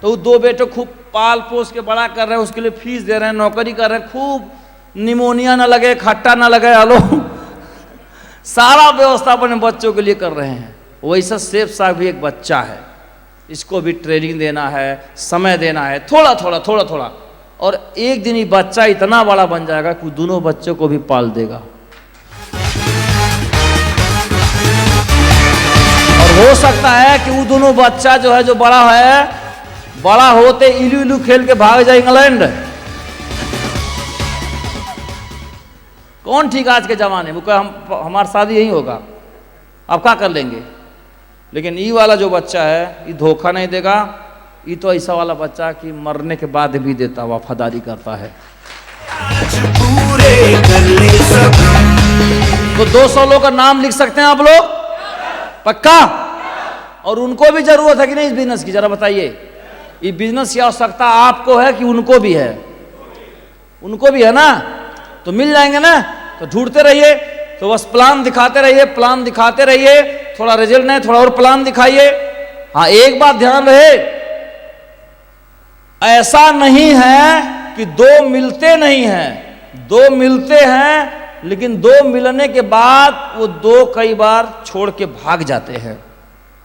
तो 2 बेटे खूब पाल पोस के बड़ा कर रहे हैं, उसके लिए फीस दे रहे हैं, नौकरी कर रहे हैं, खूब निमोनिया ना लगे, खट्टा ना लगे, हेलो सारा व्यवस्था अपने बच्चों के लिए कर रहे हैं। वैसा सेब साहब भी एक बच्चा है, इसको भी ट्रेनिंग देना है, समय देना है, थोड़ा थोड़ा, और एक दिन ये बच्चा इतना बड़ा बन जाएगा कि दोनों बच्चों को भी पाल देगा। और हो सकता है कि वो दोनों बच्चा जो है, जो बड़ा है, बड़ा होते इलू इलू खेल के भाग जाए इंग्लैंड। कौन ठीक आज के जमाने में, हमारी शादी यही होगा, आप क्या कर लेंगे? लेकिन ये वाला जो बच्चा है, ये धोखा नहीं देगा। ये तो ऐसा वाला बच्चा कि मरने के बाद भी देता, वफादारी करता है। आज पूरे कर ले सब। तो 200 लोग का नाम लिख सकते हैं आप लोग? पक्का? और उनको भी जरूरत है कि नहीं इस बिजनेस की? जरा बताइए, ये बिजनेस की आवश्यकता आपको है कि उनको भी है? उनको भी है ना, तो मिल जाएंगे ना। तो ढूंढते रहिए, तो बस प्लान दिखाते रहिए, प्लान दिखाते रहिए, थोड़ा रिजल्ट नहीं, थोड़ा और प्लान दिखाइए। हाँ, एक बात ध्यान रहे, ऐसा नहीं है कि 2 मिलते नहीं हैं, 2 मिलते हैं, लेकिन 2 मिलने के बाद वो 2 कई बार छोड़ के भाग जाते हैं।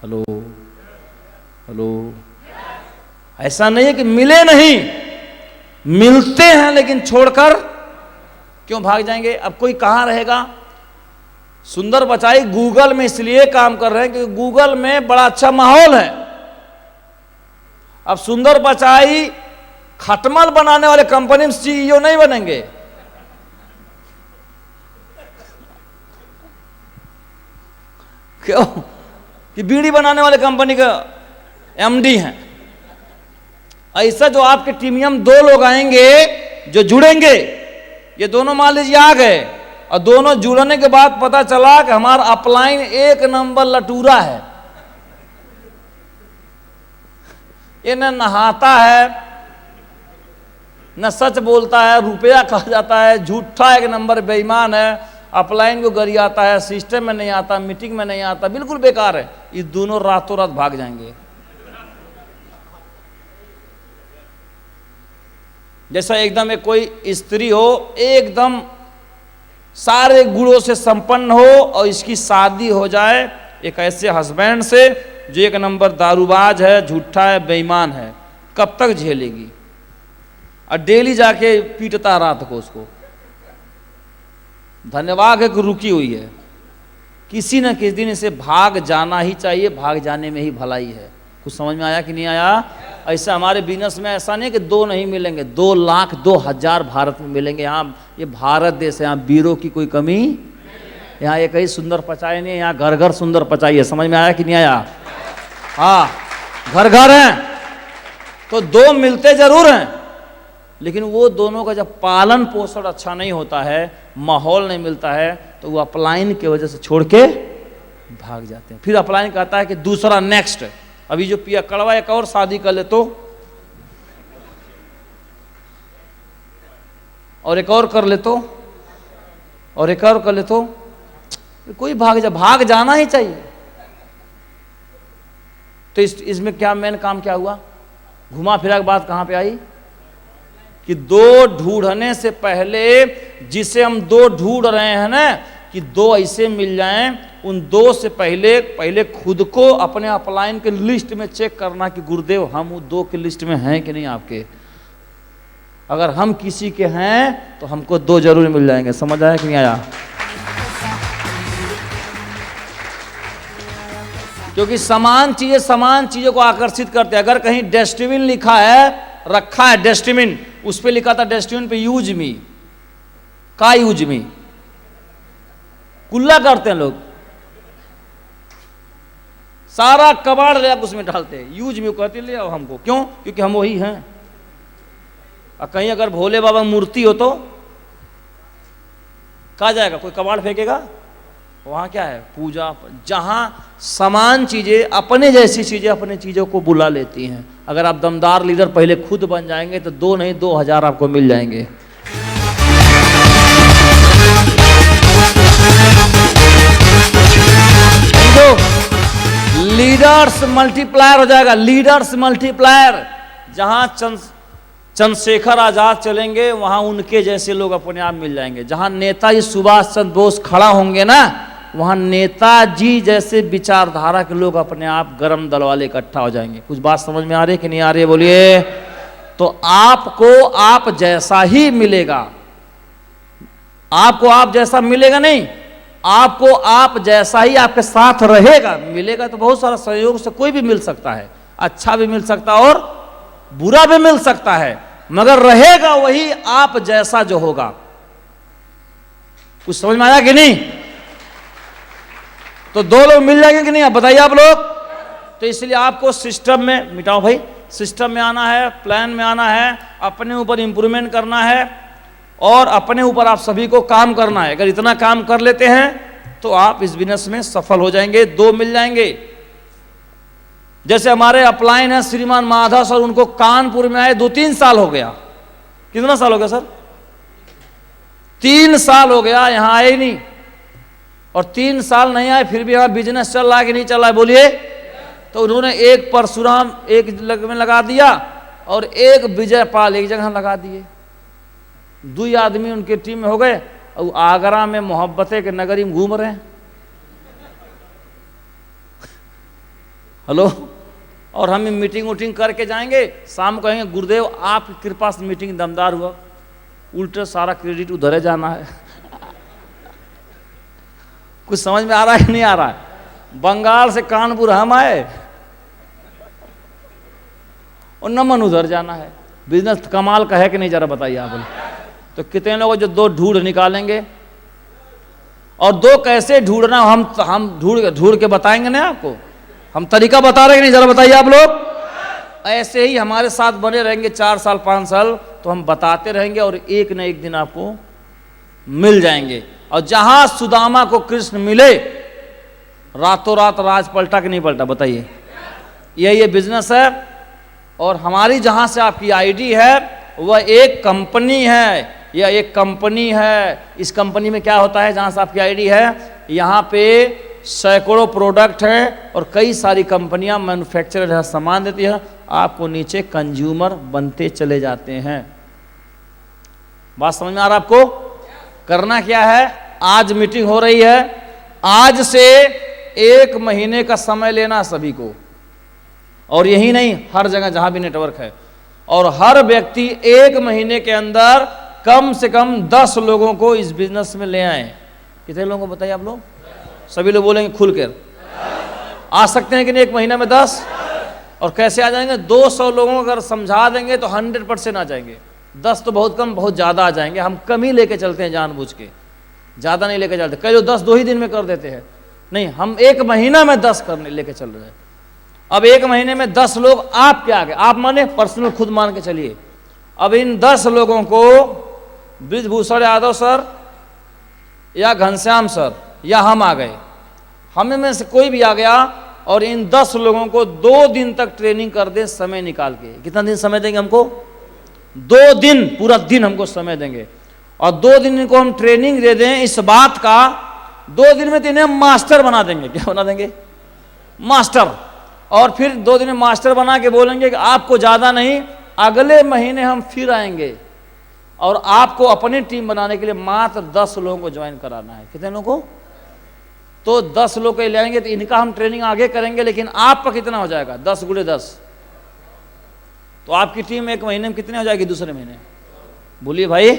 हेलो हेलो, ऐसा नहीं है कि मिले नहीं, मिलते हैं लेकिन छोड़कर क्यों भाग जाएंगे? अब कोई कहां रहेगा? सुंदर बचाई गूगल में इसलिए काम कर रहे हैं कि गूगल में बड़ा अच्छा माहौल है। अब सुंदर बचाई खटमल बनाने वाले कंपनी में CEO नहीं बनेंगे। क्यों? कि बीड़ी बनाने वाले कंपनी का MD हैं। ऐसा जो आपके टीमियम 2 लोग आएंगे जो जुड़ेंगे, ये दोनों मान लीजिए आ गए, और दोनों जुड़ने के बाद पता चला कि हमारा अपलाइन 1 नंबर लटूरा है। ये न नहाता है, न सच बोलता है, रुपया खा जाता है, झूठा 1 नंबर बेईमान है, अपलाइन को गरियाता है, सिस्टम में नहीं आता, मीटिंग में नहीं आता, बिल्कुल बेकार है। ये दोनों रातों रात भाग जाएंगे। जैसा एकदम एक कोई स्त्री हो, एकदम सारे गुणों से संपन्न हो और इसकी शादी हो जाए एक ऐसे हस्बैंड से जो 1 नंबर दारूबाज है, झूठा है, बेईमान है, कब तक झेलेगी? और डेली जाके पीटता रात को उसको। धन्यवाद है कि रुकी हुई है। किसी न किसी दिन इसे भाग जाना ही चाहिए, भाग जाने में ही भलाई है। कुछ समझ में आया कि नहीं आया? ऐसा हमारे बिजनेस में ऐसा नहीं कि 2 नहीं मिलेंगे, 2 लाख 2,000 भारत में मिलेंगे। यहाँ ये भारत देश है, यहाँ वीरों की कोई कमी, यहाँ एक ही सुंदर पचाई नहीं है, यहाँ घर घर सुंदर पचाई है। समझ में आया कि नहीं आया? हाँ, घर घर हैं तो 2 मिलते जरूर हैं, लेकिन वो दोनों का जब पालन पोषण अच्छा नहीं होता है, माहौल नहीं मिलता है, तो वो अपलाइन की वजह से छोड़ के भाग जाते हैं। फिर अपलाइन कहता है कि दूसरा नेक्स्ट, अभी जो पिया कड़वा एक और शादी कर ले तो, और एक और कर ले तो, और एक और कर ले तो, कोई भाग जाना ही चाहिए। तो इसमें क्या मेन काम क्या हुआ? घुमा फिरा के बात कहां पे आई कि 2 ढूंढने से पहले, जिसे हम 2 ढूंढ रहे हैं ना, कि 2 ऐसे मिल जाएं, उन 2 से पहले खुद को अपने अपलाइन के लिस्ट में चेक करना कि गुरुदेव हम वो 2 के लिस्ट में हैं कि नहीं आपके। अगर हम किसी के हैं तो हमको 2 जरूर मिल जाएंगे। समझ आया कि नहीं आया? क्योंकि समान चीजों को आकर्षित करते हैं। अगर कहीं डस्टबिन लिखा है, रखा है डस्टबिन, उस पे लिखा था डस्टबिन पे यूज मी, का यूज मी, कुल्ला करते हैं लोग, सारा कबाड़ ले आप उसमें डालते हैं, यूज मी कहते ले आओ हमको। क्यों? क्योंकि हम वही हैं। और कहीं अगर भोले बाबा मूर्ति हो तो कहा जाएगा, कोई कबाड़ फेंकेगा? वहां क्या है? पूजा। जहां समान चीजें, अपने जैसी चीजें अपने चीजों को बुला लेती हैं। अगर आप दमदार लीडर पहले खुद बन जाएंगे तो 2 नहीं 2,000 आपको मिल जाएंगे। लीडर्स मल्टीप्लायर हो जाएगा, लीडर्स मल्टीप्लायर। जहां चंद्रशेखर आजाद चलेंगे वहां उनके जैसे लोग अपने आप मिल जाएंगे। जहां नेताजी सुभाष चंद्र बोस खड़ा होंगे ना, वहां नेताजी जैसे विचारधारा के लोग अपने आप गरम दल वाले इकट्ठा हो जाएंगे। कुछ बात समझ में आ रही है कि नहीं आ रही है? बोलिए। तो आपको आप जैसा ही मिलेगा, आपको आप जैसा मिलेगा नहीं, आपको आप जैसा ही आपके साथ रहेगा। मिलेगा तो बहुत सारा सहयोग से कोई भी मिल सकता है, अच्छा भी मिल सकता है और बुरा भी मिल सकता है, मगर रहेगा वही आप जैसा जो होगा। कुछ समझ में आया कि नहीं? तो 2 लोग मिल जाएंगे कि नहीं? आप बताइए आप लोग। तो इसलिए आपको सिस्टम में, मिटाओ भाई, सिस्टम में आना है, प्लान में आना है, अपने ऊपर इंप्रूवमेंट करना है और अपने ऊपर आप सभी को काम करना है। अगर इतना काम कर लेते हैं तो आप इस बिजनेस में सफल हो जाएंगे। 2 मिल जाएंगे। जैसे हमारे अपलाइन है श्रीमान माधव सर, उनको कानपुर में आए 2-3 साल हो गया। कितना साल हो गया सर? 3 साल हो गया, यहां आए ही नहीं। और 3 साल नहीं आए, फिर भी यहां बिजनेस चल रहा है कि नहीं चल रहा है? बोलिए। तो उन्होंने एक परशुराम एक जगह में लगा दिया और एक विजयपाल एक जगह लगा दिए। 2 आदमी उनके टीम में हो गए और आगरा में मोहब्बतें के नगरी में घूम रहे हैं। हेलो। और हम मीटिंग वूटिंग करके जाएंगे, शाम कहेंगे गुरुदेव आपकी कृपा से मीटिंग दमदार हुआ, उल्टे सारा क्रेडिट उधर जाना है। कुछ समझ में आ रहा है नहीं आ रहा है? बंगाल से कानपुर हम आए और नमन उधर जाना है। बिजनेस कमाल का है कि नहीं, जरा बताइए आप। तो कितने लोग जो 2 ढूंढ निकालेंगे? और 2 कैसे ढूंढना हम ढूंढ के बताएंगे ना आपको। हम तरीका बता रहे हैं कि नहीं, जरा बताइए आप लोग। ऐसे ही हमारे साथ बने रहेंगे 4 साल 5 साल, तो हम बताते रहेंगे और एक न एक दिन आपको मिल जाएंगे। और जहां सुदामा को कृष्ण मिले, रातों रात राज पलटा कि नहीं पलटा, बताइए। ये बिजनेस है। और हमारी जहां से आपकी आईडी है वह एक कंपनी है, यह एक कंपनी है। इस कंपनी में क्या होता है, जहां से आपकी आईडी है, यहाँ पे सैकड़ों प्रोडक्ट हैं और कई सारी कंपनियां मैन्युफैक्चरर है, सामान देती है, आपको नीचे कंज्यूमर बनते चले जाते हैं। बात समझ में आ रहा आपको? करना क्या है, आज मीटिंग हो रही है, आज से 1 महीने का समय लेना सभी को, और यही नहीं हर जगह जहां भी नेटवर्क है, और हर व्यक्ति 1 महीने के अंदर कम से कम 10 लोगों को इस बिजनेस में ले आए। कितने लोगों को बताइए आप लोग? सभी लोग बोलेंगे खुलकर। आ सकते हैं कि नहीं 1 महीना में 10? और कैसे आ जाएंगे? 200 लोगों को अगर समझा देंगे तो 100% आ जाएंगे। 10 तो बहुत कम, बहुत ज़्यादा आ जाएंगे। हम कम ही लेके चलते हैं जानबूझ के, ज़्यादा नहीं लेके चलते। कई लोग 10 2 ही दिन में कर देते हैं, नहीं, हम 1 महीना में 10 करने लेके चल रहे हैं। अब 1 महीने में 10 लोग आपके आगे, आप माने पर्सनल खुद मान के चलिए। अब इन 10 लोगों को ब्रिजभूषण यादव सर या घनश्याम सर या हम आ गए, हमें में से कोई भी आ गया, और इन 10 लोगों को 2 दिन तक ट्रेनिंग कर दे, समय निकाल के। कितना दिन समय देंगे हमको? 2 दिन, पूरा दिन हमको समय देंगे, और 2 दिन इनको हम ट्रेनिंग दे दें इस बात का, 2 दिन में तो इन्हें मास्टर बना देंगे। क्या बना देंगे? मास्टर। और फिर 2 दिन में मास्टर बना के बोलेंगे कि आपको ज़्यादा नहीं, अगले महीने हम फिर आएंगे और आपको अपनी टीम बनाने के लिए मात्र 10 लोगों को ज्वाइन कराना है। कितने लोगों को? तो 10 लोग को ले आएंगे, तो इनका हम ट्रेनिंग आगे करेंगे, लेकिन आपका कितना हो जाएगा? 10 × 10, तो आपकी टीम 1 महीने में कितने हो जाएगी? दूसरे महीने बोलिए भाई,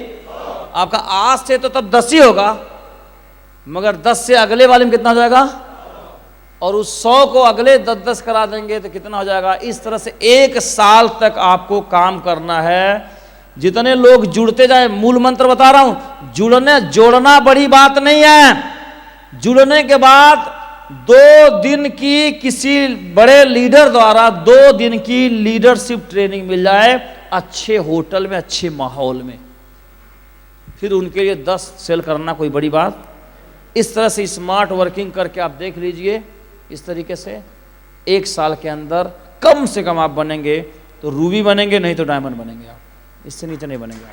आपका आज से तो तब 10 ही होगा, मगर 10 से अगले वाले में कितना हो जाएगा? और उस 100 को अगले 10-10 करा देंगे तो कितना हो जाएगा? इस तरह से 1 साल तक आपको काम करना है। जितने लोग जुड़ते जाए, मूल मंत्र बता रहा हूं, जोड़ना बड़ी बात नहीं है। जुड़ने के बाद 2 दिन की किसी बड़े लीडर द्वारा 2 दिन की लीडरशिप ट्रेनिंग मिल जाए, अच्छे होटल में, अच्छे माहौल में, फिर उनके लिए 10 सेल करना कोई बड़ी बात। इस तरह से स्मार्ट वर्किंग करके आप देख लीजिए, इस तरीके से 1 साल के अंदर कम से कम आप बनेंगे तो रूबी बनेंगे, नहीं तो डायमंड बनेंगे आप, इससे नीचे नहीं बनेंगे आप।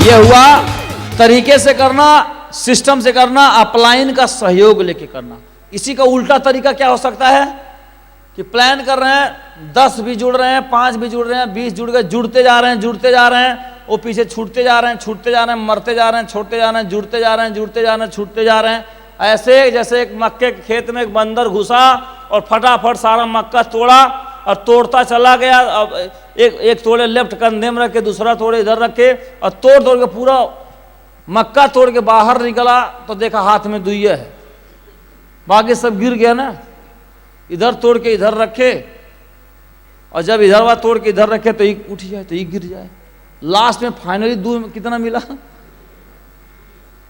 ये हुआ तरीके से करना, सिस्टम से करना, अपलाइन का सहयोग लेके करना। इसी का उल्टा तरीका क्या हो सकता है कि प्लान कर रहे हैं, 10 भी जुड़ रहे हैं, 5 भी जुड़ रहे हैं, 20 जुड़ गए, जुड़ते जा रहे हैं, वो पीछे छूटते जा रहे हैं, मरते जा रहे हैं, छोड़ते जा रहे हैं, जुड़ते जा रहे हैं, छूटते जा रहे हैं। ऐसे जैसे एक मक्के के खेत में एक बंदर घुसा और फटाफट सारा मक्का तोड़ा और तोड़ता चला गया। अब एक तोड़े लेफ्ट कंधे में रखे, दूसरा तोड़े इधर रखे, और तोड़ के पूरा मक्का तोड़ के बाहर निकला तो देखा हाथ में दुइया है, बाकी सब गिर गया ना। इधर तोड़ के इधर रखे, और जब इधर वाला तोड़ के इधर रखे तो एक उठ जाए, तो एक गिर जाए। लास्ट में फाइनली दूर कितना मिला?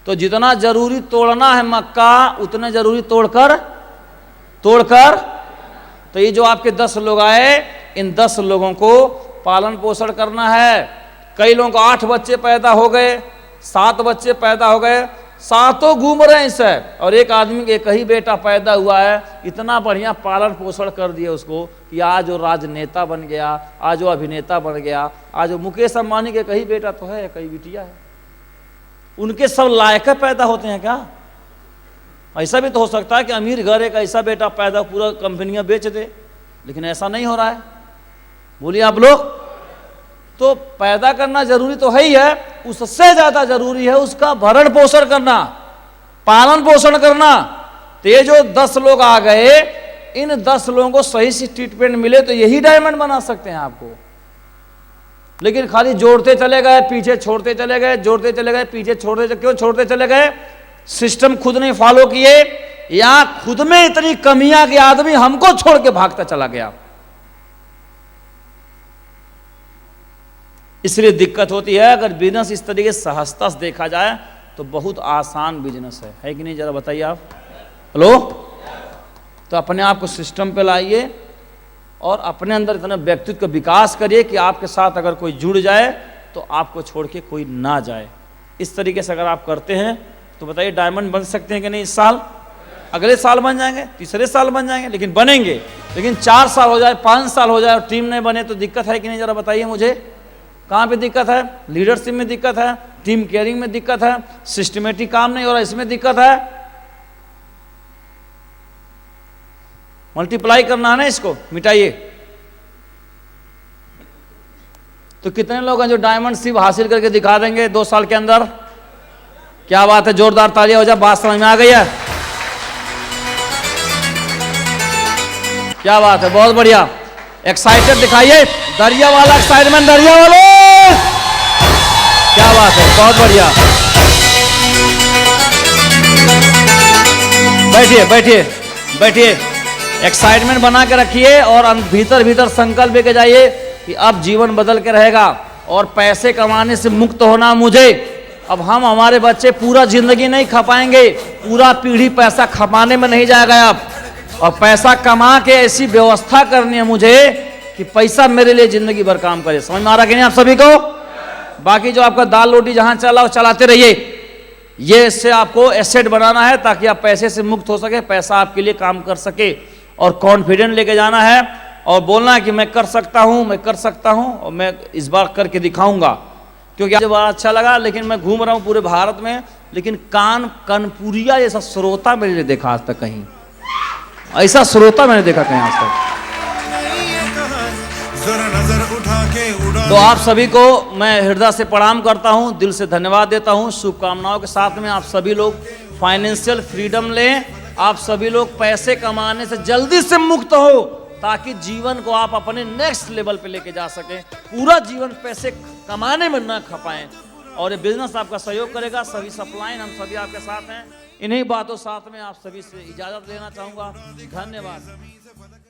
तो जितना जरूरी तोड़ना है मक्का, उतने जरूरी तोड़कर तो ये जो आपके 10 लोग आए, इन 10 लोगों को पालन पोषण करना है। कई लोगों को 8 बच्चे पैदा हो गए, 7 बच्चे पैदा हो गए, 7 घूम रहे हैं इसे, और एक आदमी एक ही बेटा पैदा हुआ है। इतना बढ़िया पालन पोषण कर दिया उसको कि आज वो राजनेता बन गया, आज वो अभिनेता बन गया, आज वो मुकेश अंबानी के कई बेटा तो है, कई बिटिया है। उनके सब लायक पैदा होते हैं क्या? ऐसा भी तो हो सकता है कि अमीर घर एक ऐसा बेटा पैदा पूरा कंपनियां बेच दे, लेकिन ऐसा नहीं हो रहा है। बोलिए आप लोग, तो पैदा करना जरूरी तो है ही है, उससे ज्यादा जरूरी है उसका भरण पोषण करना, पालन पोषण करना। तो ये जो 10 लोग आ गए, इन 10 लोगों को सही से ट्रीटमेंट मिले तो यही डायमंड बना सकते हैं आपको। लेकिन खाली जोड़ते चले गए, पीछे छोड़ते चले गए, जोड़ते चले गए, पीछे क्यों छोड़ते चले गए? सिस्टम खुद नहीं फॉलो किए, या खुद में इतनी कमियां कि आदमी हमको छोड़ के भागता चला गया। इसलिए दिक्कत होती है। अगर बिजनेस इस तरीके से सहजता से देखा जाए तो बहुत आसान बिजनेस है कि नहीं? जरा बताइए आप। हेलो, तो अपने आप को सिस्टम पे लाइए और अपने अंदर इतना व्यक्तित्व का विकास करिए कि आपके साथ अगर कोई जुड़ जाए तो आपको छोड़ के कोई ना जाए। इस तरीके से अगर आप करते हैं तो बताइए डायमंड बन सकते हैं कि नहीं? इस साल, अगले साल बन जाएंगे, तीसरे साल बन जाएंगे, लेकिन बनेंगे। लेकिन 4 साल हो जाए, 5 साल हो जाए और टीम नहीं बने तो दिक्कत है कि नहीं? जरा बताइए मुझे, कहाँ पे दिक्कत है? लीडरशिप में दिक्कत है, टीम केयरिंग में दिक्कत है, सिस्टमेटिक काम नहीं हो रहा इसमें दिक्कत है। मल्टीप्लाई करना है ना, इसको मिटाइए। तो कितने लोग हैं जो डायमंड शिप हासिल करके दिखा देंगे 2 साल के अंदर? क्या बात है, जोरदार तालियां हो जाए, बात समझ में आ गई है? क्या बात है, बहुत बढ़िया। एक्साइटेड दिखाइए, दरिया वाला एक्साइटमेंट, दरिया वाले, क्या बात है, बहुत बढ़िया। बैठिए बैठिए बैठिए, एक्साइटमेंट बना के रखिए और भीतर भीतर संकल्प लेके जाइए कि अब जीवन बदल के रहेगा और पैसे कमाने से मुक्त होना मुझे। अब हम हमारे बच्चे पूरा जिंदगी नहीं खपाएंगे, पूरा पीढ़ी पैसा खपाने में नहीं जाएगा अब, और पैसा कमा के ऐसी व्यवस्था करनी है मुझे कि पैसा मेरे लिए जिंदगी भर काम करे। समझ में आ रहा कि नहीं आप सभी को? बाकी जो आपका दाल रोटी जहां चला वो चलाते रहिए, ये इससे आपको एसेट बनाना है ताकि आप पैसे से मुक्त हो सके, पैसा आपके लिए काम कर सके, और कॉन्फिडेंट लेके जाना है और बोलना है कि मैं कर सकता हूं, मैं कर सकता हूं और मैं इस बार करके दिखाऊंगा। क्योंकि मुझे बड़ा अच्छा लगा, लेकिन मैं घूम रहा हूं पूरे भारत में, लेकिन कानपुरिया जैसा श्रोता मैंने देखा आज तक कहीं, ऐसा श्रोता मैंने देखा कहीं आज तक। तो आप सभी को मैं हृदय से प्रणाम करता हूं, दिल से धन्यवाद देता हूं, शुभकामनाओं के साथ में आप सभी लोग फाइनेंशियल फ्रीडम लें, आप सभी लोग पैसे कमाने से जल्दी से मुक्त हो ताकि जीवन को आप अपने नेक्स्ट लेवल पे लेके जा सकें, पूरा जीवन पैसे कमाने में न खपाएं। और ये बिजनेस आपका सहयोग करेगा, सभी सप्लाइन हम सभी आपके साथ हैं। इन्हीं बातों साथ में आप सभी से इजाजत लेना चाहूंगा। धन्यवाद।